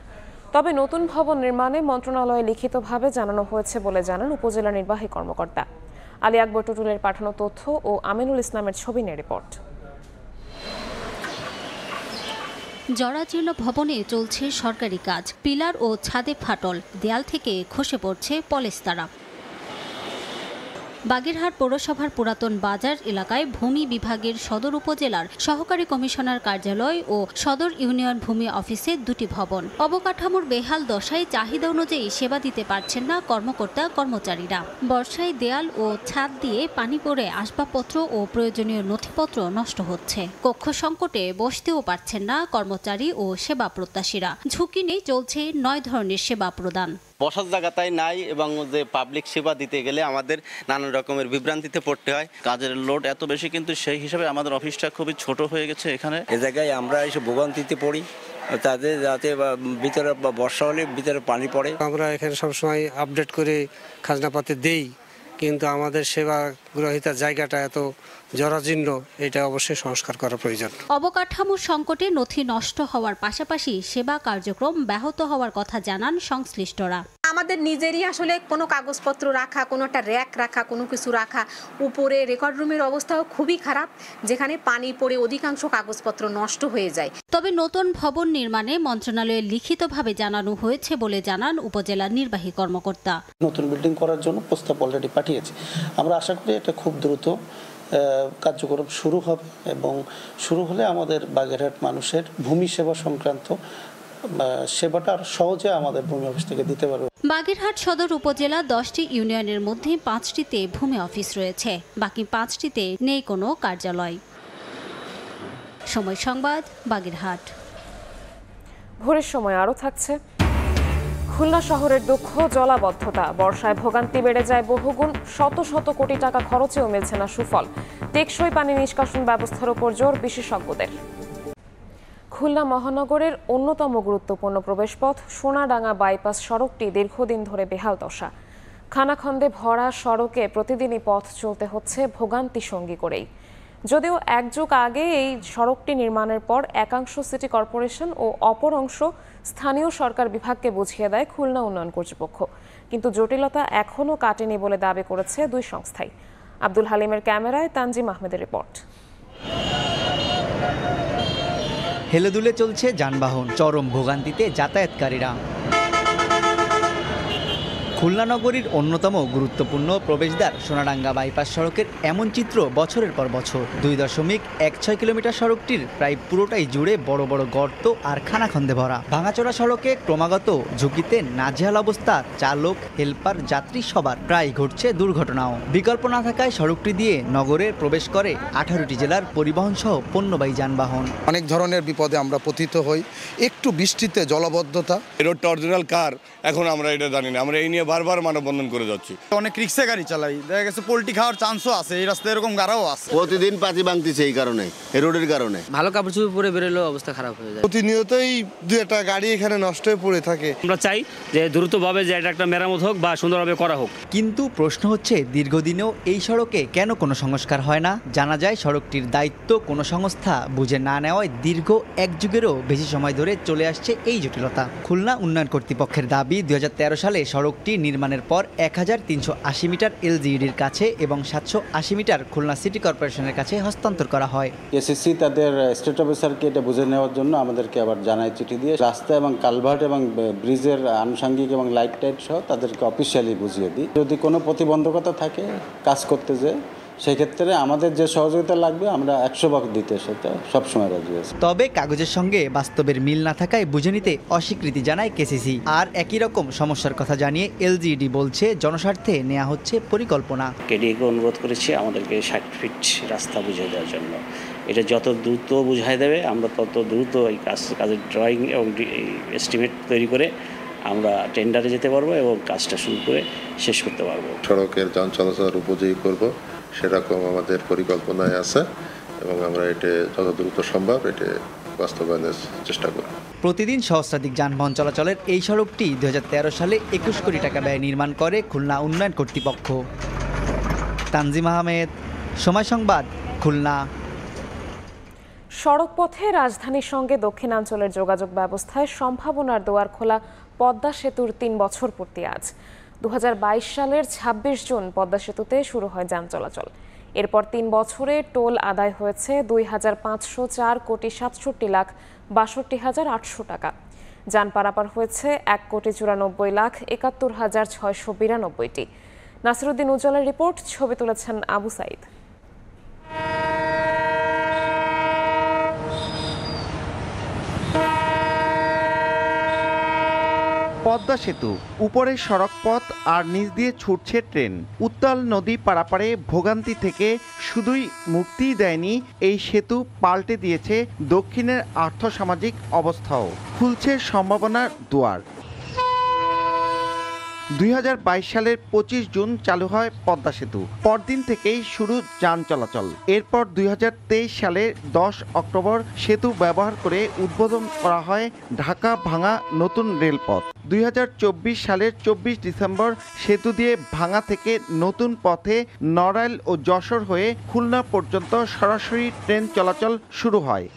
তবে নতুন ভবন নির্মাণে মন্ত্রণালয়ে লিখিতভাবে জানানো হয়েছে বলে জানান উপজেলা নির্বাহী কর্মকর্তা। আলী আকবর টুটুলের পাঠানো তথ্য ও আমিনুল ইসলামের ছবি নিয়ে রিপোর্ট। জরাজীর্ণ ভবনে চলছে সরকারি কাজ, পিলার ও ছাদে ফাটল, দেয়াল থেকে খসে পড়ছে পলেস্তারা। বাগেরহাট পৌরসভার পুরাতন বাজার এলাকায় ভূমি বিভাগের সদর উপজেলার সহকারী কমিশনার কার্যালয় ও সদর ইউনিয়ন ভূমি অফিসে 2টি ভবন। অবকাঠামোর বেহাল দশায় চাহিদা অনুযায়ী সেবা দিতে পারছেন না কর্মকর্তা কর্মচারীরা। বর্ষায় দেয়াল ও ছাদ দিয়ে পানি পড়ে আসবাবপত্র ও প্রয়োজনীয় নথিপত্র নষ্ট হচ্ছে। কক্ষ সংকটে বসতেও পারছেন না কর্মচারী ও সেবা প্রত্যাশীরা। ঝুঁকি নিয়ে চলছে 9 ধরনের সেবা প্রদান। বসার জায়গাটাই নাই এবং যে পাবলিক সেবা দিতে গেলে আমাদের নানান রকমের বিভ্রান্তিতে পড়তে হয়। কাজের লোড এত বেশি, কিন্তু সেই হিসাবে আমাদের অফিসটা খুবই ছোট হয়ে গেছে। এখানে এ জায়গায় আমরা এসে ভোগান্তিতে পড়ি, তাদের যাতে ভিতরে বর্ষা হলে ভিতরে পানি পড়ে। আমরা এখানে সবসময় আপডেট করে খাজনাপাতি দেই, কিন্তু আমাদের সেবা গ্রহীতার জায়গাটা এত জরাজীর্ণ, এটা অবশ্যই সংস্কার করা প্রয়োজন। অবকাঠামোর সংকটে নথি নষ্ট হওয়ার পাশাপাশি সেবা কার্যক্রম ব্যাহত হওয়ার কথা জানান সংশ্লিষ্টরা। আমাদের নিজেরই আসলে কোনো কাগজপত্র রাখা, কোনো একটা র্যাক রাখা, কোনো কিছু রাখা, উপরে রেকর্ড রুমের অবস্থাও খুবই খারাপ, যেখানে পানি পড়ে অধিকাংশ কাগজপত্র নষ্ট হয়ে যায়। তবে নতুন ভবন নির্মাণে মন্ত্রণালয়ে লিখিতভাবে জানানো হয়েছে বলে জানান উপজেলা নির্বাহী কর্মকর্তা। নতুন বিল্ডিং করার জন্য প্রস্তাব অলরেডি পাঠিয়েছি। আমরা আশা করি এটা খুব দ্রুত কার্যক্রম শুরু হবে এবং শুরু হলে আমাদের বাগেরহাট মানুষের ভূমি সেবা সংক্রান্ত সেবাটা আর সহজে আমাদের ভূমি অফিস থেকে দিতে পারবে। বাগেরহাট সদর উপজেলা 10টি ইউনিয়নের মধ্যে 5টিতে ভূমি অফিস রয়েছে, বাকি 5টিতে নেই কোনো কার্যালয়। সময় সংবাদ, বাগেরহাট। ভোরের সময় আরও থাকছে। খুলনা শহরের দুঃখ জলাবদ্ধতা, বর্ষায় ভোগান্তি বেড়ে যায় বহুগুণ, শত শত কোটি টাকা খরচেও মিলছে না সুফল। টেকসই পানি নিষ্কাশন ব্যবস্থার উপর জোর বিশেষজ্ঞদের। খুলনা মহানগরের অন্যতম গুরুত্বপূর্ণ প্রবেশপথ সোনাডাঙ্গা বাইপাস সড়কটি দীর্ঘদিন ধরে বেহাল দশা। খানাখন্দে ভরা সড়কে প্রতিদিনই পথ চলতে হচ্ছে ভোগান্তি সঙ্গী করেই। যদিও এক যুগ আগে এই সড়কটি নির্মাণের পর একাংশ সিটি কর্পোরেশন ও অপর অংশ স্থানীয় সরকার বিভাগকে বুঝিয়ে দেয় খুলনা উন্নয়ন কর্তৃপক্ষ, কিন্তু জটিলতা এখনও কাটেনি বলে দাবি করেছে দুই সংস্থাই। আব্দুল হালিমের ক্যামেরায় তানজিম আহমেদের রিপোর্ট। হেলেদুলে চলছে যানবাহন, চরম ভোগান্তিতে যাতায়াতকারীরা। খুলনা নগরীর অন্যতম গুরুত্বপূর্ণ প্রবেশদ্বার সোনাডাঙ্গা বাইপাস সড়কের এমন চিত্র বছরের পর বছর। 2.16 কিলোমিটার সড়কটির প্রায় পুরোটাই জুড়ে বড় বড় গর্ত আর খানাখন্দে ভরা। ভাঙাচোরা সড়কে ক্রমাগত ঝুঁকিতে নাজেহাল অবস্থা চালক, হেলপার, যাত্রী সবার। প্রায় ঘটছে দুর্ঘটনাও। বিকল্প না থাকায় সড়কটি দিয়ে নগরে প্রবেশ করে 18টি জেলার পরিবহন সহ পণ্যবাহী যানবাহন। অনেক ধরনের বিপদে আমরা পতিত হই। একটু বৃষ্টিতে জলাবদ্ধতা। রোডটা অরিজিনাল কার এখন আমরা এটা জানি না, আমরা এই নিয়ে বারবার মানববন্ধন করে যাচ্ছি। অনেক রিক্সা গাড়ি চালাই, দেখা গেছে পোল্ট্রি খাওয়ার চান্সও আছে, এই রাস্তায় এরকম গাড়াও আছে। প্রতিদিন পাতি ভাঙতেছে এই কারণে, এই রোডের কারণে। ভালো কাপড় চোপড় পরে বেরোলেও অবস্থা খারাপ হয়ে যায়। প্রতিনিয়তই দুই একটা গাড়ি এখানে নষ্ট হয়ে পড়ে থাকে। আমরা চাই যে দ্রুতভাবে যে এটা একটা মেরামত হোক বা সুন্দরভাবে করা হোক। কিন্তু প্রশ্ন হচ্ছে দীর্ঘদিনেও এই সড়কে কেন কোনো সংস্কার হয় না? জানা যায় সড়কটির দায়িত্ব কোনো সংস্থা বুঝে না নেওয়ায় দীর্ঘ এক যুগেরও বেশি সময় ধরে চলে আসছে এই জটিলতা। খুলনা উন্নয়ন কর্তৃপক্ষের দাবি 2013 সালে সড়কটি নির্মাণের পর 1380 মিটার এলজিইডির কাছে এবং 780 মিটার খুলনা সিটি কর্পোরেশনের কাছে হস্তান্তর করা হয়। এসএসসি তাদের স্টেট অফিসারকে এটা বুঝে নেওয়ার জন্য আমাদেরকে আবার জানায় চিঠি দিয়ে রাস্তা এবং কালভার্ট এবং ব্রিজের আনুষঙ্গিক এবং লাইট টাইট সহ তাদেরকে অফিসিয়ালি বুঝিয়ে দিই। যদি কোনো প্রতিবন্ধকতা থাকে কাজ করতে যে সেক্ষেত্রে আমাদের যে সহযোগিতা লাগবে আমরা 100 ভাগ দিতে সেটা সবসময় রাজি আছি। তবে কাগজের সঙ্গে বাস্তবের মিল না থাকায় বুঝে নিতে অস্বীকৃতি জানায় কেসিসি। আর একই রকম সমস্যার কথা জানিয়ে এলজিইডি বলছে জনস্বার্থে নেওয়া হচ্ছে পরিকল্পনা। কেডিএকে অনুরোধ করেছি আমাদেরকে 60 ফিট রাস্তা বুঝিয়ে দেওয়ার জন্য। এটা যত দ্রুত বুঝাই দেবে আমরা তত দ্রুত এই কাজের ড্রয়িং এবং এস্টিমেট তৈরি করে আমরা টেন্ডারে যেতে পারবো এবং কাজটা শুরু করে শেষ করতে পারবো। সড়কের যান চলাচল উপযোগী করব সেরকম আমাদের পরিকল্পনায় আছে এবং আমরা এটা যত দ্রুত সম্ভব এটা বাস্তবায়নের চেষ্টা করব। প্রতিদিন সহস্রাধিক যানবাহন চলাচলের এই সড়কটি 2013 সালে 21 কোটি টাকা ব্যয় নির্মাণ করে খুলনা উন্নয়ন কর্তৃপক্ষ। তানজিম আহমেদ, সময় সংবাদ, খুলনা। সড়কপথে রাজধানীর সঙ্গে দক্ষিণাঞ্চলের যোগাযোগ ব্যবস্থায় সম্ভাবনার দুয়ার খোলা পদ্মা সেতুর 3 বছর পূর্তি আজ। 2022 সালের 26 জুন পদ্মা সেতুতে শুরু হয় যান চলাচল। এরপর 3 বছরে টোল আদায় হয়েছে 2,504,67,62,800 টাকা। যান পারাপার হয়েছে 1,94,71,692টি। নাসিরুদ্দিন উজ্জ্বলের রিপোর্ট, ছবি তুলেছেন আবু সাইদ। পদ্মা সেতু, উপরে সড়কপথ আর নিচ দিয়ে ছুটছে ট্রেন। উত্তাল নদী পারাপারে ভোগান্তি থেকে শুধুই মুক্তিই দেয়নি এই সেতু, পাল্টে দিয়েছে দক্ষিণের আর্থসামাজিক অবস্থাও। খুলছে সম্ভাবনার দুয়ার। 2022 সালের 25 জুন চালু হয় পদ্মা সেতু। পরদিন থেকেই শুরু যান চলাচল। এরপর 2023 সালের 10 অক্টোবর সেতু ব্যবহার করে উদ্বোধন করা হয় ঢাকা ভাঙা নতুন রেলপথ। 2024 সালের 24 ডিসেম্বর সেতু দিয়ে ভাঙা থেকে নতুন পথে নড়াইল ও যশোর হয়ে খুলনা পর্যন্ত সরাসরি ট্রেন চলাচল শুরু হয়।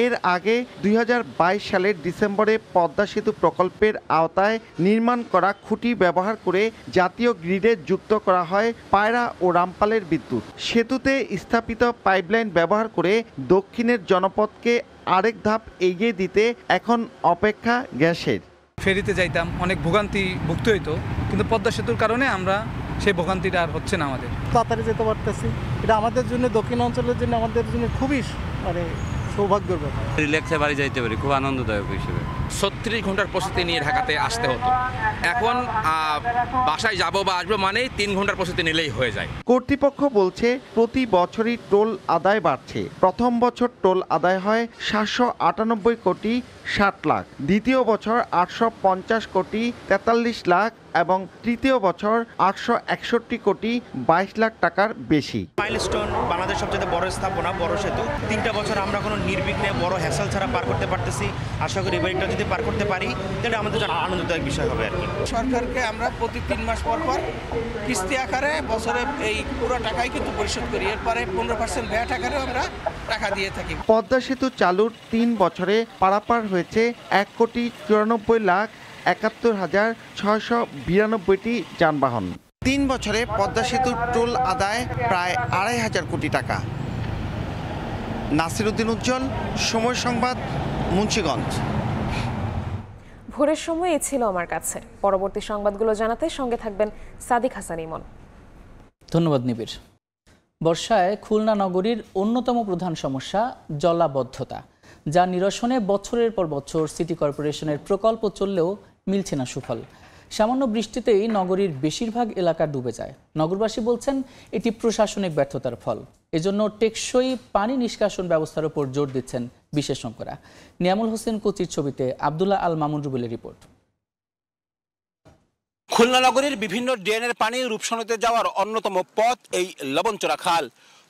এর আগে 2022 সালের ডিসেম্বরে পদ্মা সেতু প্রকল্পের আওতায় নির্মাণ করা খুঁটি ব্যবহার করে জাতীয় গ্রিডে যুক্ত করা হয় পায়রা ও রামপালের বিদ্যুৎ। সেতুতে স্থাপিত পাইপলাইন ব্যবহার করে দক্ষিণের জনপদকে আরেক ধাপ এগিয়ে দিতে এখন অপেক্ষা গ্যাসের। ফেরিতে যাইতাম, অনেক ভোগান্তি ভুগতে হইতো, কিন্তু পদ্মা সেতুর কারণে আমরা সেই ভোগান্তিটা আর হচ্ছে না। আমাদের তাড়াতাড়ি যেতে পারতেছি, এটা আমাদের জন্য, দক্ষিণ অঞ্চলের জন্য আমাদের জন্য খুবই সৌভাগ্যের ব্যাপার। রিল্যাক্সে বাড়ি যাইতে পারি, খুব আনন্দদায়ক হিসেবে। 36 ঘন্টার প্রস্তুতি নিয়ে ঢাকাতে আসতে হতো, এখন বাসায় যাব বা আসবো মানে 3 ঘন্টার প্রস্তুতি নিলেই হয়ে যায়। কর্তৃপক্ষ বলছে প্রতি বছরই টোল আদায় বাড়ছে। প্রথম বছর টোল আদায় হয় 798 কোটি 60 লাখ, দ্বিতীয় বছর 850 কোটি 43 লাখ এবং তৃতীয় বছর 861 কোটি 22 লাখ টাকার বেশি। মাইলস্টোন বাংলাদেশ সবচেয়ে বড় স্থাপনা, বড় সেতু। 3টা বছর আমরা কোনো নির্বিঘ্নে বড় হ্যাসেল ছাড়া পার করতে পারতেছি। আশা করি এবারটা যদি পার করতে পারি তাহলে আমাদের জন্য আনন্দদায়ক বিষয় হবে আর কি। সরকারকে আমরা প্রতি 3 মাস পর পর কিস্তি আকারে বছরে এই পুরো টাকাই কিন্তু পরিশোধ করি, এরপরে 15% ভ্যাট আকারে আমরা টাকা দিয়ে থাকি। পদ্মা সেতু চালুর 3 বছরে পারাপার হয়েছে 1,94,71,692টি যানবাহন। 3 বছরে পদ্মা সেতুর টোল আদায় প্রায় 2,500 কোটি টাকা। নাসিরউদ্দিন উজ্জ্বল, সময় সংবাদ, মুন্সিগঞ্জ। ভোরের সময় এই ছিল আমার কাছে। পরবর্তী সংবাদগুলো জানাতে সঙ্গে থাকবেন সাদিক হাসান ইমন। ধন্যবাদ নিবিড়। বর্ষায় খুলনা নগরীর অন্যতম প্রধান সমস্যা জলাবদ্ধতা, যা নিরসনে বছরের পর বছর সিটি কর্পোরেশনের প্রকল্প চললেও মিলছে না সুফল। সামান্য বৃষ্টিতেই নগরীর বেশিরভাগ এলাকা ডুবে যায়। নগরবাসী বলছেন এটি প্রশাসনিক ব্যর্থতার ফল। এজন্য টেকসই পানি নিষ্কাশন ব্যবস্থার উপর জোর দিচ্ছেন বিশেষজ্ঞরা। নিয়ামুল হোসেন কোচির ছবিতে আব্দুল্লাহ আল মামুন রুবেলের রিপোর্ট। খুলনা নগরীর বিভিন্ন ড্রেনের পানি রূপসানতে যাওয়ার অন্যতম পথ এই লবণচোরা খাল।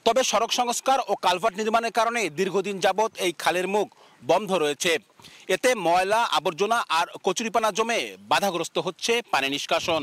তবে সড়ক সংস্কার ও কালভার্ট নির্মাণের কারণে দীর্ঘদিন যাবৎ এই খালের মুখ বন্ধ রয়েছে। এতে ময়লা, আবর্জনা আর কচুরিপানা জমে বাধাগ্রস্ত হচ্ছে পানি নিষ্কাশন।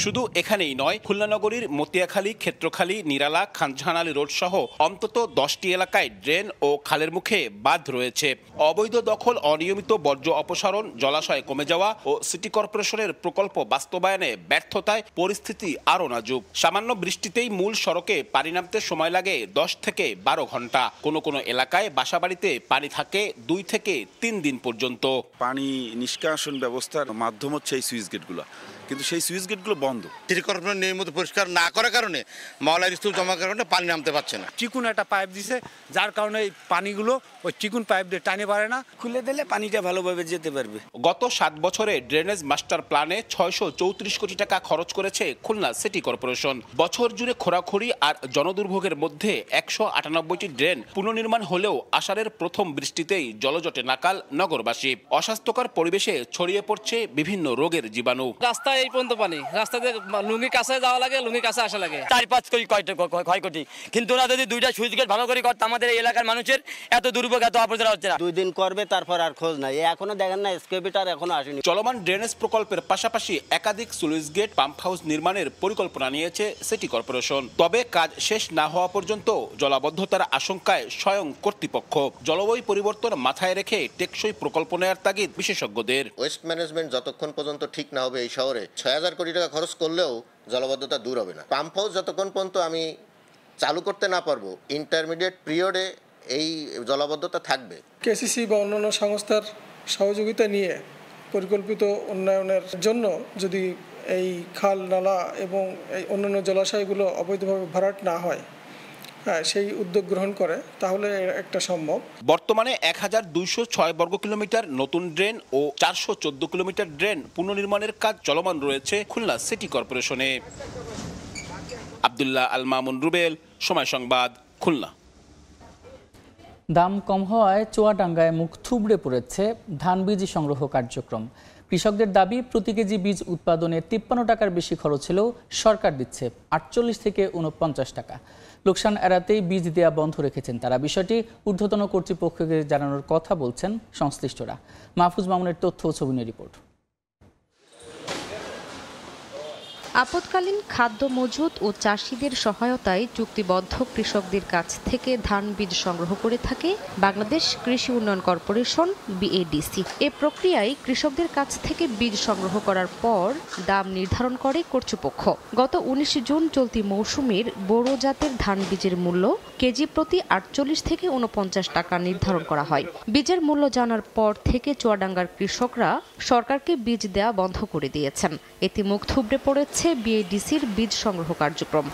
শুধু এখানেই নয়, খুলনা নগরীর মতিয়াখালী, ক্ষেত্রখালী, নিরালা, খানজাহান আলী রোড সহ অন্তত 10টি এলাকায় ড্রেন ও খালের মুখে বাঁধ রয়েছে। অবৈধ দখল, অনিয়মিত বর্জ্য অপসারণ, জলাশয় কমে যাওয়া ও সিটি কর্পোরেশনের প্রকল্প বাস্তবায়নে ব্যর্থতায় পরিস্থিতি আরও নাজুক। সামান্য বৃষ্টিতেই মূল সড়কে পানি নামতে সময় লাগে 10 থেকে 12 ঘন্টা। কোনো কোনো এলাকায় বাসাবাড়িতে পানি থাকে 2 থেকে 3 দিন পর্যন্ত। পানি নিষ্কাশন ব্যবস্থার মাধ্যম হচ্ছে এই সুইচ গেটগুলো, কিন্তু সেই সুইচ গেটগুলো বন্ধ। সিটি কর্পোরেশন নিয়মিত পরিষ্কার না করার কারণে ময়লার স্তূপ জমা করার কারণে পানি নামতে পারছে না। চিকুন একটা পাইপ দিছে, যার কারণে এই পানিগুলো ওই চিকুন পাইপ দিয়ে টানে পারে না। খুলে দিলে পানিটা ভালোভাবে যেতে পারবে। গত 7 বছরে ড্রেনেজ মাস্টার প্ল্যানে 634 কোটি টাকা খরচ করেছে খুলনা সিটি কর্পোরেশন। বছর জুড়ে খোরাখুরি আর জনদুর্ভোগের মধ্যে 198টি ড্রেন পুনর্নির্মাণ হলেও আষাঢ়ের প্রথম বৃষ্টিতেই জলজটে নাকাল নগরবাসী। অস্বাস্থ্যকর পরিবেশে ছড়িয়ে পড়ছে বিভিন্ন রোগের জীবাণু। রাস্তায় এই পর্যন্ত পানি, রাস্তাতে লুঙ্গি কাছে যাওয়া লাগে, লুঙ্গি কাছে আসা লাগে। 4-5 কোটি ক্ষয়ক্ষতি, কিন্তু ওরা যদি 2টা সুইচ গেট ভালো করে করতে আমাদের এই এলাকার মানুষের এত দুর্ভোগ, এত আবর্জনা হচ্ছে না। 2 দিন করবে, তারপর আর খোঁজ নাই। এখনো দেখেন না, এসকেভিটার এখনো আসেনি। চলমান ড্রেনেজ প্রকল্পের পাশাপাশি একাধিক স্লুইস গেট, পাম্প হাউস নির্মাণের পরিকল্পনা নিয়েছে সিটি কর্পোরেশন। তবে কাজ শেষ না হওয়া পর্যন্ত জলাবদ্ধতার আশঙ্কায় স্বয়ং কর্তৃপক্ষ। জলবায়ু পরিবর্তন মাথায় রেখে টেকসই প্রকল্প নেওয়ার তাগিদ বিশেষজ্ঞদের। ওয়েস্ট ম্যানেজমেন্ট যতক্ষণ পর্যন্ত ঠিক না হবে, এই শহরে 6000 কোটি টাকা খরচ করলেও জলাবদ্ধতা দূর হবে না। পাম্প হাউস যতক্ষণ পর্যন্ত আমি চালু করতে না পারবো, ইন্টারমিডিয়েট পিরিয়ডে এই জলাবদ্ধতা থাকবে। কেসিসি বা অন্যান্য সংস্থার সহযোগিতা নিয়ে পরিকল্পিত উন্নয়নের জন্য যদি এই খাল, নালা এবং এই অন্যান্য জলাশয়গুলো অবৈধভাবে ভরাট না হয়, সেই উদ্যোগ গ্রহণ করে, তাহলে একটা সম্ভব। বর্তমানে 1206 বর্গ কিলোমিটার নতুন ড্রেন ও 414 কিলোমিটার ড্রেন পুনর্নির্মাণের কাজ চলমান রয়েছে খুলনা সিটি কর্পোরেশনে। আব্দুল্লাহ আল মামুন রুবেল, সময় সংবাদ, খুলনা। দাম কম হওয়ায় চুয়াডাঙ্গায় মুখ থুবড়ে পড়েছে ধান বীজ সংগ্রহ কার্যক্রম। কৃষকদের দাবি প্রতি কেজি বীজ উৎপাদনে 53 টাকার বেশি খরচ হলেও সরকার দিচ্ছে 48 থেকে 49 টাকা। লোকসান এড়াতেই বীজ দেয়া বন্ধ রেখেছেন তারা। বিষয়টি ঊর্ধ্বতন কর্তৃপক্ষকে জানানোর কথা বলছেন সংশ্লিষ্টরা। মাহফুজ মামুনের তথ্য ও ছবি নিয়ে রিপোর্ট। আপৎকালীন খাদ্য মজুত ও চাষিদের সহায়তায় চুক্তিবদ্ধ কৃষকদের কাছ থেকে ধান বীজ সংগ্রহ করে থাকে বাংলাদেশ কৃষি উন্নয়ন কর্পোরেশন বিএডিসি। এ প্রক্রিয়ায় কৃষকদের কাছ থেকে বীজ সংগ্রহ করার পর দাম নির্ধারণ করে কর্তৃপক্ষ। গত 19 জুন চলতি মৌসুমের বোরো জাতের ধান বীজের মূল্য কেজি প্রতি 48 থেকে 49 টাকা নির্ধারণ করা হয়। বীজের মূল্য জানার পর থেকে চুয়াডাঙ্গার কৃষকরা সরকারকে বীজ দেয়া বন্ধ করে দিয়েছেন। এতে মুখ থুবড়ে পড়েছে বিএডিসির বীজ সংগ্রহ কার্যক্রম।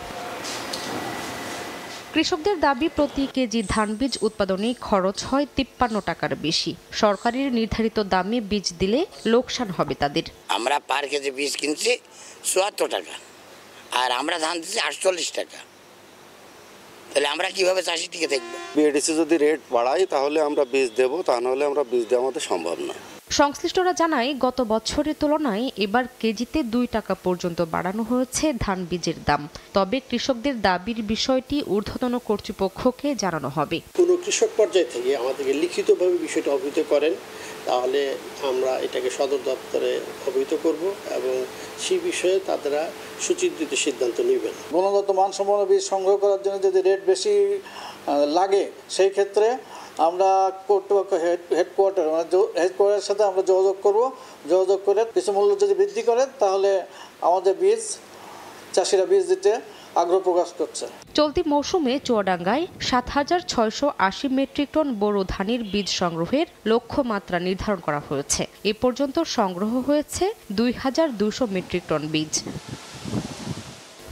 কৃষকদের দাবি প্রতি কেজি ধান বীজ উৎপাদনে খরচ হয় 53 টাকার বেশি। সরকারের নির্ধারিত দামে বীজ দিলে লোকসান হবে তাদের। আমরা পার কেজি বীজ কিনছি 74 টাকা আর আমরা ধান দিচ্ছি 48 টাকা। তাহলে আমরা কিভাবে চাষি টিকে থাকবো? বিএডিসি যদি রেট বাড়ায় তাহলে আমরা বীজ দেব, তা নাহলে আমরা বীজ দেওয়া আমাদের সম্ভব না। সংশ্লিষ্টরা জানায় গত বছরের তুলনায় এবার কেজিতে 2 টাকা পর্যন্ত বাড়ানো হয়েছে ধান বীজের দাম। তবে কৃষকদের দাবির বিষয়টি ঊর্ধ্বতন কর্তৃপক্ষকে জানানো হবে। কোনো কৃষক পর্যায় থেকে আমাদেরকে লিখিতভাবে বিষয়টা অবহিত করেন, তাহলে আমরা এটাকে সদর দপ্তরে অবহিত করব এবং সেই বিষয়ে তারা সুচিন্তিত সিদ্ধান্ত নেবেন। গুণগত মানসম্পন্ন বীজ সংগ্রহ করার জন্য যদি রেট বেশি লাগে সেই ক্ষেত্রে আমরা কর্তৃপক্ষ হেডকোয়ার্টারের সাথে আমরা যোগাযোগ করে কিছু মূল্য যদি বৃদ্ধি করে তাহলে আমাদের বীজ চাষিরা বীজ দিতে আগ্রহ প্রকাশ করছে। চলতি মৌসুমে চুয়াডাঙ্গায় 7680 মেট্রিক টন বোরো ধানের বীজ সংগ্রহের লক্ষ্যমাত্রা নির্ধারণ করা হয়েছে। এ পর্যন্ত সংগ্রহ হয়েছে 2200 মেট্রিক টন বীজ।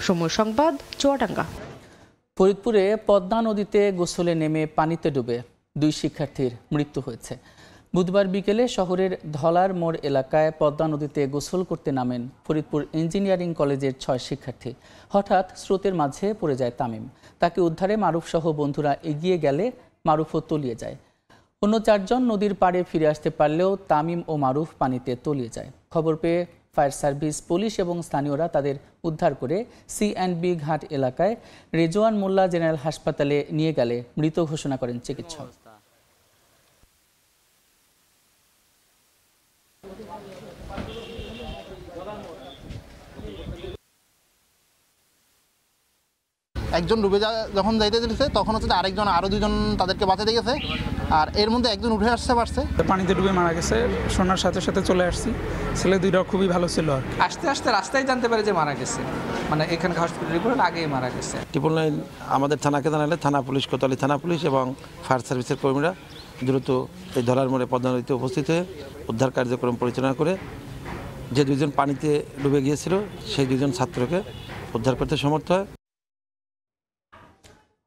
সময় সংবাদ, চুয়াডাঙ্গা। ফরিদপুরে পদ্মা নদীতে গোসলে নেমে পানিতে ডুবে 2 শিক্ষার্থীর মৃত্যু হয়েছে। বুধবার বিকেলে শহরের ধলার মোড় এলাকায় পদ্মা নদীতে গোসল করতে নামেন ফরিদপুর ইঞ্জিনিয়ারিং কলেজের 6 শিক্ষার্থী। হঠাৎ স্রোতের মাঝে পড়ে যায় তামিম। তাকে উদ্ধারে মারুফ সহ বন্ধুরা এগিয়ে গেলে মারুফও তলিয়ে যায়। অন্য 4 জন নদীর পাড়ে ফিরে আসতে পারলেও তামিম ও মারুফ পানিতে তলিয়ে যায়। খবর পেয়ে ফায়ার সার্ভিস, পুলিশ এবং স্থানীয়রা তাদের উদ্ধার করে C&B ঘাট এলাকায় রেজওয়ান মোল্লা জেনারেল হাসপাতালে নিয়ে গেলে মৃত ঘোষণা করেন চিকিৎসক। একজন ডুবে যখন যাইতে দিয়েছে তখন হচ্ছে আরেকজন আরও 2 জন তাদেরকে বাঁচাতে গেছে, আর এর মধ্যে একজন উঠে আসতে পারছে। পানিতে ডুবে মারা গেছে, শোনার সাথে সাথে চলে আসছি। ছেলে 2টা খুবই ভালো ছিল। আস্তে আস্তে রাস্তায় জানতে পারে যে মারা গেছে, মানে এখানে হসপিটাল রিপোর্ট আগেই মারা গেছে। ট্রিপল নাইন আমাদের থানাকে জানালে থানা পুলিশ, কোতোয়ালি থানা পুলিশ এবং ফায়ার সার্ভিসের কর্মীরা দ্রুত এই ধলার মোড়ে পদ্মা নদীতে উপস্থিত হয়ে উদ্ধার কার্যক্রম পরিচালনা করে যে 2 জন পানিতে ডুবে গিয়েছিল সেই 2 জন ছাত্রকে উদ্ধার করতে সমর্থ হয়।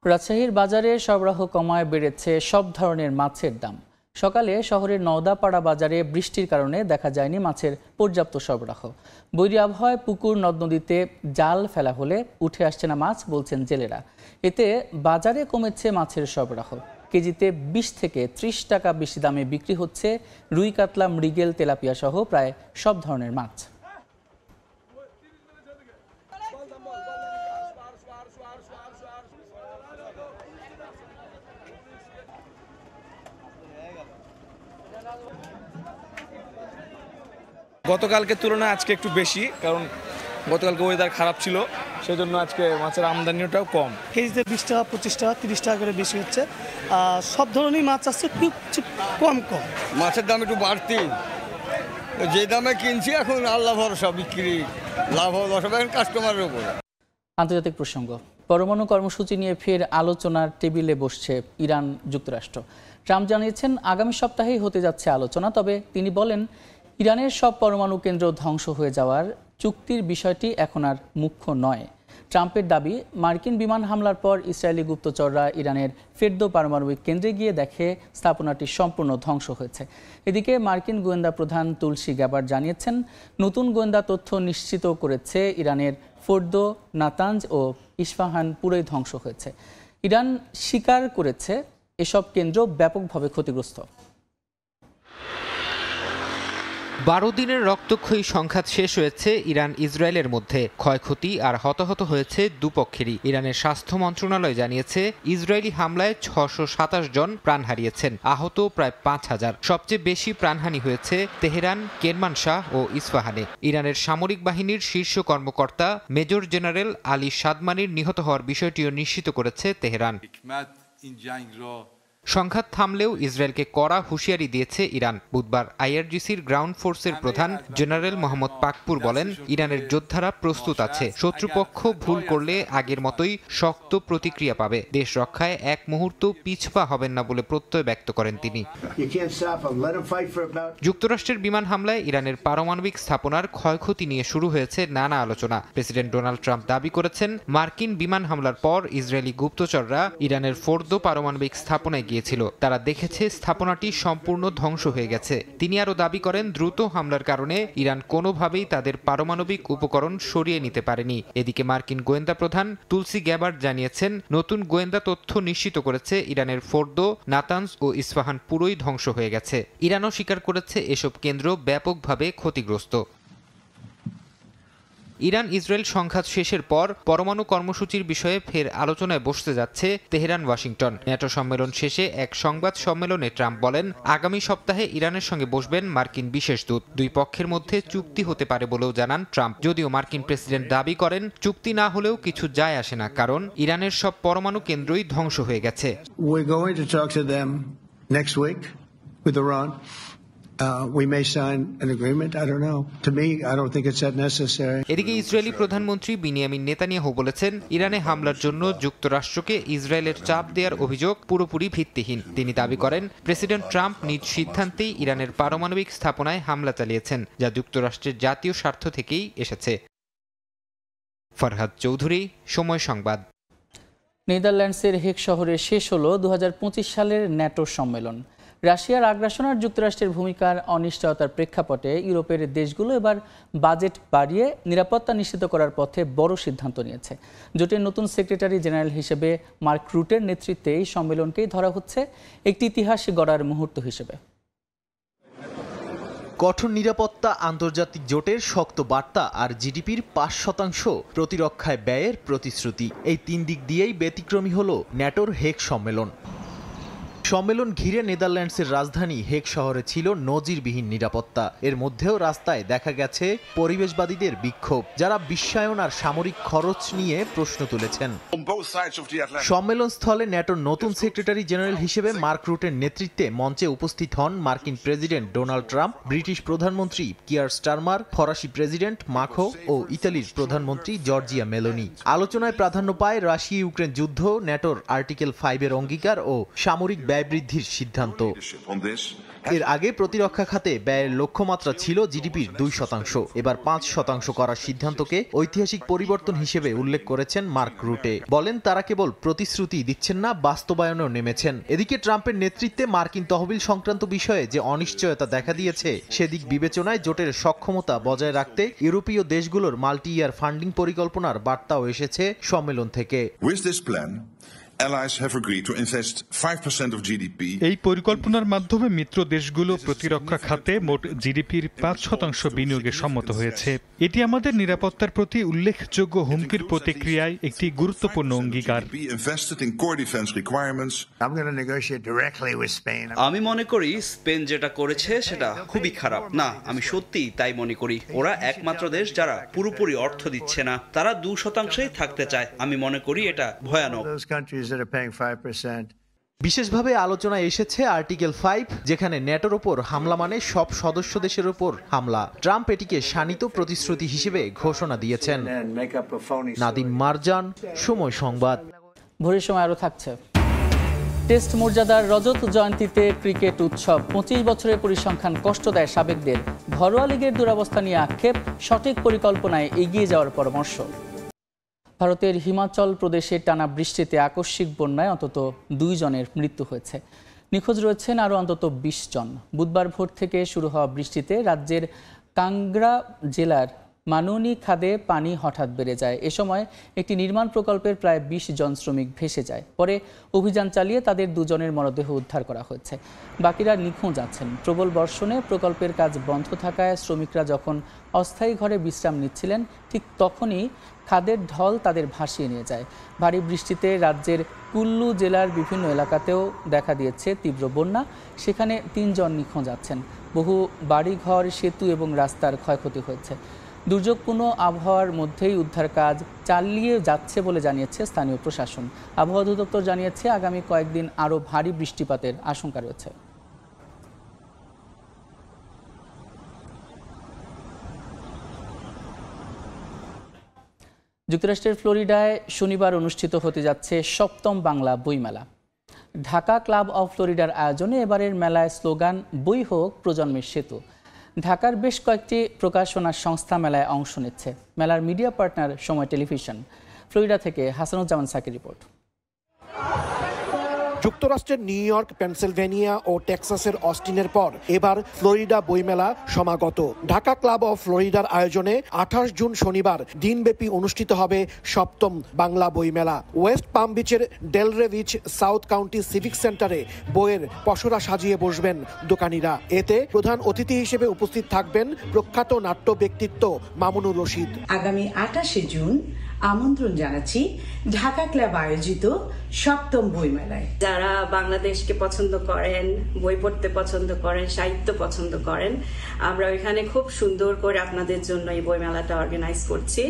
রাজশাহীর বাজারে সরবরাহ কমায় বেড়েছে সব ধরনের মাছের দাম। সকালে শহরের নওদাপাড়া বাজারে বৃষ্টির কারণে দেখা যায়নি মাছের পর্যাপ্ত সরবরাহ। বৈরী আবহাওয়ায় পুকুর, নদ নদীতে জাল ফেলা হলে উঠে আসছে না মাছ, বলছেন জেলেরা। এতে বাজারে কমেছে মাছের সরবরাহ। কেজিতে 20 থেকে 30 টাকা বেশি দামে বিক্রি হচ্ছে রুই, কাতলা, মৃগেল, তেলাপিয়া সহ প্রায় সব ধরনের মাছ। গতকালকের তুলনায় আজকে একটু বেশি, কারণ গতকালকে ওয়েদার খারাপ ছিল, সেজন্য আজকে মাছের আমদানিটাও কম। কেজিতে 20 টাকা, 25 টাকা, 30 টাকা করে বেশি হচ্ছে। সব ধরনের মাছ আসছে, খুব কম। মাছের দাম একটু বাড়তি, যে দামে কিনছি এখন আল্লাহ ভরসা, বিক্রি লাভ হবে কাস্টমারের উপর। আন্তর্জাতিক প্রসঙ্গ। পরমাণু কর্মসূচি নিয়ে ফের আলোচনার টেবিলে বসছে ইরান, যুক্তরাষ্ট্র। ট্রাম্প জানিয়েছেন আগামী সপ্তাহেই হতে যাচ্ছে আলোচনা। তবে তিনি বলেন ইরানের সব পরমাণু কেন্দ্র ধ্বংস হয়ে যাওয়ার চুক্তির বিষয়টি এখন আর মুখ্য নয়। ট্রাম্পের দাবি, মার্কিন বিমান হামলার পর ইসরায়েলি গুপ্তচররা ইরানের ফেরদো পারমাণবিক কেন্দ্রে গিয়ে দেখে স্থাপনাটি সম্পূর্ণ ধ্বংস হয়েছে। এদিকে মার্কিন গোয়েন্দা প্রধান তুলসী গ্যাবার্ড জানিয়েছেন নতুন গোয়েন্দা তথ্য নিশ্চিত করেছে ইরানের ফোর্দো, নাতাঞ্জ ও ইস্পাহান পুরোই ধ্বংস হয়েছে। ইরান স্বীকার করেছে এসব কেন্দ্র ব্যাপকভাবে ক্ষতিগ্রস্ত। 12 দিনের রক্তক্ষয়ী সংঘাত শেষ হয়েছে ইরান ইসরায়েলের মধ্যে। ক্ষয়ক্ষতি আর হতাহত হয়েছে দুপক্ষেরই। ইরানের স্বাস্থ্য মন্ত্রণালয় জানিয়েছে ইসরায়েলি হামলায় 627 জন প্রাণ হারিয়েছেন, আহত প্রায় 5000। সবচেয়ে বেশি প্রাণহানি হয়েছে তেহরান, কেরমানশাহ ও ইস্পাহানে। ইরানের সামরিক বাহিনীর শীর্ষ কর্মকর্তা মেজর জেনারেল আলী সাদমানির নিহত হওয়ার বিষয়টিও নিশ্চিত করেছে তেহরান। সংঘাত থামলেও ইসরায়েলকে কড়া হুঁশিয়ারি দিয়েছে ইরান। বুধবার আইআরজিসির গ্রাউন্ড ফোর্সের প্রধান জেনারেল মোহাম্মদ পাকপুর বলেন, ইরানের যোদ্ধারা প্রস্তুত আছে। শত্রুপক্ষ ভুল করলে আগের মতোই শক্ত প্রতিক্রিয়া পাবে। দেশ রক্ষায় এক মুহূর্ত পিছপা হবেন না বলে প্রত্যয় ব্যক্ত করেন তিনি। যুক্তরাষ্ট্রের বিমান হামলায় ইরানের পারমাণবিক স্থাপনার ক্ষয়ক্ষতি নিয়ে শুরু হয়েছে নানা আলোচনা। প্রেসিডেন্ট ডোনাল্ড ট্রাম্প দাবি করেছেন, মার্কিন বিমান হামলার পর ইসরায়েলি গুপ্তচররা ইরানের ফোর্দো পারমাণবিক স্থাপনায় গিয়েছিল। তারা দেখেছে স্থাপনাটি সম্পূর্ণ ধ্বংস হয়ে গেছে। তিনি আরও দাবি করেন, দ্রুত হামলার কারণে ইরান কোনোভাবেই তাদের পারমাণবিক উপকরণ সরিয়ে নিতে পারেনি। এদিকে মার্কিন গোয়েন্দা প্রধান তুলসি গ্যাবার্ড জানিয়েছেন, নতুন গোয়েন্দা তথ্য নিশ্চিত করেছে ইরানের ফোর্দো, নাতানজ ও ইস্পাহান পুরোই ধ্বংস হয়ে গেছে। ইরানও স্বীকার করেছে এসব কেন্দ্র ব্যাপকভাবে ক্ষতিগ্রস্ত। ইরান ইসরায়েল সংঘাত শেষের পর পরমাণু কর্মসূচির বিষয়ে ফের আলোচনায় বসতে যাচ্ছে তেহরান, ওয়াশিংটন। ন্যাটো সম্মেলন শেষে এক সংবাদ সম্মেলনে ট্রাম্প বলেন, আগামী সপ্তাহে ইরানের সঙ্গে বসবেন মার্কিন বিশেষ দূত। দুই পক্ষের মধ্যে চুক্তি হতে পারে বলেও জানান ট্রাম্প। যদিও মার্কিন প্রেসিডেন্ট দাবি করেন, চুক্তি না হলেও কিছু যায় আসে না, কারণ ইরানের সব পরমাণু কেন্দ্রই ধ্বংস হয়ে গেছে। We may sign an agreement. I don't know. To me, I don't think it's that necessary. এদিকে ইসরায়েলি প্রধানমন্ত্রী বিনিয়ামিন নেতানিয়াহু বলেছেন, ইরানে হামলার জন্য যুক্তরাষ্ট্রকে ইসরায়েলের চাপ দেওয়ার অভিযোগ পুরোপুরি ভিত্তিহীন। তিনি দাবি করেন, প্রেসিডেন্ট ট্রাম্প নিজ সিদ্ধান্তেই ইরানের পারমাণবিক স্থাপনায় হামলা চালিয়েছেন, যা যুক্তরাষ্ট্রের জাতীয় স্বার্থ থেকেই এসেছে। ফরহাদ চৌধুরী, সময় সংবাদ। নেদারল্যান্ডসের হেগ শহরে শেষ হলো 2025 সালের ন্যাটো সম্মেলন। রাশিয়ার আগ্রাসন আর যুক্তরাষ্ট্রের ভূমিকার অনিশ্চয়তার প্রেক্ষাপটে ইউরোপের দেশগুলো এবার বাজেট বাড়িয়ে নিরাপত্তা নিশ্চিত করার পথে বড় সিদ্ধান্ত নিয়েছে। জোটের নতুন সেক্রেটারি জেনারেল হিসেবে মার্ক রুটের নেতৃত্বে এই সম্মেলনকেই ধরা হচ্ছে একটি ইতিহাস গড়ার মুহূর্ত হিসেবে। কঠোর নিরাপত্তা, আন্তর্জাতিক জোটের শক্ত বার্তা আর জিডিপির 5% প্রতিরক্ষায় ব্যয়ের প্রতিশ্রুতি, এই তিন দিক দিয়েই ব্যতিক্রমী হলো ন্যাটোর হেগ সম্মেলন। সম্মেলন ঘিরে নেদারল্যান্ডসের রাজধানী হেগ শহরে ছিল নজিরবিহীন নিরাপত্তা। এর মধ্যেও রাস্তায় দেখা গেছে পরিবেশবাদীদের বিক্ষোভ, যারা বিশ্বায়ন আর সামরিক খরচ নিয়ে প্রশ্ন তুলেছেন। সম্মেলন স্থলে ন্যাটোর নতুন সেক্রেটারি জেনারেল হিসেবে মার্ক রুটের নেতৃত্বে মঞ্চে উপস্থিত হন মার্কিন প্রেসিডেন্ট ডোনাল্ড ট্রাম্প, ব্রিটিশ প্রধানমন্ত্রী কিয়ার স্টারমার, ফরাসি প্রেসিডেন্ট মাখো ও ইতালির প্রধানমন্ত্রী জর্জিয়া মেলোনি। আলোচনায় প্রাধান্য পায় রাশিয়া ইউক্রেন যুদ্ধ, ন্যাটোর আর্টিকেল 5-এর অঙ্গীকার ও সামরিক ব্যয় বৃদ্ধির সিদ্ধান্ত। এর আগে প্রতিরক্ষা খাতে ব্যয়ের লক্ষ্যমাত্রা ছিল জিডিপির 2%, এবার 5% করার সিদ্ধান্তকে ঐতিহাসিক পরিবর্তন হিসেবে উল্লেখ করেছেন মার্ক রুটে। বলেন, তারা কেবল প্রতিশ্রুতি দিচ্ছেন না, বাস্তবায়নেও নেমেছেন। এদিকে ট্রাম্পের নেতৃত্বে মার্কিন তহবিল সংক্রান্ত বিষয়ে যে অনিশ্চয়তা দেখা দিয়েছে, সেদিক বিবেচনায় জোটের সক্ষমতা বজায় রাখতে ইউরোপীয় দেশগুলোর মাল্টি ইয়ার ফান্ডিং পরিকল্পনার বার্তাও এসেছে সম্মেলন থেকে। এই পরিকল্পনার মাধ্যমে মিত্র দেশগুলো প্রতিরক্ষা খাতে মোট জিডিপির 5% বিনিয়োগে সম্মত হয়েছে। এটি আমাদের নিরাপত্তার প্রতি উল্লেখযোগ্য হুমকির প্রতিক্রিয়ায় একটি গুরুত্বপূর্ণ অঙ্গীকার। আমি মনে করি স্পেন যেটা করেছে সেটা খুবই খারাপ। না, আমি সত্যি তাই মনে করি। ওরা একমাত্র দেশ যারা পুরোপুরি অর্থ দিচ্ছে না, তারা 2%ই থাকতে চায়। আমি মনে করি এটা ভয়ানক। বিশেষভাবে আলোচনায় এসেছে আর্টিকেল 5, যেখানে ন্যাটোর ওপর হামলা মানে সব সদস্য দেশের ওপর হামলা। ট্রাম্প এটিকে শানিত প্রতিশ্রুতি হিসেবে ঘোষণা দিয়েছেন। নাদিম মারজান, সময় সংবাদ। ভোরের সময় আরও থাকছে। টেস্ট মর্যাদার রজত জয়ন্তীতে ক্রিকেট উৎসব। 25 বছরের পরিসংখ্যান কষ্ট দেয় সাবেকদের। ঘরোয়া লিগের দুরবস্থা নিয়ে আক্ষেপ, সঠিক পরিকল্পনায় এগিয়ে যাওয়ার পরামর্শ। ভারতের হিমাচল প্রদেশে টানা বৃষ্টিতে আকস্মিক বন্যায় অন্তত 2 জনের মৃত্যু হয়েছে। নিখোঁজ রয়েছেন আরও অন্তত 20 জন। বুধবার ভোর থেকে শুরু হওয়া বৃষ্টিতে রাজ্যের কাংগ্রা জেলার মানুনি খাদে পানি হঠাৎ বেড়ে যায়। এ সময় একটি নির্মাণ প্রকল্পের প্রায় ২০ জন শ্রমিক ভেসে যায়। পরে অভিযান চালিয়ে তাদের ২ জনের মরদেহ উদ্ধার করা হয়েছে। বাকিরা নিখোঁজ আছেন। প্রবল বর্ষণে প্রকল্পের কাজ বন্ধ থাকায় শ্রমিকরা যখন অস্থায়ী ঘরে বিশ্রাম নিচ্ছিলেন ঠিক তখনই খাদের ঢল তাদের ভাসিয়ে নিয়ে যায়। ভারী বৃষ্টিতে রাজ্যের কুল্লু জেলার বিভিন্ন এলাকাতেও দেখা দিয়েছে তীব্র বন্যা। সেখানে ৩ জন নিখোঁজ আছেন। বহু বাড়িঘর, সেতু এবং রাস্তার ক্ষয়ক্ষতি হয়েছে। দুর্যোগপূর্ণ আবহাওয়ার মধ্যেই উদ্ধার কাজ চালিয়ে যাচ্ছে বলে জানিয়েছে স্থানীয় প্রশাসন। আবহাওয়া অধিদপ্তর জানিয়েছে আগামী কয়েকদিন আরও ভারী বৃষ্টিপাতের আশঙ্কা রয়েছে। যুক্তরাষ্ট্রের ফ্লোরিডায় শনিবার অনুষ্ঠিত হতে যাচ্ছে ৭ম বাংলা বইমেলা। ঢাকা ক্লাব অফ ফ্লোরিডার আয়োজনে এবারের মেলায় স্লোগান বই হোক প্রজন্মের সেতু। ঢাকার বেশ কয়েকটি প্রকাশনা সংস্থা মেলায় অংশ নিচ্ছে। মেলার মিডিয়া পার্টনার সময় টেলিভিশন। ফ্লোরিডা থেকে হাসানুজ্জামান সাকির রিপোর্ট। যুক্তরাষ্ট্রের নিউ ইয়র্ক, পেনসিলভেনিয়া ও টেক্সাসের অস্টিনের পর এবার ফ্লোরিডা বইমেলা সমাগত। ঢাকা ক্লাব অফ ফ্লোরিডার আয়োজনে ২৮ জুন শনিবার দিনব্যাপী অনুষ্ঠিত হবে ৭ম বাংলা বইমেলা। ওয়েস্ট পাম বিচের ডেলরে বিচ সাউথ কাউন্টি সিভিক সেন্টারে বইয়ের পসরা সাজিয়ে বসবেন দোকানিরা। এতে প্রধান অতিথি হিসেবে উপস্থিত থাকবেন প্রখ্যাত নাট্য ব্যক্তিত্ব মামুনুর রশিদ। আগামী ২৮শে জুন আমন্ত্রণ জানাচ্ছি ঢাকা ক্লাব আয়োজিত ৭ম বইমেলায়। যারা বাংলাদেশকে পছন্দ করেন, বই পড়তে পছন্দ করেন, সাহিত্য পছন্দ করেন, আমরা ওইখানে খুব সুন্দর করে আপনাদের জন্য এই বইমেলাটা অর্গানাইজ করছি।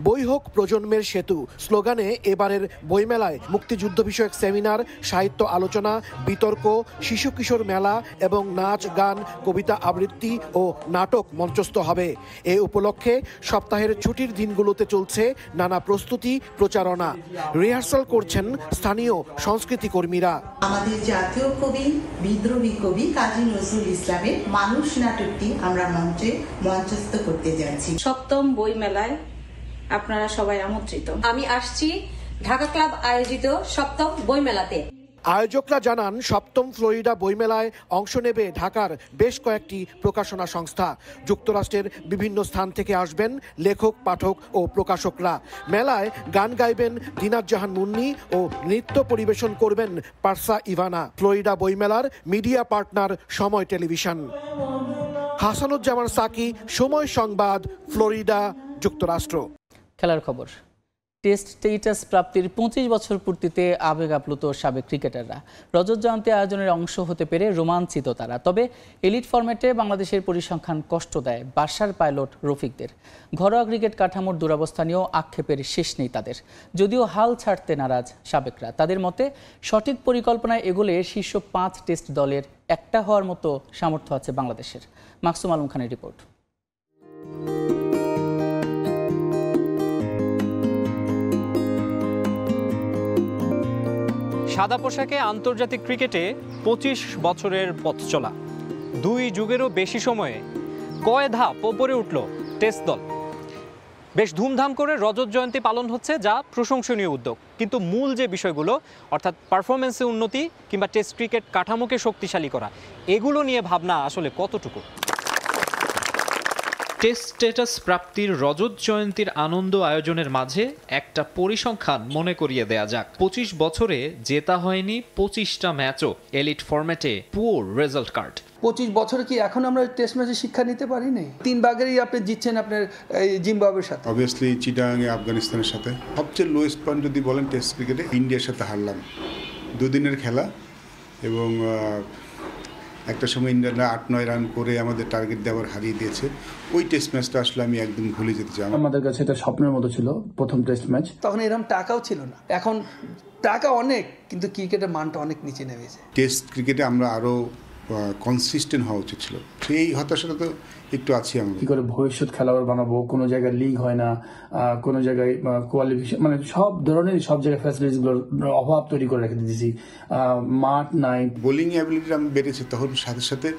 বই হোক প্রজন্মের সেতু স্লোগানে এবারের বইমেলায় মুক্তিযুদ্ধ বিষয়ক সেমিনার, সাহিত্য আলোচনা, বিতর্ক, শিশু কিশোর মেলা এবং নাচ, গান, কবিতা আবৃত্তি ও নাটক মঞ্চস্থ হবে। এ উপলক্ষে সপ্তাহের ছুটির দিনগুলোতে চলছে নানা প্রস্তুতি, প্রচারণা। রিহার্সাল করছেন স্থানীয় সংস্কৃতি কর্মীরা। আমাদের জাতীয় কবি, বিদ্রোহী কবি কাজী নজরুল ইসলামের মানুষ নাটকটি আমরা মঞ্চস্থ করতে যাচ্ছি। ৭ম বইমেলায় আপনারা সবাই আমন্ত্রিত। আমি আসছি ঢাকা ক্লাব আয়োজিত ৭ম বইমেলাতে। আয়োজকরা জানান ৭ম ফ্লোরিডা বইমেলায় অংশ নেবে ঢাকার বেশ কয়েকটি প্রকাশনা সংস্থা। যুক্তরাষ্ট্রের বিভিন্ন স্থান থেকে আসবেন লেখক, পাঠক ও প্রকাশকরা। মেলায় গান গাইবেন দিনাত জাহান মুন্নি ও নৃত্য পরিবেশন করবেন পারসা ইভানা। ফ্লোরিডা বইমেলার মিডিয়া পার্টনার সময় টেলিভিশন। হাসানুজ্জামান সাকি, সময় সংবাদ, ফ্লোরিডা, যুক্তরাষ্ট্র। খেলার খবর। টেস্ট স্ট্যাটাস প্রাপ্তির ২৫ বছর পূর্তিতে আবেগ আপ্লুত সাবেক ক্রিকেটাররা। রজত জয়ন্তী আয়োজনের অংশ হতে পেরে রোমাঞ্চিত তারা। তবে এলিট ফরম্যাটে বাংলাদেশের পরিসংখ্যান কষ্ট দেয় বাসার পাইলট রফিকদের। ঘরোয়া ক্রিকেট কাঠামোর দুরবস্থা নিয়েও আক্ষেপের শেষ নেই তাদের। যদিও হাল ছাড়তে নারাজ সাবেকরা। তাদের মতে সঠিক পরিকল্পনায় এগোলে শীর্ষ ৫ টেস্ট দলের একটা হওয়ার মতো সামর্থ্য আছে বাংলাদেশের। মাকসুম আলম খানের রিপোর্ট। সাদা পোশাকে আন্তর্জাতিক ক্রিকেটে ২৫ বছরের পথ চলা। ২ যুগেরও বেশি সময়ে কয় ধাপ ওপরে উঠল টেস্ট দল। বেশ ধুমধাম করে রজত জয়ন্তী পালন হচ্ছে, যা প্রশংসনীয় উদ্যোগ। কিন্তু মূল যে বিষয়গুলো, অর্থাৎ পারফরমেন্সে উন্নতি কিংবা টেস্ট ক্রিকেট কাঠামোকে শক্তিশালী করা, এগুলো নিয়ে ভাবনা আসলে কতটুকু? টেস্ট স্ট্যাটাস প্রাপ্তির রজত জয়ন্তীর আনন্দ আয়োজনের মাঝে একটা পরিসংখ্যান মনে করিয়ে দেয়া যাক। ২৫ বছরে জেতা হয়নি ২৫টা ম্যাচও। এলিট ফরম্যাটে পুয়ার রেজাল্ট কার্ড। ২৫ বছরে কি এখন আমরা টেস্ট ম্যাচে শিক্ষা নিতে পারিনি? 3 ভাগেরই আপনি জিতছেন আপনার জিম্বাবুয়ের সাথে। অবভিয়াসলি চিটাগাংয়ে আফগানিস্তানের সাথে। সবচেয়ে লোয়েস্ট পয়েন্ট যদি বলেন টেস্ট ক্রিকেটে ইন্ডিয়ার সাথে হারলাম। 2 দিনের খেলা এবং একটা সময় ইন্ডিয়ানরা ৮-৯ রান করে আমাদের টার্গেট দেওয়ার হারিয়ে দিয়েছে। ওই টেস্ট ম্যাচটা আসলে আমি একদম ভুলে যেতে চাই। আমাদের কাছে এটা স্বপ্নের মতো ছিল প্রথম টেস্ট ম্যাচ। তখন এরকম টাকাও ছিল না। এখন টাকা অনেক, কিন্তু ক্রিকেটের মানটা অনেক নিচে নেমেছে। টেস্ট ক্রিকেটে আমরা আরও কনসিস্টেন্ট হওয়া উচিত ছিল। সেই হতাশাটা তো একটু আছি আমরা। কি করে ভবিষ্যৎ খেলোয়াড় বানাবো? কোনো জায়গায় লিগ হয় না, কোনো জায়গায় কোয়ালিফিকেশন, মানে সব ধরনের সব জায়গায় ফ্যাসিলিটিসগুলোর অভাব তৈরি করে রেখে দিয়েছি। মাঠ নাই। বোলিং অ্যাবিলিটি আমি বেড়েছে, তখন সাথে সাথে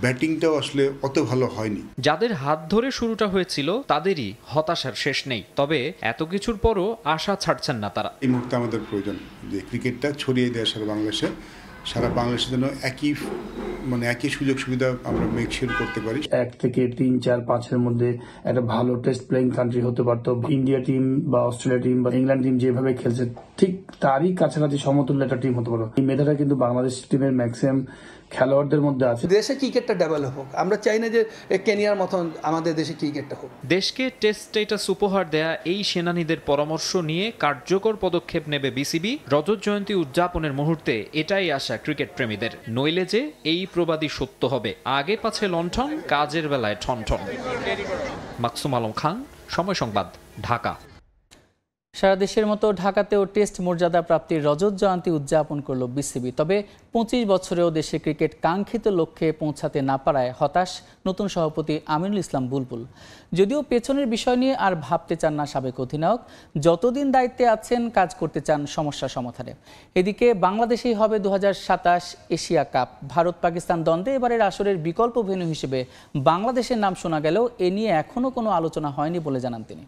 ব্যাটিংটাও আসলে অত ভালো হয়নি। যাদের হাত ধরে শুরুটা হয়েছিল তাদেরই হতাশার শেষ নেই। তবে এত কিছুর পরও আশা ছাড়ছেন না তারা। এই মুহূর্তে আমাদের প্রয়োজন যে ক্রিকেটটা ছড়িয়ে দেওয়া সারা বাংলাদেশে, সারা বাংলাদেশের জন্য একই সুযোগ সুবিধা আমরা মেকশিওর করতে পারি। 1 থেকে 3, 4, 5-এর মধ্যে একটা ভালো টেস্ট প্লেইং কান্ট্রি হতে পারত। ইন্ডিয়া টিম বা অস্ট্রেলিয়া টিম বা ইংল্যান্ড টিম যেভাবে খেলছে ঠিক তারই কাছাকাছি সমতুল্য একটা টিম হতে পারত। এই মেধাটা কিন্তু বাংলাদেশ টিমের ম্যাক্সিমাম খেলোয়াড়দের মধ্যে আছে। দেশে ক্রিকেটটা ডেভেলপ হোক, আমরা চাই না যে কেনিয়ার মতন আমাদের দেশে ক্রিকেটটা হোক। দেশকে টেস্ট স্ট্যাটাস উপহার দেয়া এই সেনানীদের পরামর্শ নিয়ে কার্যকর পদক্ষেপ নেবে বিসিবি। রজত জয়ন্তী উদযাপনের মুহূর্তে এটাই আশা ক্রিকেট প্রেমীদের, নইলে যে এই প্রবাদই সত্য হবে, আগে পাছে লণ্ঠন, কাজের বেলায় ঠনঠন। মাকসুম আলম খান, সময় সংবাদ, ঢাকা। সারা দেশের মতো ঢাকাতেও টেস্ট মর্যাদা প্রাপ্তির রজত জয়ন্তী উদযাপন করল বিসিবি। তবে 25 বছরেও দেশে ক্রিকেট কাঙ্ক্ষিত লক্ষ্যে পৌঁছাতে না পারায় হতাশ নতুন সভাপতি আমিনুল ইসলাম বুলবুল। যদিও পেছনের বিষয় নিয়ে আর ভাবতে চান না সাবেক অধিনায়ক, যতদিন দায়িত্বে আছেন কাজ করতে চান সমস্যা সমাধানে। এদিকে বাংলাদেশেই হবে 2027 এশিয়া কাপ। ভারত পাকিস্তান দ্বন্দ্বে এবারের আসরের বিকল্প ভেন্যু হিসেবে বাংলাদেশের নাম শোনা গেলেও এ নিয়ে এখনও কোনো আলোচনা হয়নি বলে জানান তিনি।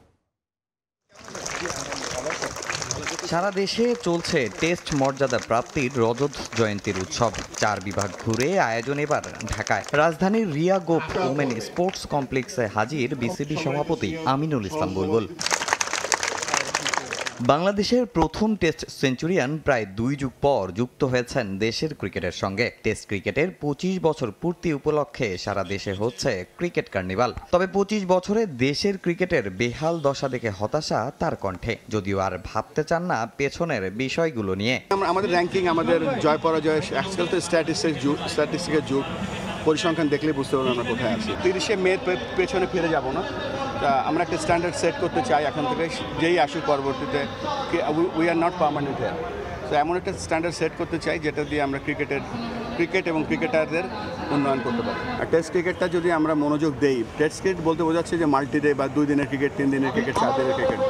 সারা দেশে চলছে টেস্ট মর্যাদা প্রাপ্তির রজত জয়ন্তীর উৎসব। 4 বিভাগ ঘুরে আয়োজন এবার ঢাকায়। রাজধানীর রিয়া গোপ ওমেন স্পোর্টস কমপ্লেক্সে হাজির বিসিবি সভাপতি আমিনুল ইসলাম বুলবুল। বাংলাদেশের প্রথম টেস্ট সেঞ্চুরিয়ান প্রায় 2 যুগ পর যুক্ত হয়েছেন দেশের ক্রিকেটের সঙ্গে। টেস্ট ক্রিকেটের 25 বছর পূর্তি উপলক্ষে সারা দেশে হচ্ছে ক্রিকেট কার্নিভাল। তবে 25 বছরে দেশের ক্রিকেটের বেহাল দশা দেখে হতাশা তার কণ্ঠে, যদিও আর ভাবতে চান না পেছনের বিষয়গুলো নিয়ে। আমাদের র্যাঙ্কিং, আমাদের জয় পরাজয়, আজকাল তো স্ট্যাটিস্টিকের যুগ, পরিসংখ্যান দেখলে বুঝতে পারবো আমরা কোথায় আছি। 30শে মে পেছনে ফিরে যাব না, আমরা একটা স্ট্যান্ডার্ড সেট করতে চাই এখন থেকে, যেই আসুক পরবর্তীতে। We are not permanent here, তো এমন একটা স্ট্যান্ডার্ড সেট করতে চাই যেটা দিয়ে আমরা ক্রিকেট এবং ক্রিকেটারদের উন্নয়ন করতে পারি। আর টেস্ট ক্রিকেটটা যদি আমরা মনোযোগ দেই, টেস্ট ক্রিকেট বলতে বোঝাচ্ছে যে মাল্টি ডে বা 2 দিনের ক্রিকেট, 3 দিনের ক্রিকেট, 4 দিনের ক্রিকেট,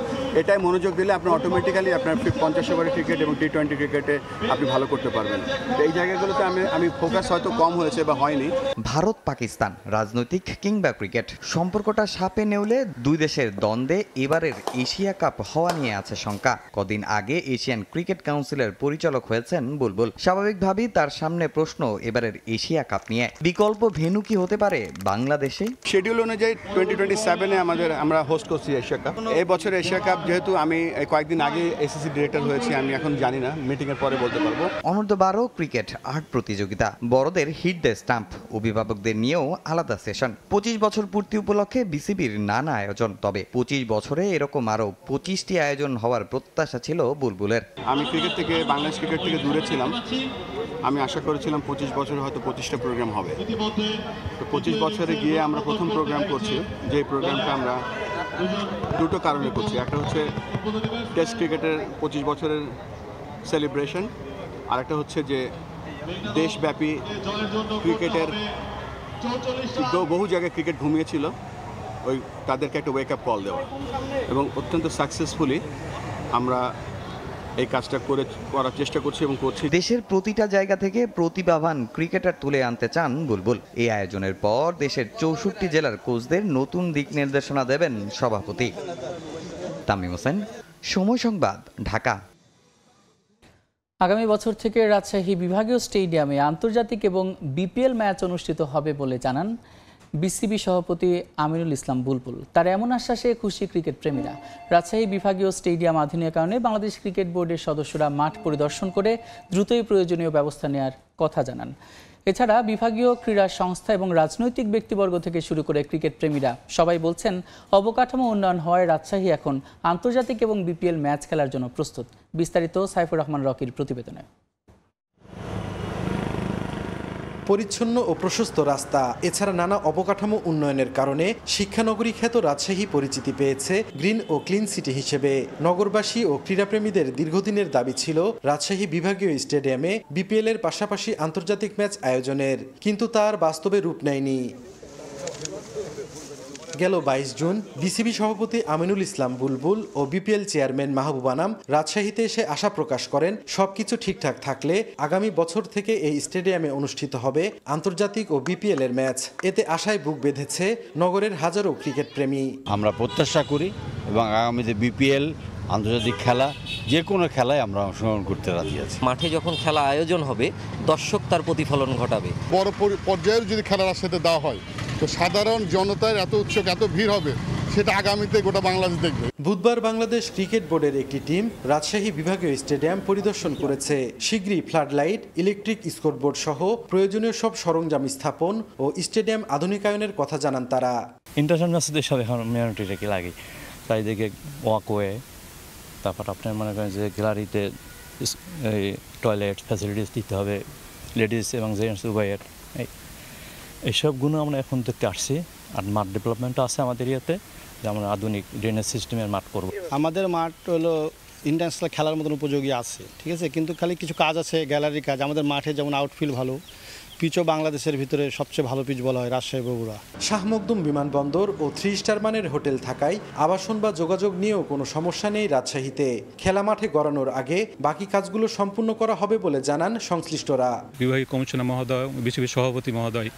এটাই মনোযোগ দিলে আপনার অটোমেটিক্যালি আপনার 50 ওভারের ক্রিকেট এবং T20 ক্রিকেটে আপনি ভালো করতে পারবেন। এই জায়গাগুলোতে আমি ফোকাস হয়তো কম হয়েছে বা হয়নি। ভারত পাকিস্তান রাজনৈতিক কিংবা ক্রিকেট সম্পর্কটা সাপে নেউলে 2 দেশের দ্বন্দ্বে এবারের এশিয়া কাপ হওয়া নিয়ে আছে শঙ্কা। কদিন আগে এশিয়ান ক্রিকেট কাউন্সিলের পরিচালক হয়েছেন বুলবুল। স্বাভাবিকভাবেই তার সামনে প্রশ্ন এবারের এশিয়া কাপ নিয়ে। বিকল্প ভেন্যু কি হতে পারে বাংলাদেশে? শিডিউল অনুযায়ী 2027-এ আমরা হোস্ট করছি এশিয়া কাপ। এই বছর এশিয়া কাপ, যেহেতু আমি কয়েকদিন আগে এসিসি ডিরেক্টর হয়েছি, আমি এখন জানি না, মিটিং এর পরে বলতে পারবো। অনূর্ধ্ব 12 ক্রিকেট আর্ট প্রতিযোগিতা, বড়দের হিট দ্য স্টাম্প, অভিভাবকদের নিয়েও আলাদা সেশন। 25 বছর পূর্তি উপলক্ষে বিসিবির নানা আয়োজন। তবে 25 বছরে এরকম আরো 25টি আয়োজন হওয়ার প্রত্যাশা ছিল বুলবুলের। আমি ক্রিকেট থেকে, বাংলাদেশ ক্রিকেট থেকে দূরে ছিলাম। আমি আশা করেছিলাম 25 বছরে হয়তো 25টা প্রোগ্রাম হবে। তো 25 বছরে গিয়ে আমরা প্রথম প্রোগ্রাম করছি, যে প্রোগ্রামটা আমরা 2টো কারণে করছি। একটা হচ্ছে টেস্ট ক্রিকেটের 25 বছরের সেলিব্রেশন, আর একটা হচ্ছে যে দেশব্যাপী ক্রিকেটের বহু জায়গায় ক্রিকেট ঘুমিয়েছিল, তাদেরকে একটা ওয়েক আপ কল দেওয়া, এবং অত্যন্ত সাকসেসফুলি আমরা এই কাজটা করার চেষ্টা করছি এবং করছি। দেশের প্রতিটা জায়গা থেকে প্রতিভাবান ক্রিকেটার তুলে আনতে চান বুলবুল। এই আয়োজনের পর দেশের 64 জেলার কোচদের নতুন দিক নির্দেশনা দেবেন সভাপতি। তামিম হোসেন, সময় সংবাদ, ঢাকা। আগামী বছর থেকে রাজশাহী বিভাগীয় স্টেডিয়ামে আন্তর্জাতিক এবং বিপিএল ম্যাচ অনুষ্ঠিত হবে বলে জানান বিসিবি সভাপতি আমিনুল ইসলাম বুলবুল। তার এমন আশ্বাসে খুশি ক্রিকেট প্রেমীরা। রাজশাহী বিভাগীয় স্টেডিয়াম আধুনিকরণে বাংলাদেশ ক্রিকেট বোর্ডের সদস্যরা মাঠ পরিদর্শন করে দ্রুতই প্রয়োজনীয় ব্যবস্থা নেওয়ার কথা জানান। এছাড়া বিভাগীয় ক্রীড়া সংস্থা এবং রাজনৈতিক ব্যক্তিবর্গ থেকে শুরু করে ক্রিকেট প্রেমীরা সবাই বলছেন অবকাঠামো উন্নয়ন হওয়ায় রাজশাহী এখন আন্তর্জাতিক এবং বিপিএল ম্যাচ খেলার জন্য প্রস্তুত। বিস্তারিত সাইফুর রহমান রকির প্রতিবেদনে। পরিচ্ছন্ন ও প্রশস্ত রাস্তা এছাড়া নানা অবকাঠামো উন্নয়নের কারণে শিক্ষানগরী খ্যাত রাজশাহী পরিচিতি পেয়েছে গ্রিন ও ক্লিন সিটি হিসেবে। নগরবাসী ও ক্রীড়াপ্রেমীদের দীর্ঘদিনের দাবি ছিল রাজশাহী বিভাগীয় স্টেডিয়ামে বিপিএল এর পাশাপাশি আন্তর্জাতিক ম্যাচ আয়োজনের, কিন্তু তার বাস্তবে রূপ নেয়নি। গেল 22 জুন বিসিবি সভাপতি আমিনুল ইসলাম বুলবুল ও বিপিএল চেয়ারম্যান মাহবুব আনাম রাজশাহীতে এসে আশা প্রকাশ করেন সবকিছু ঠিকঠাক থাকলে আগামী বছর থেকে এই স্টেডিয়ামে অনুষ্ঠিত হবে আন্তর্জাতিক ও বিপিএল এর ম্যাচ। এতে আশায় বুক বেঁধেছে নগরের হাজারো ক্রিকেট প্রেমী। আমরা প্রত্যাশা করি এবং আগামীতে বিপিএল আন্তর্জাতিক খেলা যে কোনো খেলায় আমরা অংশগ্রহণ করতে রাজি আছি। মাঠে যখন খেলা আয়োজন হবে দর্শক তার প্রতিফলন ঘটাবে। বড় পর্যায়ের যদি খেলার সাথে দেওয়া হয় তো সাধারণ জনতার এত উৎসুক এত ভিড় হবে সেটা আগামীতে গোটা বাংলাদেশ দেখবে। বুধবার বাংলাদেশ ক্রিকেট বোর্ডের একটি টিম রাজশাহী বিভাগীয় স্টেডিয়াম পরিদর্শন করেছে। শীঘ্রই ফ্লাড লাইট, ইলেকট্রিক স্কোরবোর্ড সহ প্রয়োজনীয় সব সরঞ্জাম স্থাপন ও স্টেডিয়াম আধুনিকায়নের কথা জানান তারা। ইন্টারন্যাশনাল ম্যাচদের সাথে এখন মেয়রিটিটা কি লাগে, চারিদিকে ওয়াকওয়ে, তারপর আপনার মনে করেন যে গ্যালারিতে টয়লেট ফ্যাসিলিটিস দিতে হবে লেডিস এবং জেন্টস উভয়ের, এইসব গুণ আমরা এখন দেখতে আসছি। আর মাঠ ডেভেলপমেন্টও আছে আমাদের ইয়েতে, যে আমরা আধুনিক ড্রেনেজ সিস্টেমের মাঠ করব। আমাদের মাঠ হলো ইন্টারন্যাশনাল খেলার মতন উপযোগী আছে, ঠিক আছে, কিন্তু খালি কিছু কাজ আছে, গ্যালারির কাজ। আমাদের মাঠে যেমন আউটফিল্ড ভালো, পিচও বাংলাদেশের ভিতরে সবচেয়ে ভালো পিচ বলা হয় রাজশাহী বগুড়া। শাহ মখদুম বিমানবন্দর ও 3 স্টার মানের হোটেল থাকায় আবাসন বা যোগাযোগ নিয়েও কোনো সমস্যা নেই রাজশাহীতে। খেলা মাঠে গড়ানোর আগে বাকি কাজগুলো সম্পূর্ণ করা হবে বলে জানান সংশ্লিষ্টরা। বিভাগীয় কমিশনার মহোদয়, বিসিবি সভাপতি মহোদয়,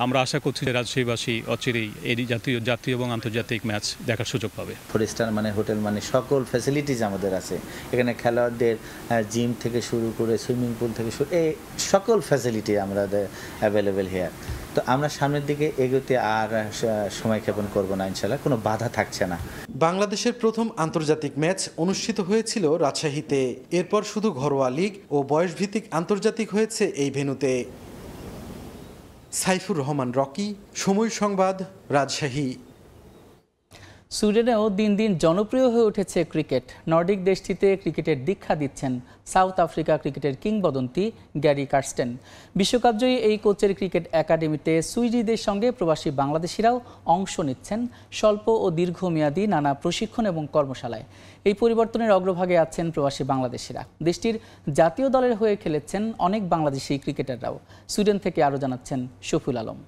আমরা আশা করছি যে রাজশাহীবাসী অচিরেই এই জাতীয় এবং আন্তর্জাতিক ম্যাচ দেখার সুযোগ পাবে। 4 স্টার মানে হোটেল মানে সকল ফ্যাসিলিটিস আমাদের আছে এখানে। খেলোয়াড়দের জিম থেকে শুরু করে সুইমিং পুল থেকে শুরু এই সকল ফ্যাসিলিটি আমাদের অ্যাভেলেবেল হেয়ার। তো আমরা সামনের দিকে এগোতে আর সময় ক্ষেপণ করব না, ইনশাল্লাহ কোনো বাধা থাকছে না। বাংলাদেশের প্রথম আন্তর্জাতিক ম্যাচ অনুষ্ঠিত হয়েছিল রাজশাহীতে। এরপর শুধু ঘরোয়া লীগ ও বয়সভিত্তিক আন্তর্জাতিক হয়েছে এই ভেন্যুতে। সাইফুর রহমান রকি, সময় সংবাদ, রাজশাহী। সুইডেনেও দিন দিন জনপ্রিয় হয়ে উঠেছে ক্রিকেট। নর্ডিক দেশটিতে ক্রিকেটের দীক্ষা দিচ্ছেন সাউথ আফ্রিকা ক্রিকেটের কিংবদন্তি গ্যারি কার্স্টেন। বিশ্বকাপজয়ী এই কোচের ক্রিকেট একাডেমিতে সুইডিশদের সঙ্গে প্রবাসী বাংলাদেশিরাও অংশ নিচ্ছেন স্বল্প ও দীর্ঘমেয়াদী নানা প্রশিক্ষণ এবং কর্মশালায়। এই পরিবর্তনের অগ্রভাগে আছেন প্রবাসী বাংলাদেশিরা। দেশটির জাতীয় দলের হয়ে খেলেছেন অনেক বাংলাদেশি ক্রিকেটাররাও। সুইডেন থেকে আরও জানাচ্ছেন শফিউল আলম।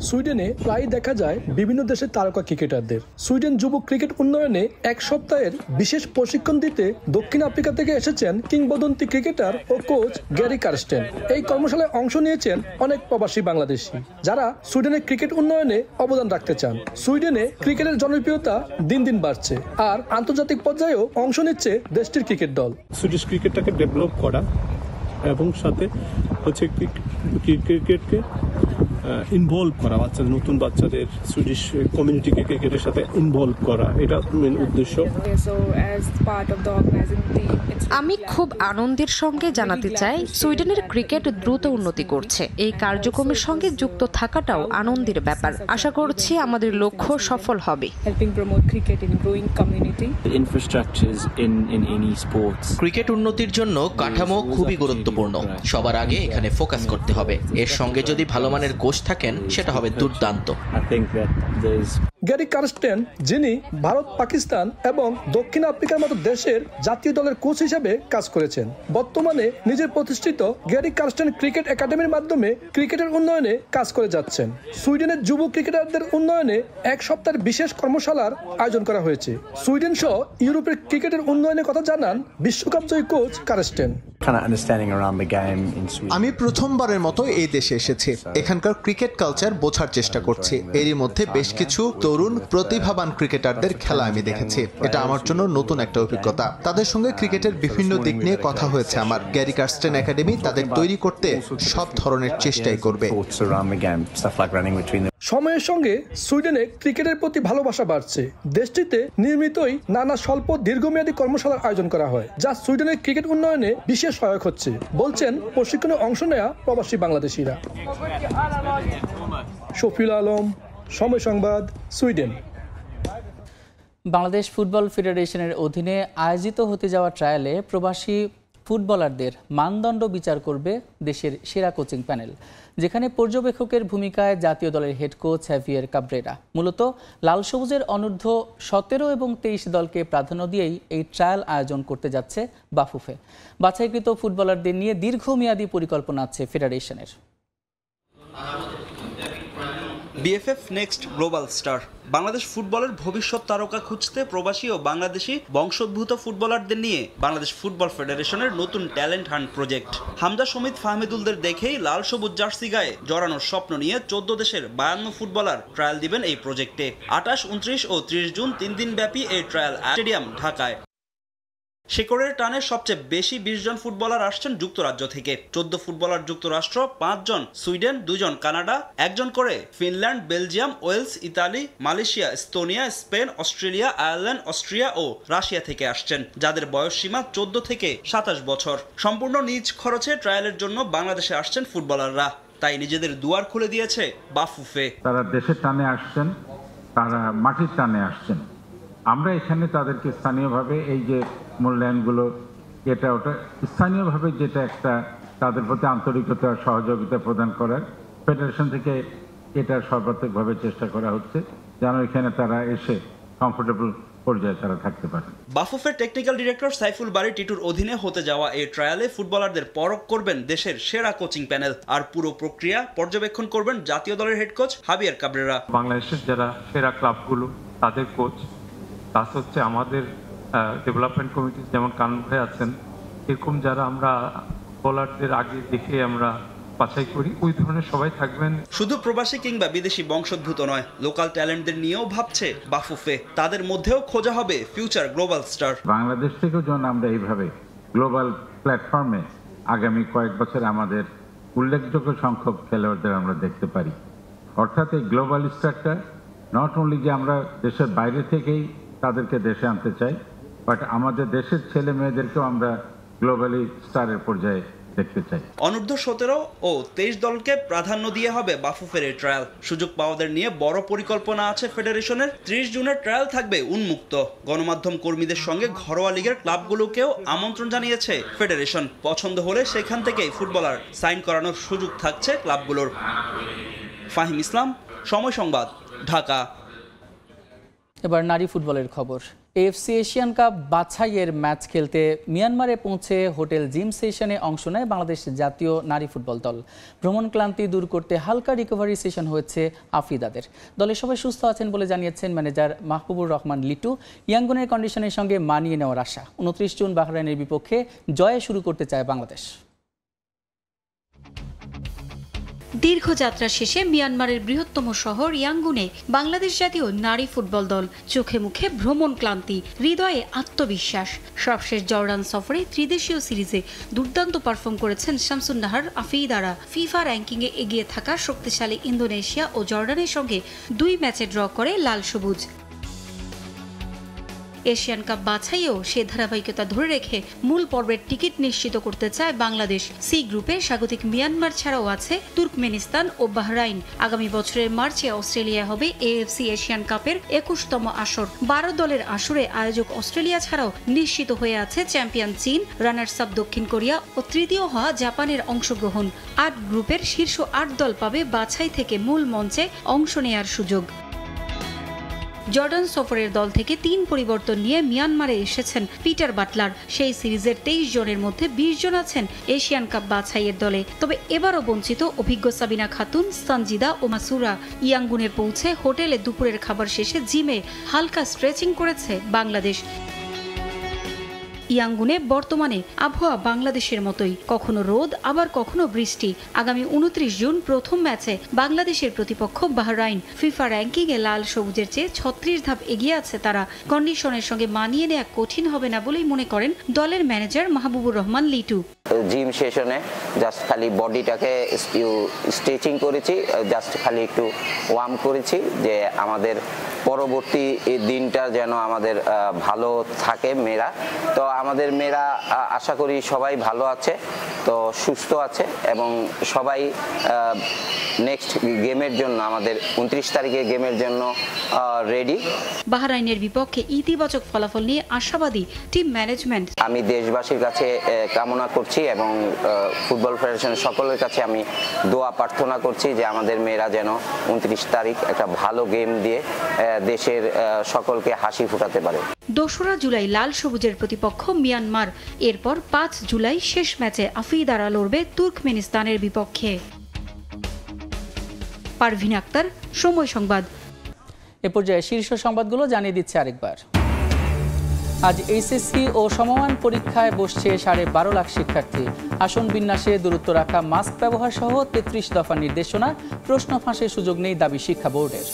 সুইডেনে প্রায় দেখা যায় বিভিন্ন দেশের তারকা ক্রিকেটারদের। সুইডেন যুব ক্রিকেট উন্নয়নে 1 সপ্তাহের বিশেষ প্রশিক্ষণ দিতে দক্ষিণ আফ্রিকা থেকে এসেছেন কিংবদন্তি ক্রিকেটার ও কোচ গ্যারি কার্স্টেন। এই কর্মশালায় অংশ নিয়েছেন অনেক প্রবাসী বাংলাদেশি যারা সুইডেনের ক্রিকেট উন্নয়নে অবদান রাখতে চান। সুইডেনে ক্রিকেটের জনপ্রিয়তা দিন দিন বাড়ছে, আর আন্তর্জাতিক পর্যায়েও অংশ নিচ্ছে দেশটির ক্রিকেট দল। সুইডিশ ক্রিকেটটাকে ডেভেলপ করা এবং সাথে হচ্ছে ক্রিকেটকে ইনভলভ করা, নতুন বাচ্চাদের সুইডিশ কমিউনিটিকে ক্রিকেটের সাথে ইনভলভ করা, এটা মেন উদ্দেশ্য। আমি খুব আনন্দের সঙ্গে জানাতে চাই সুইডেনের ক্রিকেট দ্রুত উন্নতি করছে। এই কার্যক্রমের সঙ্গে যুক্ত থাকাটাও আনন্দের ব্যাপার। আশা করছি আমাদের লক্ষ্য সফল হবে। ক্রিকেট উন্নতির জন্য কাঠামো খুবই গুরুত্বপূর্ণ। সবার আগে এখানে ফোকাস করতে হবে। এর সঙ্গে যদি ভালো মানের কোচ থাকেন সেটা হবে দুর্দান্ত। গ্যারি কার্স্টেন, যিনি ভারত, পাকিস্তান এবং দক্ষিণ আফ্রিকার মতো দেশের জাতীয় দলের কোচ হিসেবে কাজ করেছেন, বর্তমানে নিজের প্রতিষ্ঠিত গ্যারি কার্স্টেন ক্রিকেট একাডেমির মাধ্যমে ক্রিকেটের উন্নয়নে কাজ করে যাচ্ছেন। সুইডেনের যুব ক্রিকেটারদের উন্নয়নে 1 সপ্তাহের বিশেষ কর্মশালার আয়োজন করা হয়েছে। সুইডেন সহ ইউরোপের ক্রিকেটের উন্নয়নের কথা জানান বিশ্বকাপ জয়ী কোচ কার্স্টেন। আমি প্রথমবারের মতো এই দেশে এসেছি। এখানকার ক্রিকেট কালচার বোঝার চেষ্টা করছি। এরই মধ্যে বেশ কিছু তরুণ প্রতিভাবান ক্রিকেটারদের খেলা আমি দেখেছি। এটা আমার জন্য নতুন একটা অভিজ্ঞতা। তাদের সঙ্গে ক্রিকেটের বিভিন্ন দিক নিয়ে কথা হয়েছে আমার। গ্যারি কার্স্টেন একাডেমি তাদের তৈরি করতে সব ধরনের চেষ্টাই করবে। সময়ের সঙ্গে সুইডেনে ক্রিকেটের প্রতি ভালোবাসা বাড়ছে। দেশটিতে নিয়মিতই নানা স্বল্প দীর্ঘমেয়াদী কর্মশালার আয়োজন করা হয়, যা সুইডেনের ক্রিকেট উন্নয়নে বিশেষ সহায়ক হচ্ছে, বলছেন প্রশিক্ষণে অংশ নেওয়া প্রবাসী বাংলাদেশিরা। শফিউল আলম, সময় সংবাদ, সুইডেন। বাংলাদেশ ফুটবল ফেডারেশনের অধীনে আয়োজিত হতে যাওয়া ট্রায়ালে প্রবাসী ফুটবলারদের মানদণ্ড বিচার করবে দেশের সেরা কোচিং প্যানেল, যেখানে পর্যবেক্ষকের ভূমিকায় জাতীয় দলের হেড কোচ হ্যাভিয়ের কাব্রেরা। মূলত লাল সবুজের অনূর্ধ্ব 17 এবং 23 দলকে প্রাধান্য দিয়েই এই ট্রায়াল আয়োজন করতে যাচ্ছে বাফুফে। বাছাইকৃত ফুটবলারদের নিয়ে দীর্ঘমেয়াদী পরিকল্পনা আছে ফেডারেশনের। BFF next global star. Bangladesh ফুটবলের ভবিষ্যৎ তারকা খুঁজতে প্রবাসী ও বাংলাদেশি বংশোদ্ভূত ফুটবলারদের নিয়ে বাংলাদেশ ফুটবল ফেডারেশনের নতুন talent hunt project. Hamza Samit ফাহমিদুলদের দেখেই লাল সবুজ জার্সি গায়ে জড়ানোর স্বপ্ন নিয়ে 14 দেশের 52 ফুটবলার ট্রায়াল দিবেন এই প্রজেক্টে। 28, 29 ও 30 জুন 3 দিন ব্যাপী এই ট্রায়াল স্টেডিয়াম ঢাকায়। শেকড়ের টানে সবচেয়ে বেশি 20 জন ফুটবলার আসছেন যুক্তরাজ্য থেকে। 14 ফুটবলার যুক্তরাষ্ট্র, 5 জন সুইডেন, 2 জন কানাডা, 1 জন করে Finland, Belgium, Wales, Italy, Malaysia, Estonia, Spain, Australia, Ireland, Austria ও রাশিয়া থেকে আসছেন, যাদের বয়স সীমা 14 থেকে 27 বছর। সম্পূর্ণ নিজ খরচে ট্রায়ালের জন্য বাংলাদেশে আসছেন ফুটবলাররা। তাই নিজেদের দুয়ার খুলে দিয়েছে বাফুফে। তারা দেশের টানে আসছেন, তারা মাটির টানে আসছেন। আমরা এখানে তাদেরকে স্থানীয়ভাবে এই যে মূল্যায়নগুলো এটা ওটা স্থানীয়ভাবে যেটা একটা তাদের প্রতি আন্তরিকতা সহযোগিতা প্রদান করার ফেডারেশন থেকে এটা সর্বাত্মকভাবে চেষ্টা করা হচ্ছে যেন এখানে তারা এসে কমফোর্টেবল পর্যায়ে তারা থাকতে পারে। বাফুফের টেকনিক্যাল ডিরেক্টর সাইফুল বারী টিটুর অধীনে হতে যাওয়া এই ট্রায়ালে ফুটবলারদের পরখ করবেন দেশের সেরা কোচিং প্যানেল। আর পুরো প্রক্রিয়া পর্যবেক্ষণ করবেন জাতীয় দলের হেড কোচ হাবিয়ার কাবরেরা। বাংলাদেশের যারা সেরা ক্লাবগুলো তাদের কোচ, প্লাস হচ্ছে আমাদের ডেভেলপমেন্ট কমিটি যেমন কানুন ভাই আছেন, এরকম যারা আমরা বোলারদের আগে দেখে আমরা বাছাই করি, ওই ধরনের সবাই থাকবেন। শুধু প্রবাসী কিংবা বিদেশি বংশোদ্ভূত নয়, লোকাল ট্যালেন্টদের নিয়েও ভাবছে বাফুফে। তাদের মধ্যেও খোঁজা হবে ফিউচার গ্লোবাল স্টার। বাংলাদেশ থেকেও যেন আমরা এইভাবে গ্লোবাল প্ল্যাটফর্মে আগামী কয়েক বছর আমাদের উল্লেখযোগ্য সংখ্যক খেলোয়াড়দের আমরা দেখতে পারি। অর্থাৎ এই গ্লোবাল স্টারটা নট অনলি যে আমরা দেশের বাইরে থেকেই তাদেরকে দেশে আনতে চাই, বাট আমাদের দেশের ছেলে মেয়েদেরকেও আমরা গ্লোবালি স্টারের পর্যায়ে দেখতে চাই। অনূর্ধ্ব 17 ও 23 দলকে প্রাধান্য দিয়ে হবে বাফুফের এই ট্রায়াল। সুযোগ পাওয়াদের নিয়ে বড় পরিকল্পনা আছে ফেডারেশনের। 30 জুনের ট্রায়াল থাকবে উন্মুক্ত। গণমাধ্যম কর্মীদের সঙ্গে ঘরোয়া লিগের ক্লাবগুলোকেও আমন্ত্রণ জানিয়েছে ফেডারেশন। পছন্দ হলে সেখান থেকেই ফুটবলার সাইন করানোর সুযোগ থাকছে ক্লাবগুলোর। ফাহিম ইসলাম, সময় সংবাদ, ঢাকা। এবার নারী ফুটবলের খবর। এএফসি এশিয়ান কাপ বাছাইয়ের ম্যাচ খেলতে মিয়ানমারে পৌঁছে হোটেল জিম সেশনে অংশ নেয় বাংলাদেশ জাতীয় নারী ফুটবল দল। ভ্রমণ ক্লান্তি দূর করতে হালকা রিকভারি সেশন হয়েছে আফিদাদের। দলের সবাই সুস্থ আছেন বলে জানিয়েছেন ম্যানেজার মাহবুবুর রহমান লিটু। ইয়াঙ্গুনের কন্ডিশনের সঙ্গে মানিয়ে নেওয়ার আশা। 29 জুন বাহরাইনের বিপক্ষে জয়ে শুরু করতে চায় বাংলাদেশ। দীর্ঘ যাত্রা শেষে মিয়ানমারের বৃহত্তম শহর ইয়াঙ্গুনে বাংলাদেশ জাতীয় নারী ফুটবল দল। চোখে মুখে ভ্রমণ ক্লান্তি, হৃদয়ে আত্মবিশ্বাস। সবশেষ জর্ডান সফরে ত্রিদেশীয় সিরিজে দুর্দান্ত পারফর্ম করেছেন শামসুন নাহার, আফিদারা। ফিফা র্যাঙ্কিংয়ে এগিয়ে থাকা শক্তিশালী ইন্দোনেশিয়া ও জর্ডানের সঙ্গে 2 ম্যাচে ড্র করে লাল সবুজ। এশিয়ান কাপ বাছাইয়েও সে ধারাবাহিকতা ধরে রেখে মূল পর্বের টিকিট নিশ্চিত করতে চায় বাংলাদেশ। সি গ্রুপে স্বাগতিক মিয়ানমার ছাড়াও আছে তুর্কমেনিস্তান ও বাহরাইন। আগামী বছরের মার্চে অস্ট্রেলিয়া হবে এএফসি এশিয়ান কাপের 21তম আসর। 12 দলের আসরে আয়োজক অস্ট্রেলিয়া ছাড়াও নিশ্চিত হয়ে আছে চ্যাম্পিয়ন চীন, রানার্স আপ দক্ষিণ কোরিয়া ও তৃতীয় হওয়া জাপানের অংশগ্রহণ। 8 গ্রুপের শীর্ষ 8 দল পাবে বাছাই থেকে মূল মঞ্চে অংশ নেয়ার সুযোগ। জর্ডান সফরের দল থেকে 3 পরিবর্তন নিয়ে মিয়ানমারে এসেছেন পিটার বাটলার। সেই সিরিজের 23 জনের মধ্যে 20 জন আছেন এশিয়ান কাপ বাছাইয়ের দলে। তবে এবারও বঞ্চিত অভিজ্ঞ সাবিনা খাতুন, সানজিদা ও মাসুরা। ইয়াঙ্গুনে পৌঁছে হোটেলে দুপুরের খাবার শেষে জিমে হালকা স্ট্রেচিং করেছে বাংলাদেশ। ইয়াঙ্গুনে বর্তমানে আবহাওয়া বাংলাদেশের মতোই, কখনো রোদ আবার কখনো বৃষ্টি। আগামী 29 জুন প্রথম ম্যাচে বাংলাদেশের প্রতিপক্ষ বাহরাইন। ফিফা র্যাঙ্কিংয়ে লাল সবুজের চেয়ে 36 ধাপ এগিয়ে আছে তারা। কন্ডিশনের সঙ্গে মানিয়ে নেওয়া কঠিন হবে না বলেই মনে করেন দলের ম্যানেজার মাহবুবুর রহমান লিটু। জিম সেশনে জাস্ট খালি বডিটাকে স্ট্রেচিং করেছি, জাস্ট খালি একটু ওয়ার্ম করেছি যে আমাদের পরবর্তী এই দিনটা যেন আমাদের ভালো থাকে মেয়েরা। তো আমাদের মেয়েরা আশা করি সবাই ভালো আছে, তো সুস্থ আছে এবং সবাই নেক্সট গেমের জন্য আমাদের 29 তারিখে গেমের জন্য রেডি। বাহরাইনের বিপক্ষে ইতিবাচক ফলাফল নিয়ে আশাবাদী টিম ম্যানেজমেন্ট। আমি দেশবাসীর কাছে কামনা করছি এবং ফুটবল ফেডারেশনের সকলের কাছে আমি দোয়া প্রার্থনা করছি যে আমাদের মেয়েরা যেন 29 তারিখ একটা ভালো গেম দিয়ে দেশের সকলকে হাসি ফোটাতে পারে। 2রা জুলাই লাল সবুজের প্রতিপক্ষ মিয়ানমার। এরপর 5 জুলাই শেষ ম্যাচে আফিদারা লড়বে তুর্কমেনিস্তানের বিপক্ষে। পারভিন আক্তার, সময় সংবাদ। এ পর্যায়ে শীর্ষ সংবাদগুলো জানিয়ে দিচ্ছে আরেকবার। আজ এইচএসসি ও সমমান পরীক্ষায় বসছে 12.5 লাখ শিক্ষার্থী। আসন বিন্যাসে দূরত্ব রাখা, মাস্ক ব্যবহার সহ 33 দফা নির্দেশনা। প্রশ্ন ফাঁসের সুযোগ নেই দাবি শিক্ষা বোর্ডের।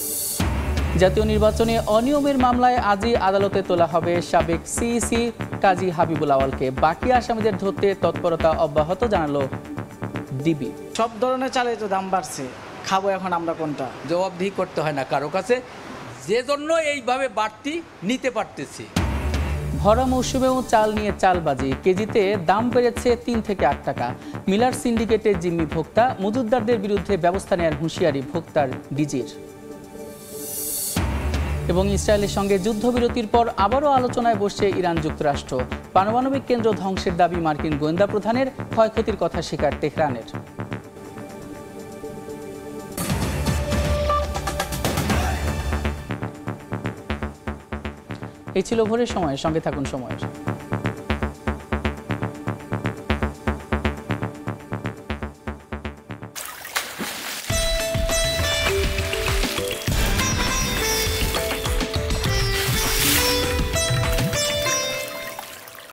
জাতীয় নির্বাচনে অনিয়মের মামলায় আজই আদালতে তোলা হবে সাবেক সিইসি কাজী হাবিবুল আওয়ালকে। বাকি আসামিদের ধরতে তৎপরতা অব্যাহত, জানালো ডিবি। সব ধরনের চালের তো দাম বাড়ছে, খাবো এখন আমরা কোনটা? জবাবদিহি করতে হয় না কারো কাছে, যে জন্য এইভাবে বাড়তি নিতে পারতেছি। ভরা মৌসুমেও চাল নিয়ে চালবাজি, কেজিতে দাম বেড়েছে 3 থেকে 8 টাকা। মিলার সিন্ডিকেটের জিম্মি ভোক্তা, মজুতদারদের বিরুদ্ধে ব্যবস্থা নেওয়ার হুঁশিয়ারি ভোক্তার ডিজির। এবং ইসরায়েলের সঙ্গে যুদ্ধবিরতির পর আবারও আলোচনায় বসছে ইরান যুক্তরাষ্ট্র। পারমাণবিক কেন্দ্র ধ্বংসের দাবি মার্কিন গোয়েন্দা প্রধানের, ক্ষয়ক্ষতির কথা স্বীকার তেহরানের। এই ছিল ভোরের সময়, সঙ্গে থাকুন সময়ের।